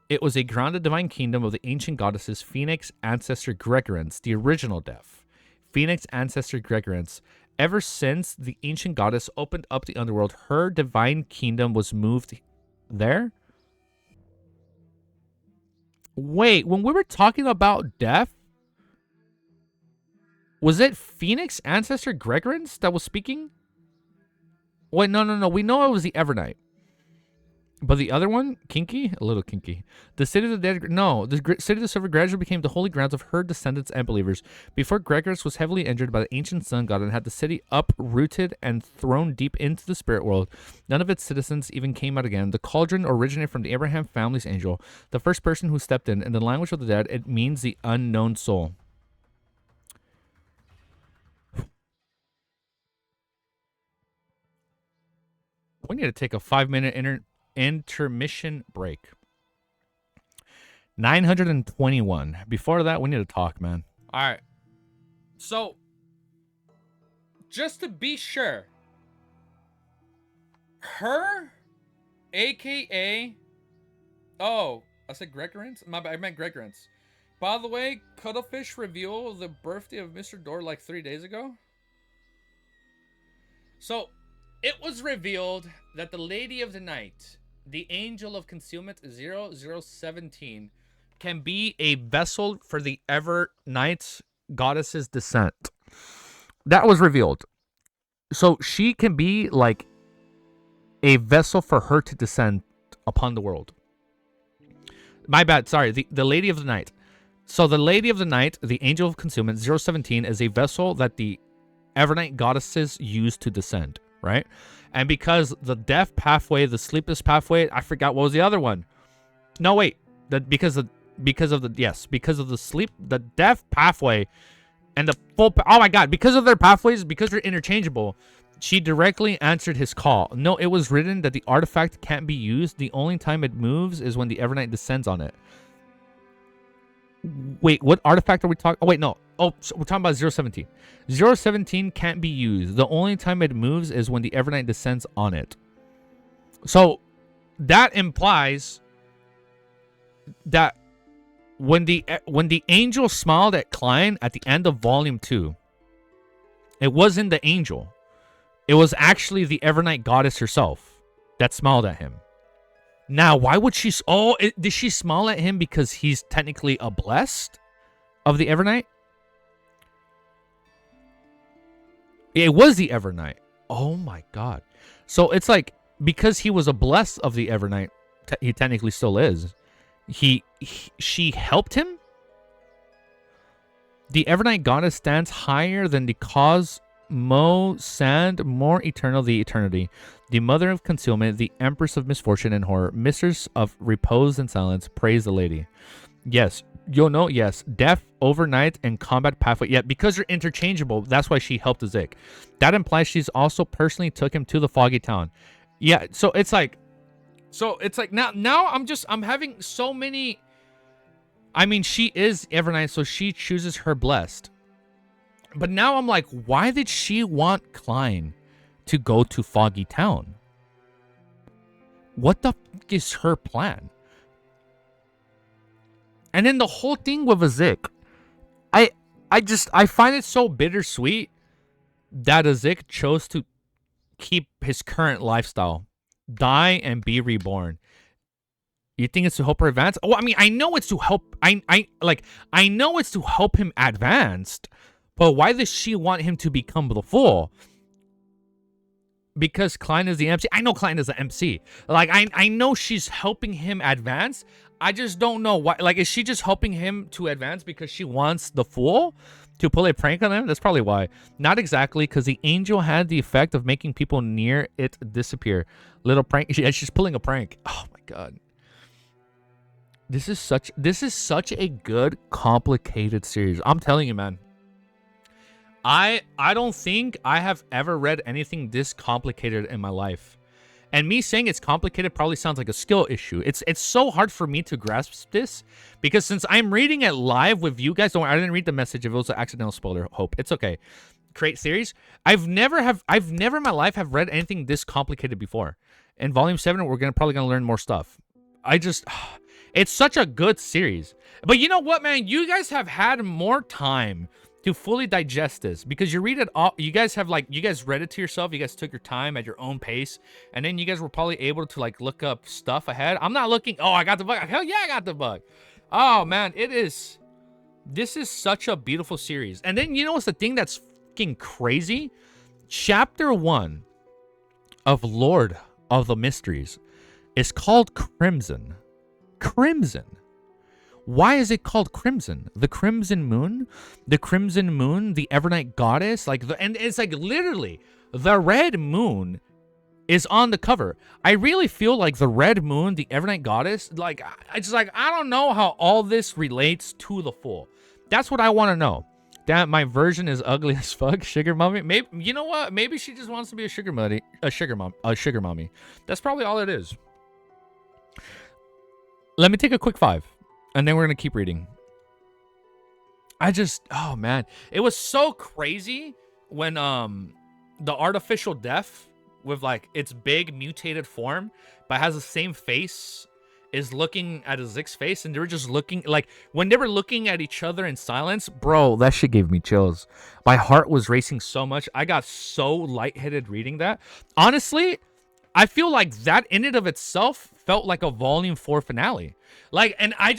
It was a grounded divine kingdom of the ancient goddesses Phoenix Ancestor Gregorence, the original death. Phoenix Ancestor Gregorence. Ever since the ancient goddess opened up the underworld, her divine kingdom was moved there. Wait, when we were talking about death, was it Phoenix Ancestor Gregorence that was speaking? Wait, no. We know it was the Evernight. But the other one, kinky? A little kinky. The City of the Dead, no. The City of the Silver gradually became the holy grounds of her descendants and believers. Before Gregorus was heavily injured by the ancient sun god and had the city uprooted and thrown deep into the spirit world, none of its citizens even came out again. The cauldron originated from the Abraham family's angel, the first person who stepped in. In the language of the dead, it means the unknown soul. We need to take a 5-minute intermission break. 921. Before that, we need to talk, man. All right. So, just to be sure, her, aka, oh, I said Gregorence? My bad, I meant Gregorence. By the way, Cuttlefish revealed the birthday of Mr. Door like 3 days ago. So, it was revealed that the Lady of the Night, the Angel of Concealment 0017, can be a vessel for the Evernight goddess's descent. That was revealed. So she can be like a vessel for her to descend upon the world. My bad, sorry, the Lady of the Night. So the Lady of the Night, the Angel of Concealment 017, is a vessel that the Evernight goddesses use to descend. Right? And because the death pathway, the sleepless pathway, I forgot what was the other one. No, wait. Because of the sleep, the death pathway and the full, oh my god, because of their pathways, because they're interchangeable, she directly answered his call. No, it was written that the artifact can't be used. The only time it moves is when the Evernight descends on it. Wait, what artifact are we talking? Oh, wait, no. Oh, so we're talking about 017. 017 can't be used. The only time it moves is when the Evernight descends on it. So that implies that when the angel smiled at Klein at the end of Volume 2, it wasn't the angel. It was actually the Evernight goddess herself that smiled at him. Now, why would she... Oh, did she smile at him because he's technically a blessed of the Evernight? It was the Evernight. Oh my god. So it's like, because he was a blessed of the Evernight, he technically still is. She helped him. The Evernight goddess stands higher than the cosmos sand, more eternal the eternity. The mother of concealment, the empress of misfortune and horror, mistress of repose and silence. Praise the lady. Yes, you'll know. Yes, death, overnight, and combat pathway. Yeah, because they're interchangeable. That's why she helped AZIK. That implies she's also personally took him to the foggy town. Yeah, so it's like now I'm having so many. I mean, she is Evernight, so she chooses her blessed. But now I'm like, why did she want Klein to go to Foggy Town? What the fuck is her plan? And then the whole thing with AZIK, I find it so bittersweet that AZIK chose to keep his current lifestyle, die and be reborn. You think it's to help her advance? Oh, I mean, I know it's to help. I know it's to help him advance, but why does she want him to become the Fool? Because Klein is the MC. I know Klein is the MC. Like, I know she's helping him advance. I just don't know why. Like, is she just helping him to advance because she wants the Fool to pull a prank on him? That's probably why. Not exactly, because the angel had the effect of making people near it disappear. Little prank. She's pulling a prank. Oh my god. This is such a good, complicated series. I'm telling you, man. I don't think I have ever read anything this complicated in my life. And me saying it's complicated probably sounds like a skill issue. It's so hard for me to grasp this because since I'm reading it live with you guys, don't worry, I didn't read the message if it was an accidental spoiler. Hope it's okay. Create series. I've never in my life have read anything this complicated before. In volume 7, we're probably gonna learn more stuff. It's such a good series. But you know what, man? You guys have had more time to fully digest this because you read it all. You guys read it to yourself. You guys took your time at your own pace. And then you guys were probably able to like look up stuff ahead. I'm not looking. Oh, I got the bug. Hell yeah, I got the bug. Oh, man. This is such a beautiful series. And then you know what's the thing that's fucking crazy? Chapter 1 of Lord of the Mysteries is called Crimson. Crimson. Why is it called Crimson? The Crimson Moon? The Crimson Moon, the Evernight goddess? And it's like literally the red moon is on the cover. I really feel like the red moon, the Evernight goddess, I don't know how all this relates to the Fool. That's what I want to know. Damn, my version is ugly as fuck. Sugar mommy. Maybe you know what? Maybe she just wants to be a sugar mommy. That's probably all it is. Let me take a quick 5, and then we're going to keep reading. Oh, man. It was so crazy when the artificial death with, like, its big mutated form, but has the same face, is looking at AZIK's face, and they were just looking, like, when they were looking at each other in silence, bro, that shit gave me chills. My heart was racing so much. I got so lightheaded reading that. Honestly, I feel like that in and of itself felt like a volume 4 finale. Like, and I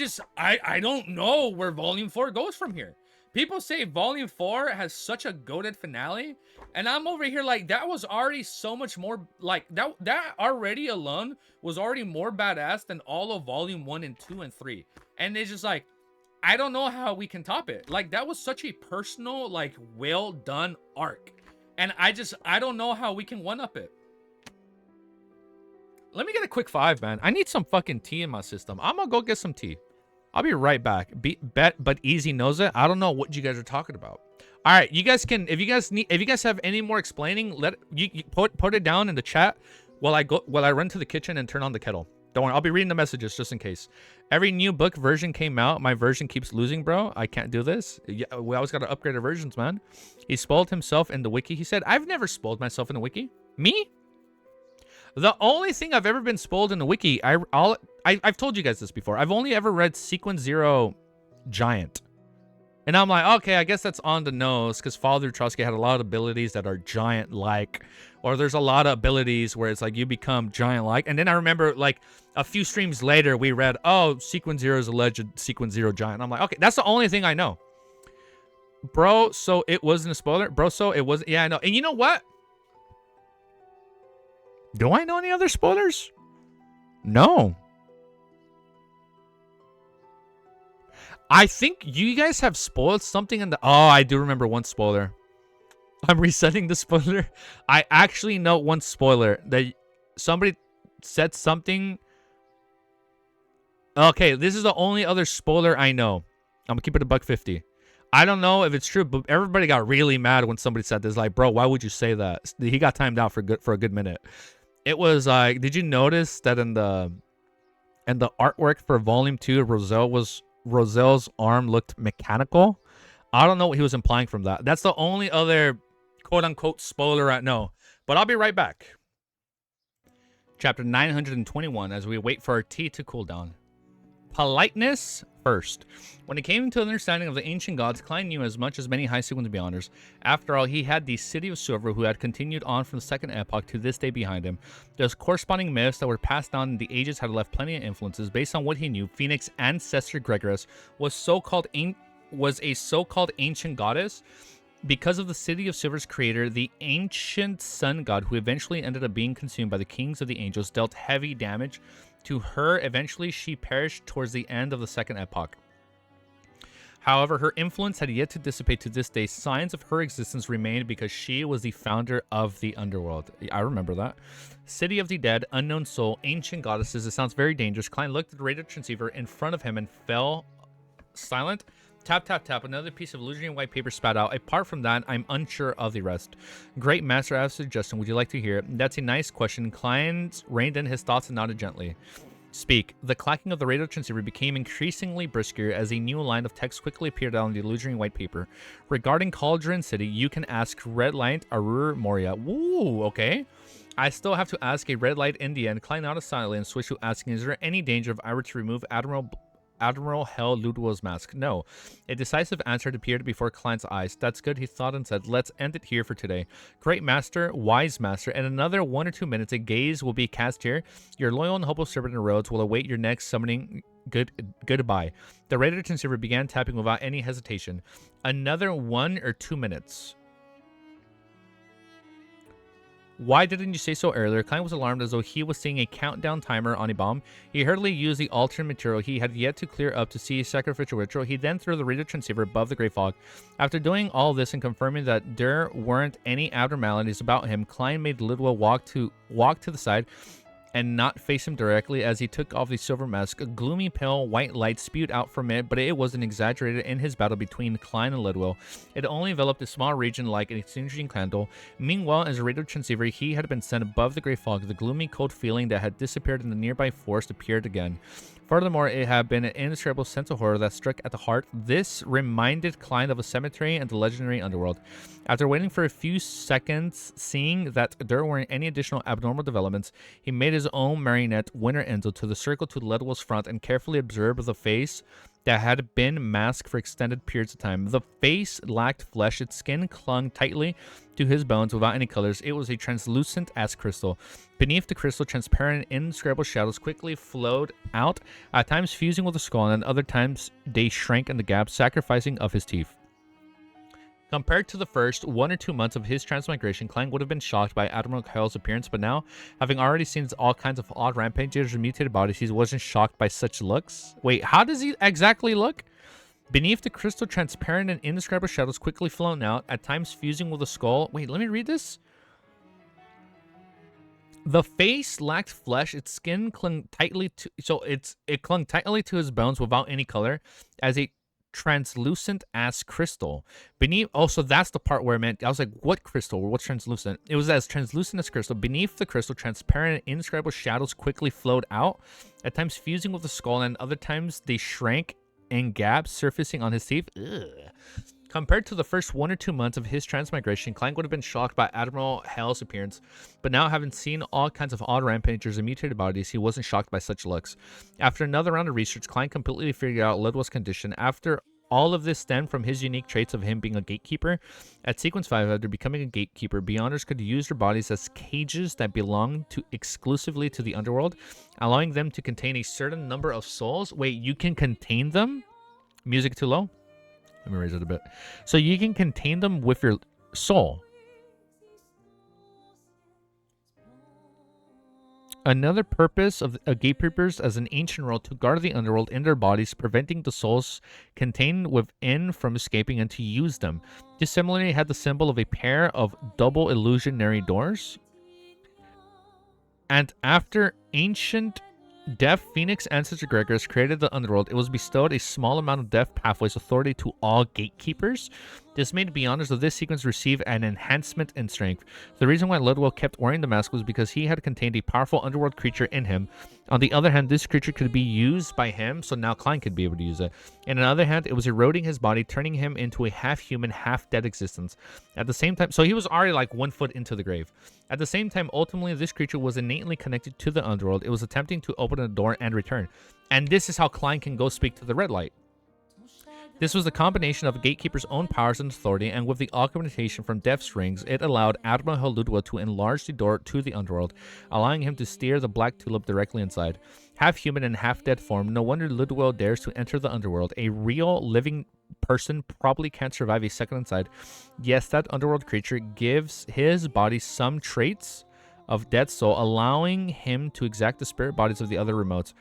don't know where volume 4 goes from here. People say volume 4 has such a goated finale, and I'm over here like, that was already so much more, like, that already alone was already more badass than all of volume 1 and 2 and 3. And it's just like, I don't know how we can top it. Like, that was such a personal, like, well done arc. And I don't know how we can one-up it. Let me get a quick 5, man. I need some fucking tea in my system. I'm gonna go get some tea. I'll be right back. Bet, but Easy knows it. I don't know what you guys are talking about. All right, you guys can, if you guys have any more explaining, you put it down in the chat while I run to the kitchen and turn on the kettle. Don't worry, I'll be reading the messages just in case. Every new book version came out. My version keeps losing, bro. I can't do this. Yeah, we always gotta upgrade our versions, man. He spoiled himself in the wiki. He said, "I've never spoiled myself in the wiki." Me? The only thing I've ever been spoiled in the wiki, I've told you guys this before. I've only ever read Sequence 0 Giant. And I'm like, okay, I guess that's on the nose because Father Trotsky had a lot of abilities that are giant-like. Or there's a lot of abilities where it's like you become giant-like. And then I remember like a few streams later, we read, oh, Sequence 0 is alleged Sequence 0 Giant. I'm like, okay, that's the only thing I know. Bro, so it wasn't a spoiler? Bro, so it wasn't. Yeah, I know. And you know what? Do I know any other spoilers? No. I think you guys have spoiled something in the... Oh, I do remember one spoiler. I'm resetting the spoiler. I actually know one spoiler that somebody said something. Okay, this is the only other spoiler I know. I'm gonna keep it a $1.50. I don't know if it's true, but everybody got really mad when somebody said this. Like, bro, why would you say that? He got timed out for a good minute. It was like, did you notice that in the artwork for Volume 2, Roselle's arm looked mechanical? I don't know what he was implying from that. That's the only other quote-unquote spoiler I know. But I'll be right back. Chapter 921, as we wait for our tea to cool down. Politeness first. When it came to understanding of the ancient gods, Klein knew as much as many high sequence beyonders. After all, he had the city of Silver, who had continued on from the second epoch to this day behind him. Those corresponding myths that were passed down in the ages had left plenty of influences. Based on what he knew, Phoenix's ancestor Gregorus was a so-called ancient goddess. Because of the City of Silver's creator, the ancient sun god, who eventually ended up being consumed by the kings of the angels, dealt heavy damage to her. Eventually, she perished towards the end of the second epoch. However, her influence had yet to dissipate to this day. Signs of her existence remained because she was the founder of the underworld. I remember that. City of the Dead, Unknown Soul, Ancient Goddesses. It sounds very dangerous. Klein looked at the radio transceiver in front of him and fell silent. Tap, tap, tap. Another piece of illusory white paper spat out. Apart from that, I'm unsure of the rest. Great master, I have a suggestion. Would you like to hear it? That's a nice question. Klein reined in his thoughts and nodded gently. Speak. The clacking of the radio transceiver became increasingly brisker as a new line of text quickly appeared on the illusory white paper. Regarding Calderón City, you can ask Red Light Arur Moria. Woo, okay. I still have to ask a Red Light in the end. Klein nodded silently and switched to asking, is there any danger if I were to remove Admiral Hell Ludwig's mask? No. A decisive answer appeared before Klein's eyes. That's good, he thought, and said, let's end it here for today. Great master, wise master, in another 1 or 2 minutes, a gaze will be cast here. Your loyal and hopeful servant in Rhodes will await your next summoning. Goodbye. The radio transceiver began tapping without any hesitation. Another 1 or 2 minutes. Why didn't you say so earlier? Klein was alarmed as though he was seeing a countdown timer on a bomb. He hurriedly used the alternate material he had yet to clear up to see a sacrificial ritual. He then threw the radio transceiver above the gray fog. After doing all this and confirming that there weren't any abnormalities about him, Klein made Ludwig walk to the side and not face him directly as he took off the silver mask. A gloomy pale white light spewed out from it, but it wasn't exaggerated in his battle between Klein and Ludwig. It only enveloped a small region like an extinguishing candle. Meanwhile, as a radio transceiver he had been sent above the gray fog, the gloomy cold feeling that had disappeared in the nearby forest appeared again. Furthermore, it had been an indescribable sense of horror that struck at the heart. This reminded Klein of a cemetery and the legendary underworld. After waiting for a few seconds, seeing that there weren't any additional abnormal developments, he made his own marionette, Winter Enzo, to the circle to Ludwig's front and carefully observed the face that had been masked for extended periods of time. The face lacked flesh. Its skin clung tightly to his bones without any colors. It was a translucent as crystal. Beneath the crystal, transparent, indescribable shadows quickly flowed out, at times fusing with the skull, and at other times they shrank in the gap, sacrificing of his teeth. Compared to the first 1 or 2 months of his transmigration, Klein would have been shocked by Admiral Hell's appearance, but now, having already seen all kinds of odd rampages and mutated bodies, he wasn't shocked by such looks. Wait, how does he exactly look? Beneath the crystal, transparent and indescribable shadows quickly flowed out, at times fusing with the skull. Wait, let me read this. The face lacked flesh. Its skin clung tightly to it clung tightly to his bones without any color, as a translucent as crystal. Beneath, also that's the part where I meant, I was like, what crystal? What's translucent? It was as translucent as crystal. Beneath the crystal, transparent and indescribable shadows quickly flowed out, at times fusing with the skull, and other times they shrank and gaps, surfacing on his teeth. Ugh. Compared to the first 1 or 2 months of his transmigration, Klein would have been shocked by Admiral Hell's appearance, but now, having seen all kinds of odd rampagers and mutated bodies, he wasn't shocked by such looks. After another round of research, Klein completely figured out Ludwig's condition. After all of this stemmed from his unique traits of him being a gatekeeper. At Sequence 5, after becoming a gatekeeper, Beyonders could use their bodies as cages that belonged exclusively to the underworld, allowing them to contain a certain number of souls. Wait, you can contain them? Music too low? Let me raise it a bit. So you can contain them with your soul. Another purpose of gatekeepers as an ancient role to guard the underworld in their bodies, preventing the souls contained within from escaping and to use them. This similarly had the symbol of a pair of double illusionary doors. And after ancient deaf Phoenix ancestor Gregors created the underworld, it was bestowed a small amount of deaf pathways authority to all gatekeepers. This made beyonders of this sequence receive an enhancement in strength. The reason why Ludwell kept wearing the mask was because he had contained a powerful underworld creature in him. On the other hand, this creature could be used by him, so now Klein could be able to use it. And on the other hand, it was eroding his body, turning him into a half-human, half-dead existence. At the same time, so he was already like 1 foot into the grave. At the same time, ultimately, this creature was innately connected to the underworld. It was attempting to open a door and return. And this is how Klein can go speak to the red light. This was the combination of a gatekeeper's own powers and authority, and with the augmentation from Death's rings, it allowed Admiral Ludwig to enlarge the door to the underworld, allowing him to steer the Black Tulip directly inside. Half-human and half-dead form, no wonder Ludwig dares to enter the underworld. A real, living person probably can't survive a second inside. Yes, that underworld creature gives his body some traits of dead soul, allowing him to exact the spirit bodies of the other remotes.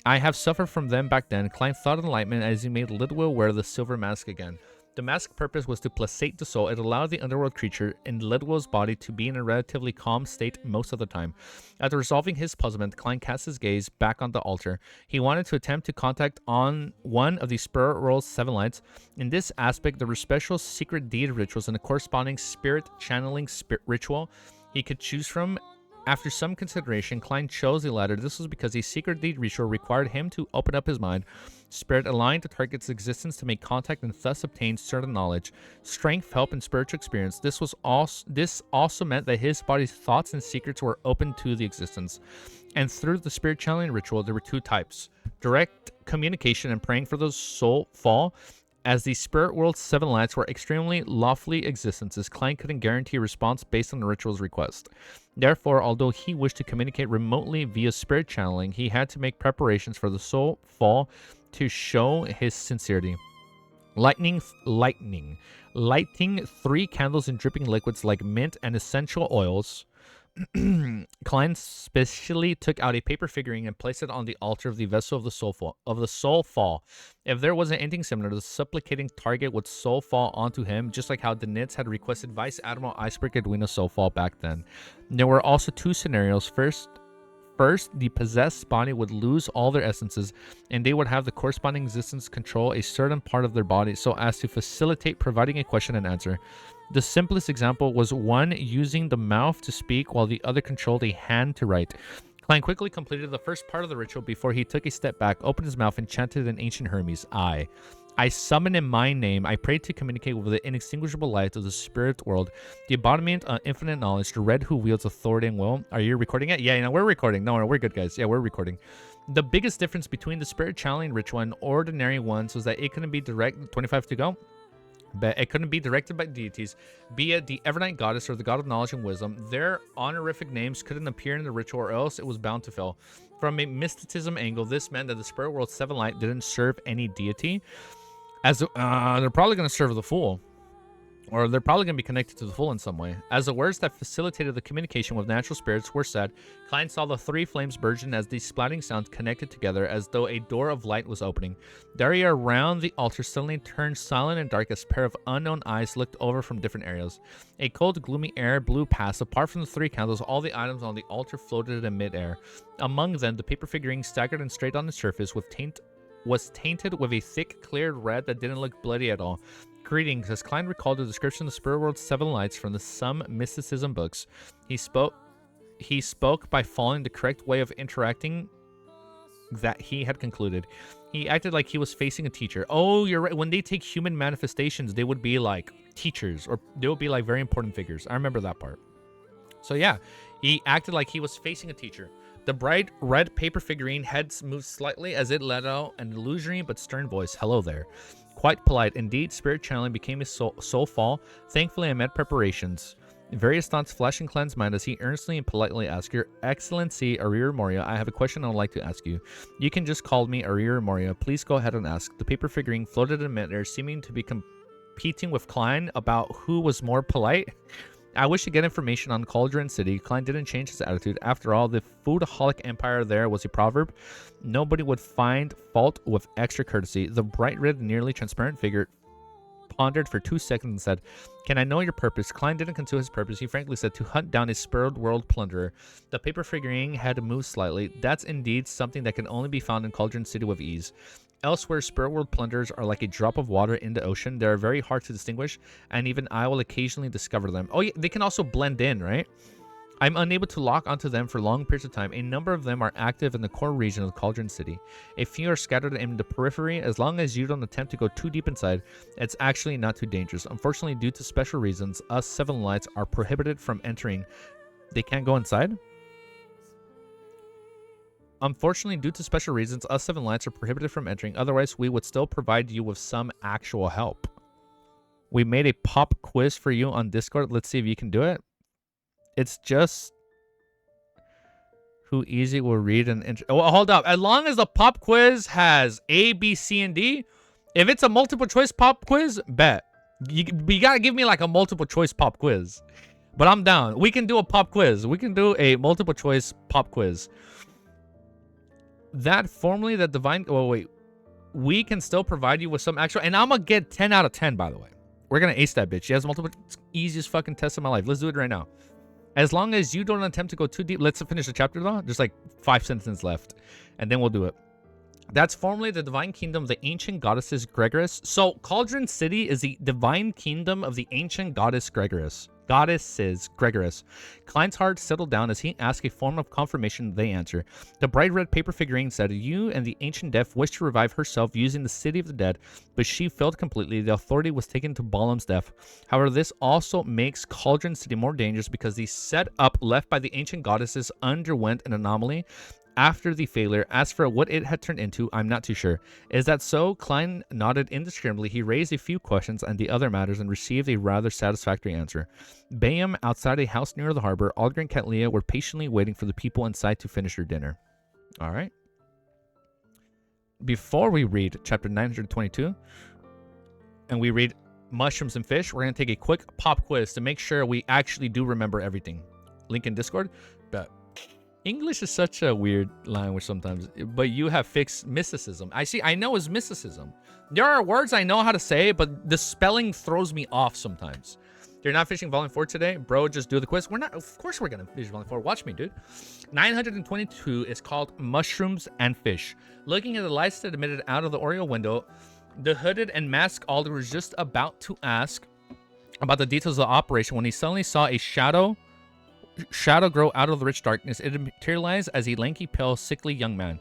I have suffered from them back then. Klein thought enlightenment as he made Lidwell wear the silver mask again. The mask's purpose was to placate the soul. It allowed the underworld creature in Lidwell's body to be in a relatively calm state most of the time. After resolving his puzzlement, Klein cast his gaze back on the altar. He wanted to attempt to contact on one of the spirit world's 7 lights. In this aspect, there were special secret deed rituals and a corresponding spirit channeling ritual he could choose from. After some consideration, Klein chose the latter. This was because a secret deed ritual required him to open up his mind, spirit aligned to target's existence to make contact and thus obtain certain knowledge, strength, help, and spiritual experience. This also meant that his body's thoughts and secrets were open to the existence. And through the spirit channeling ritual, there were 2 types: direct communication and praying for the soul fall. As the spirit world's 7 lights were extremely lawfully existences, Klein couldn't guarantee a response based on the ritual's request. Therefore, although he wished to communicate remotely via spirit channeling, he had to make preparations for the soul fall to show his sincerity. Lighting 3 candles in dripping liquids like mint and essential oils. Klein specially took out a paper figurine and placed it on the altar of the vessel of the soul fall. If there wasn't anything similar, the supplicating target would soul fall onto him, just like how the Nits had requested Vice Admiral Iceberg Edwina's soul fall back then. There were also 2 scenarios. First, the possessed body would lose all their essences, and they would have the corresponding existence control a certain part of their body so as to facilitate providing a question and answer. The simplest example was one using the mouth to speak while the other controlled a hand to write. Klein quickly completed the first part of the ritual before he took a step back, opened his mouth, and chanted in ancient Hermes, I summon in my name. I pray to communicate with the inextinguishable light of the spirit world, the embodiment of infinite knowledge, the red who wields authority and will. Are you recording it? Yeah, we're recording. No, we're good, guys. Yeah, we're recording. The biggest difference between the spirit channeling ritual and ordinary ones was that it couldn't be direct. 25 to go. But it couldn't be directed by deities, be it the Evernight goddess or the god of knowledge and wisdom. Their honorific names couldn't appear in the ritual or else it was bound to fail. From a mysticism angle, this meant that the spirit world's 7 light didn't serve any deity. As they're probably going to serve the Fool, or they're probably going to be connected to the Fool in some way. As the words that facilitated the communication with natural spirits were said, Klein saw the 3 flames burgeon as these splatting sounds connected together as though a door of light was opening. The area around the altar suddenly turned silent and dark as a pair of unknown eyes looked over from different areas. A cold, gloomy air blew past. Apart from the 3 candles, all the items on the altar floated in midair. Among them, the paper figurine staggered and straight on the surface was tainted with a thick, cleared red that didn't look bloody at all. Greetings, as Klein recalled the description of the spirit world's 7 lights from some mysticism books. He spoke by following the correct way of interacting that he had concluded. He acted like he was facing a teacher. Oh, you're right. When they take human manifestations, they would be like teachers, or they would be like very important figures. I remember that part. So yeah, he acted like he was facing a teacher. The bright red paper figurine head moved slightly as it let out an illusory but stern voice. Hello there. Quite polite. Indeed, spirit channeling became his soul fall. Thankfully, I made preparations. Various thoughts flashed in Klein's mind as he earnestly and politely asked, Your Excellency, Arir Moria, I have a question I would like to ask you. You can just call me Arir Moria. Please go ahead and ask. The paper figurine floated in midair, seeming to be competing with Klein about who was more polite. I wish to get information on Calderón City. Klein didn't change his attitude. After all, the foodaholic empire there was a proverb. Nobody would find fault with extra courtesy. The bright-red, nearly transparent figure pondered for 2 seconds and said, "Can I know your purpose?" Klein didn't conceal his purpose. He frankly said, "To hunt down a spurred world plunderer." The paper figurine had moved slightly. "That's indeed something that can only be found in Calderón City with ease. Elsewhere, spur world plunderers are like a drop of water in the ocean. They are very hard to distinguish, and even I will occasionally discover them." Oh, yeah, they can also blend in, right? "I'm unable to lock onto them for long periods of time. A number of them are active in the core region of Calderón City. A few are scattered in the periphery. As long as you don't attempt to go too deep inside, it's actually not too dangerous. Unfortunately, due to special reasons, us Seven Lights are prohibited from entering." They can't go inside? "Unfortunately, due to special reasons, us Seven Lights are prohibited from entering. Otherwise, we would still provide you with some actual help. We made a pop quiz for you on Discord. Let's see if you can do it." It's just who easy will read and well, hold up. As long as the pop quiz has A, B, C, and D, if it's a multiple choice pop quiz, bet. You gotta give me like a multiple choice pop quiz. But I'm down. We can do a pop quiz. We can do a multiple choice pop quiz. That formally the divine... Oh, wait. We can still provide you with some extra... And I'm gonna get 10 out of 10, by the way. We're gonna ace that bitch. She has multiple... It's the easiest fucking test of my life. Let's do it right now. As long as you don't attempt to go too deep. Let's finish the chapter, though. There's like 5 sentences left. And then we'll do it. That's formerly the divine kingdom of the ancient goddesses Gregorus. So, Calderón City is the divine kingdom of the ancient goddesses Gregorus. Klein's heart settled down as he asked a form of confirmation. They answer. The bright red paper figurine said, "You and the ancient death wished to revive herself using the city of the dead, but she failed completely. The authority was taken to Balaam's death. However, this also makes Calderón City more dangerous because the setup left by the ancient goddesses underwent an anomaly after the failure. As for what it had turned into, I'm not too sure." "Is that so?" Klein nodded indiscriminately. He raised a few questions on the other matters and received a rather satisfactory answer. Bayam, outside a house near the harbor, Alger and Katlia were patiently waiting for the people inside to finish their dinner. All right. Before we read chapter 922, and we read mushrooms and fish, we're going to take a quick pop quiz to make sure we actually do remember everything. Link in Discord. But English is such a weird language sometimes, but you have fixed mysticism. I know it's mysticism. There are words I know how to say, but the spelling throws me off sometimes. You're not fishing Volume 4 today? Bro, just do the quiz. We're not, of course we're gonna fish Volume 4. Watch me, dude. 922 is called Mushrooms and Fish. Looking at the lights that emitted out of the Oriole window, the hooded and masked Alder was just about to ask about the details of the operation when he suddenly saw a shadow grow out of the rich darkness. It materialized as a lanky, pale, sickly young man.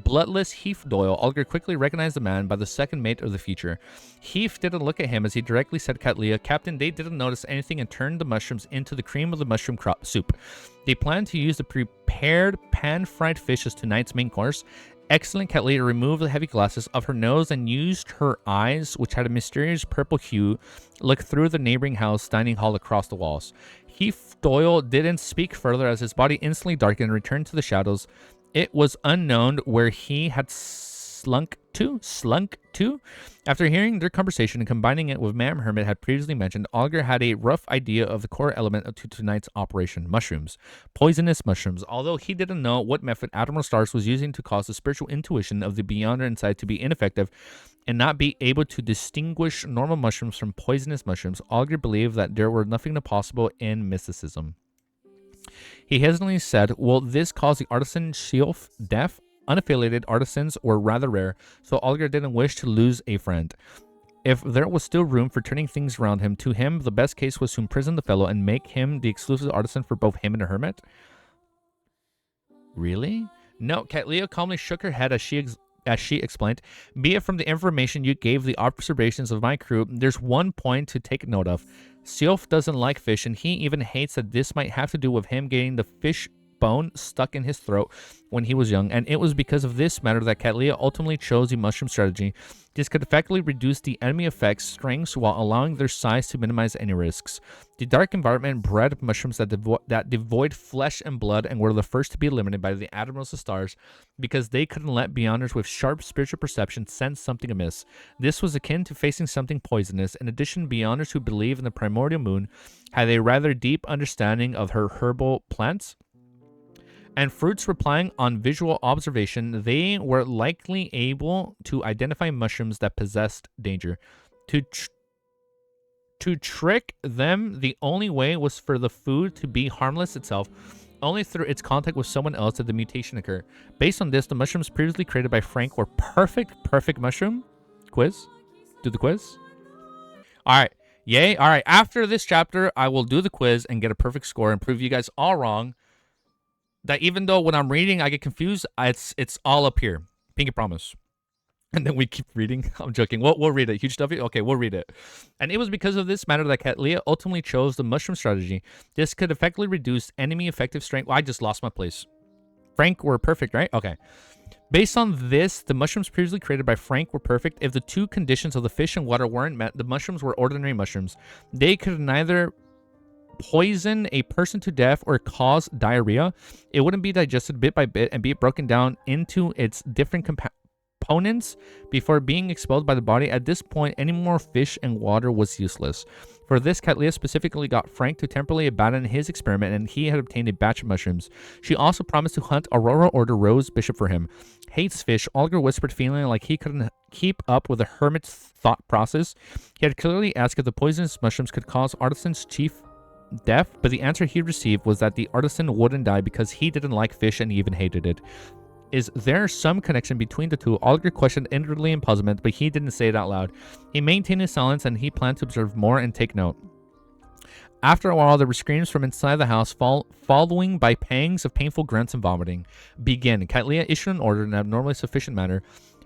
Bloodless Heath Doyle. Alger quickly recognized the man by the second mate of the future. Heath didn't look at him as he directly said, "Katlia, Captain, they didn't notice anything and turned the mushrooms into the cream of the mushroom crop soup. They plan to use the prepared pan-fried fish as tonight's main course." Excellent. Katlia removed the heavy glasses of her nose and used her eyes, which had a mysterious purple hue, look through the neighboring house dining hall across the walls. Heath Doyle didn't speak further as his body instantly darkened and returned to the shadows. It was unknown where he had slunk to. After hearing their conversation and combining it with Ma'am Hermit had previously mentioned, Alger had a rough idea of the core element to tonight's operation: mushrooms. Poisonous mushrooms. Although he didn't know what method Admiral Stars was using to cause the spiritual intuition of the Beyonder inside to be ineffective and not be able to distinguish normal mushrooms from poisonous mushrooms, Alger believed that there were nothing impossible in mysticism. He hesitantly said, "Will this cause the artisan Sheolf death?" Unaffiliated artisans were rather rare, so Alger didn't wish to lose a friend. If there was still room for turning things around him, to him, the best case was to imprison the fellow and make him the exclusive artisan for both him and the hermit. Really? No, Katlia calmly shook her head as she explained, "Be it from the information you gave the observations of my crew, there's one point to take note of. Seolf doesn't like fish, and he even hates that this might have to do with him getting the fish bone stuck in his throat when he was young, and it was because of this matter that Cattleya ultimately chose the mushroom strategy. This could effectively reduce the enemy effect's strengths while allowing their size to minimize any risks. The dark environment bred mushrooms that devoid flesh and blood and were the first to be eliminated by the Admirals of Stars because they couldn't let Beyonders with sharp spiritual perception sense something amiss. This was akin to facing something poisonous. In addition, Beyonders who believe in the primordial moon had a rather deep understanding of her herbal plants and fruits. Relying on visual observation, they were likely able to identify mushrooms that possessed danger. To trick them, the only way was for the food to be harmless itself. Only through its contact with someone else did the mutation occur. Based on this, the mushrooms previously created by Frank were perfect mushroom. Quiz? Do the quiz? Alright. Yay. Alright. After this chapter, I will do the quiz and get a perfect score and prove you guys all wrong. That even though when I'm reading, I get confused, it's all up here. Pinky promise. And then we keep reading. I'm joking. We'll read it. Huge W? Okay, we'll read it. And it was because of this matter that Cattleya ultimately chose the mushroom strategy. This could effectively reduce enemy effective strength. Well, I just lost my place. Frank were perfect, right? Okay. Based on this, the mushrooms previously created by Frank were perfect. If the two conditions of the fish and water weren't met, the mushrooms were ordinary mushrooms. They could neither poison a person to death or cause diarrhea. It wouldn't be digested bit by bit and be broken down into its different components before being expelled by the body. At this point, any more fish and water was useless. For this, Cattleya specifically got Frank to temporarily abandon his experiment, and he had obtained a batch of mushrooms. She also promised to hunt Aurora Order Rose Bishop for him. Hates fish, Olger whispered, feeling like he couldn't keep up with the hermit's thought process. He had clearly asked if the poisonous mushrooms could cause Artisan's chief death, but the answer he received was that the artisan wouldn't die because he didn't like fish and even hated it. Is there some connection between the two? Olger questioned inwardly in puzzlement, but he didn't say it out loud. He maintained his silence, and he planned to observe more and take note. After a while, there were screams from inside the house, following by pangs of painful grunts and vomiting. Begin. Cattleya issued an order in an abnormally sufficient manner.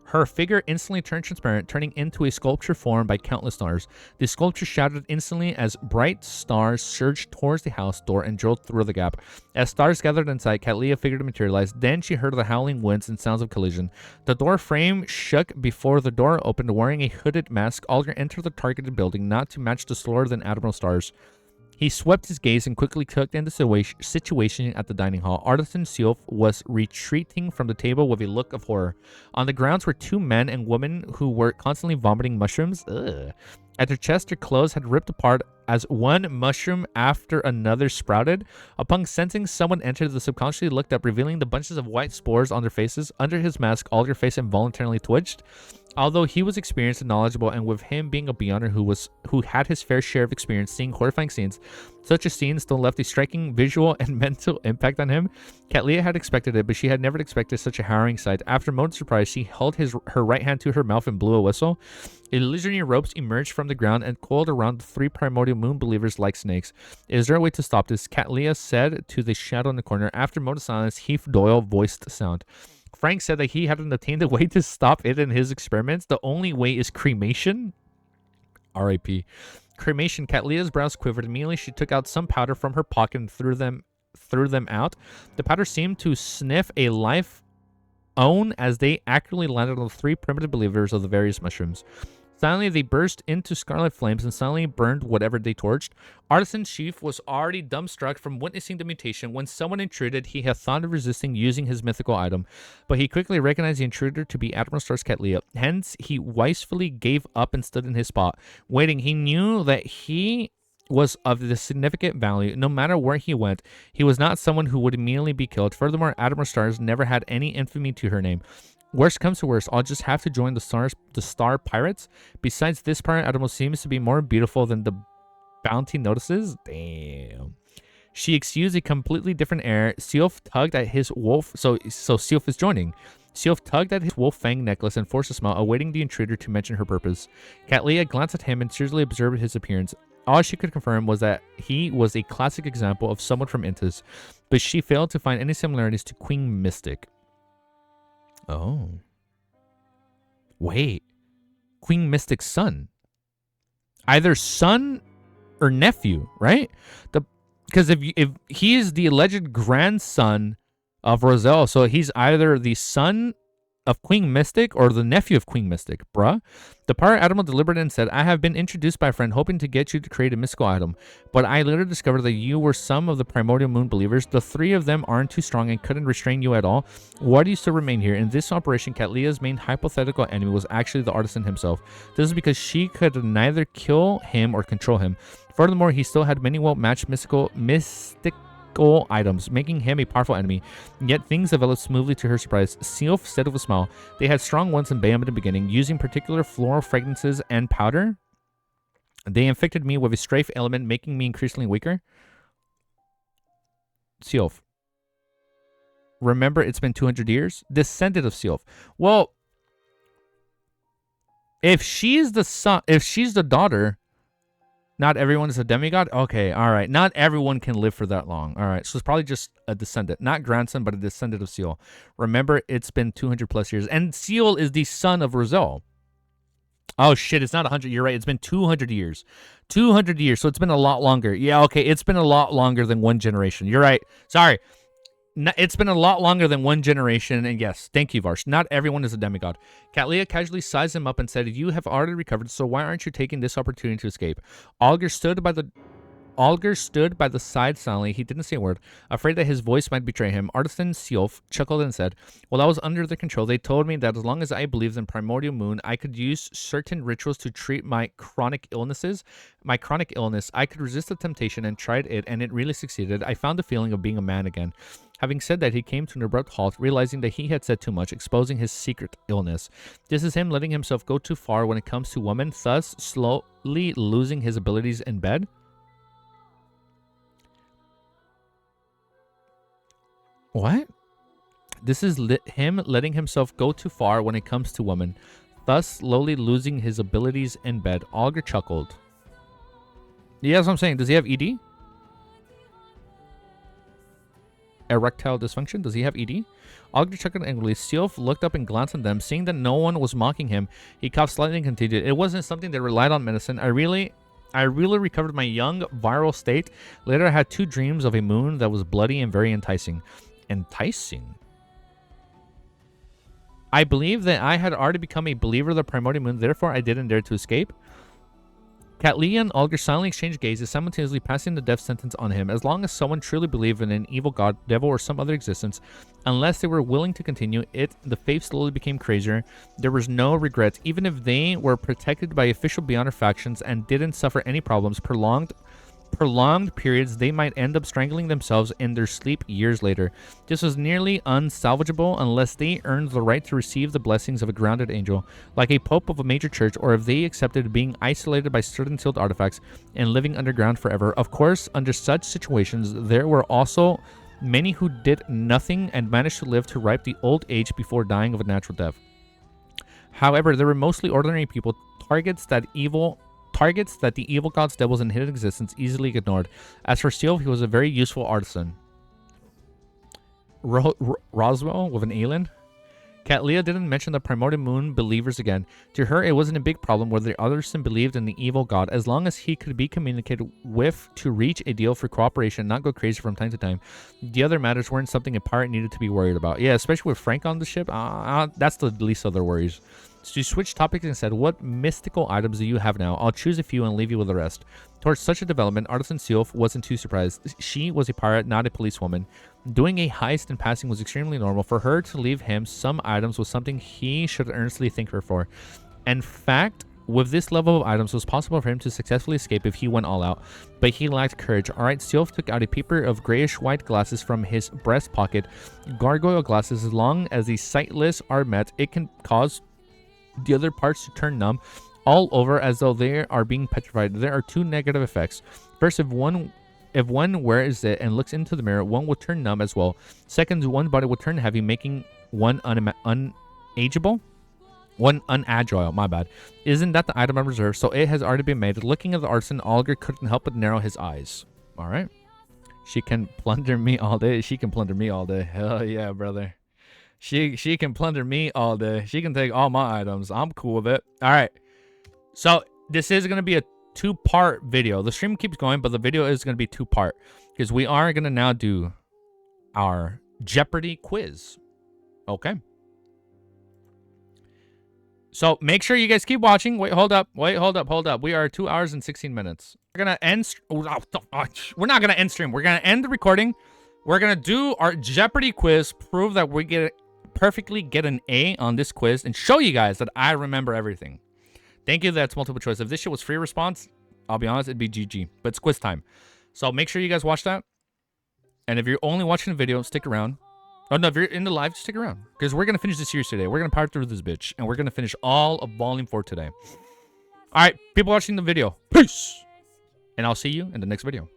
Her figure instantly turned transparent, turning into a sculpture formed by countless stars. The sculpture shattered instantly as bright stars surged towards the house door and drilled through the gap. As stars gathered in sight, Cattleya figured to materialize. Then she heard the howling winds and sounds of collision. The door frame shook before the door opened. Wearing a hooded mask, Olger entered the targeted building, not to match the slower than Admiral stars. He swept his gaze and quickly took in the situation at the dining hall. Artisan Seolf was retreating from the table with a look of horror. On the grounds were two men and women who were constantly vomiting mushrooms. Ugh. At their chests, their clothes had ripped apart as one mushroom after another sprouted. Upon sensing someone enter, they subconsciously looked up, revealing the bunches of white spores on their faces. Under his mask, Olger's face involuntarily twitched. Although he was experienced and knowledgeable, and with him being a Beyonder who had his fair share of experience seeing horrifying scenes, such a scene still left a striking visual and mental impact on him. Cattleya had expected it, but she had never expected such a harrowing sight. After a moment's surprise, she held her right hand to her mouth and blew a whistle. Illusionary ropes emerged from the ground and coiled around the three primordial moon believers like snakes. Is there a way to stop this? Cattleya said to the shadow in the corner. After a moment's silence, Heath Doyle voiced sound. Frank said that he hadn't obtained a way to stop it in his experiments. The only way is cremation. R.I.P. Cremation. Cattleya's brows quivered. Immediately, she took out some powder from her pocket and threw them out. The powder seemed to sniff a life own as they accurately landed on the three primitive believers of the various mushrooms. Silently, they burst into scarlet flames and silently burned whatever they torched. Artisan Chief was already dumbstruck from witnessing the mutation. When someone intruded, he had thought of resisting using his mythical item, but he quickly recognized the intruder to be Admiral Star's Cattleya. Hence, he wisely gave up and stood in his spot, waiting. He knew that he was of the significant value. No matter where he went, he was not someone who would immediately be killed. Furthermore, Admiral Stars never had any infamy to her name. Worst comes to worst, I'll just have to join the Star Pirates. Besides, this pirate admiral seems to be more beautiful than the bounty notices. Damn. She excused a completely different air. Seolf tugged at his wolf. So Seolf is joining. Seolf tugged at his wolf fang necklace and forced a smile, awaiting the intruder to mention her purpose. Cattleya glanced at him and seriously observed his appearance. All she could confirm was that he was a classic example of someone from Intis, but she failed to find any similarities to Queen Mystic. Oh. Wait. Queen Mystic's son. Either son or nephew, right? Because if he is the alleged grandson of Roselle, so he's either the son of Queen Mystic or the nephew of Queen Mystic, bruh. The pirate admiral deliberated and said, I have been introduced by a friend hoping to get you to create a mystical item, but I later discovered that you were some of the primordial moon believers. The three of them aren't too strong and couldn't restrain you at all. Why do you still remain here? In this operation, Catlea's main hypothetical enemy was actually the artisan himself. This is because she could neither kill him or control him. Furthermore, he still had many well-matched mystical items, making him a powerful enemy. Yet things developed smoothly to her surprise. Sylph said with a smile, they had strong ones in Bayam at the beginning, using particular floral fragrances and powder. They infected me with a strafe element, making me increasingly weaker. Sylph. Remember, it's been 200 years? Descendant of Sylph. Well, if she's the daughter, not everyone is a demigod? Okay, all right. Not everyone can live for that long. All right, so it's probably just a descendant. Not grandson, but a descendant of Seal. Remember, it's been 200 plus years. And Seal is the son of Roselle. Oh, shit, it's not 100. You're right. It's been 200 years. 200 years, so it's been a lot longer. Yeah, okay, it's been a lot longer than one generation. You're right. Sorry. It's been a lot longer than one generation, and yes, thank you, Varsh. Not everyone is a demigod. Catlea casually sized him up and said, you have already recovered, so why aren't you taking this opportunity to escape? Alger stood by the side silently. He didn't say a word, afraid that his voice might betray him. Artisan Sylph chuckled and said, well, I was under their control. They told me that as long as I believed in Primordial Moon, I could use certain rituals to treat my chronic illness. I could resist the temptation and tried it, and it really succeeded. I found the feeling of being a man again. Having said that, he came to an abrupt halt, realizing that he had said too much, exposing his secret illness. This is him letting himself go too far when it comes to women, thus slowly losing his abilities in bed. What? This is him letting himself go too far when it comes to women, thus slowly losing his abilities in bed. Alger chuckled. Yeah, that's what I'm saying. Does he have ED? Erectile dysfunction? Does he have ED? Alger chuckled angrily. Sylph looked up and glanced at them. Seeing that no one was mocking him, he coughed slightly and continued. It wasn't something that relied on medicine. I really recovered my young viral state. Later, I had 2 dreams of a moon that was bloody and very enticing. Enticing? I believe that I had already become a believer of the primordial moon, therefore I didn't dare to escape. Catlea and Alger silently exchanged gazes, simultaneously passing the death sentence on him. As long as someone truly believed in an evil god, devil, or some other existence, unless they were willing to continue it, the faith slowly became crazier. There was no regret. Even if they were protected by official Beyonder factions and didn't suffer any problems, prolonged periods, they might end up strangling themselves in their sleep years later. This was nearly unsalvageable unless they earned the right to receive the blessings of a grounded angel, like a pope of a major church, or if they accepted being isolated by certain sealed artifacts and living underground forever. Of course, under such situations, there were also many who did nothing and managed to live to ripe the old age before dying of a natural death. However, there were mostly ordinary people, targets that the evil gods, devils, and hidden existence easily ignored. As for Sylph, he was a very useful artisan. Roswell with an alien? Catlea didn't mention the primordial moon believers again. To her, it wasn't a big problem whether the artisan believed in the evil god, as long as he could be communicated with to reach a deal for cooperation and not go crazy from time to time. The other matters weren't something a pirate needed to be worried about. Yeah, especially with Frank on the ship, that's the least of their worries. So she switched topics and said, what mystical items do you have now? I'll choose a few and leave you with the rest. Towards such a development, Artisan Sylph wasn't too surprised. She was a pirate, not a policewoman. Doing a heist in passing was extremely normal. For her to leave him some items was something he should earnestly thank her for. In fact, with this level of items, it was possible for him to successfully escape if he went all out. But he lacked courage. Alright, Sylph took out a pair of grayish-white glasses from his breast pocket. Gargoyle glasses, as long as the sightless are met, it can cause the other parts to turn numb all over as though they are being petrified. There are 2 negative effects. First, if one wears it and looks into the mirror, one will turn numb as well. Second, one body will turn heavy, making one unagile. My bad. Isn't that the item I reserved? So it has already been made. Looking at the artisan, Alger couldn't help but narrow his eyes. All right. She can plunder me all day. She can plunder me all day. Hell yeah, brother. She can plunder me all day. She can take all my items. I'm cool with it. All right. So this is going to be two-part video. The stream keeps going, but the video is going to be two-part because we are going to now do our Jeopardy quiz. Okay. So make sure you guys keep watching. Wait, hold up. We are 2 hours and 16 minutes. We're going to end. We're not going to end stream. We're going to end the recording. We're going to do our Jeopardy quiz, prove that we perfectly get an A on this quiz, and show you guys that I remember everything. Thank you. That's multiple choice. If this shit was free response, I'll be honest, it'd be GG. But it's quiz time. So make sure you guys watch that. And if you're only watching the video, stick around. Oh, no, if you're in the live, stick around. Because we're going to finish this series today. We're going to power through this bitch. And we're going to finish all of Volume 4 today. All right, people watching the video, peace. And I'll see you in the next video.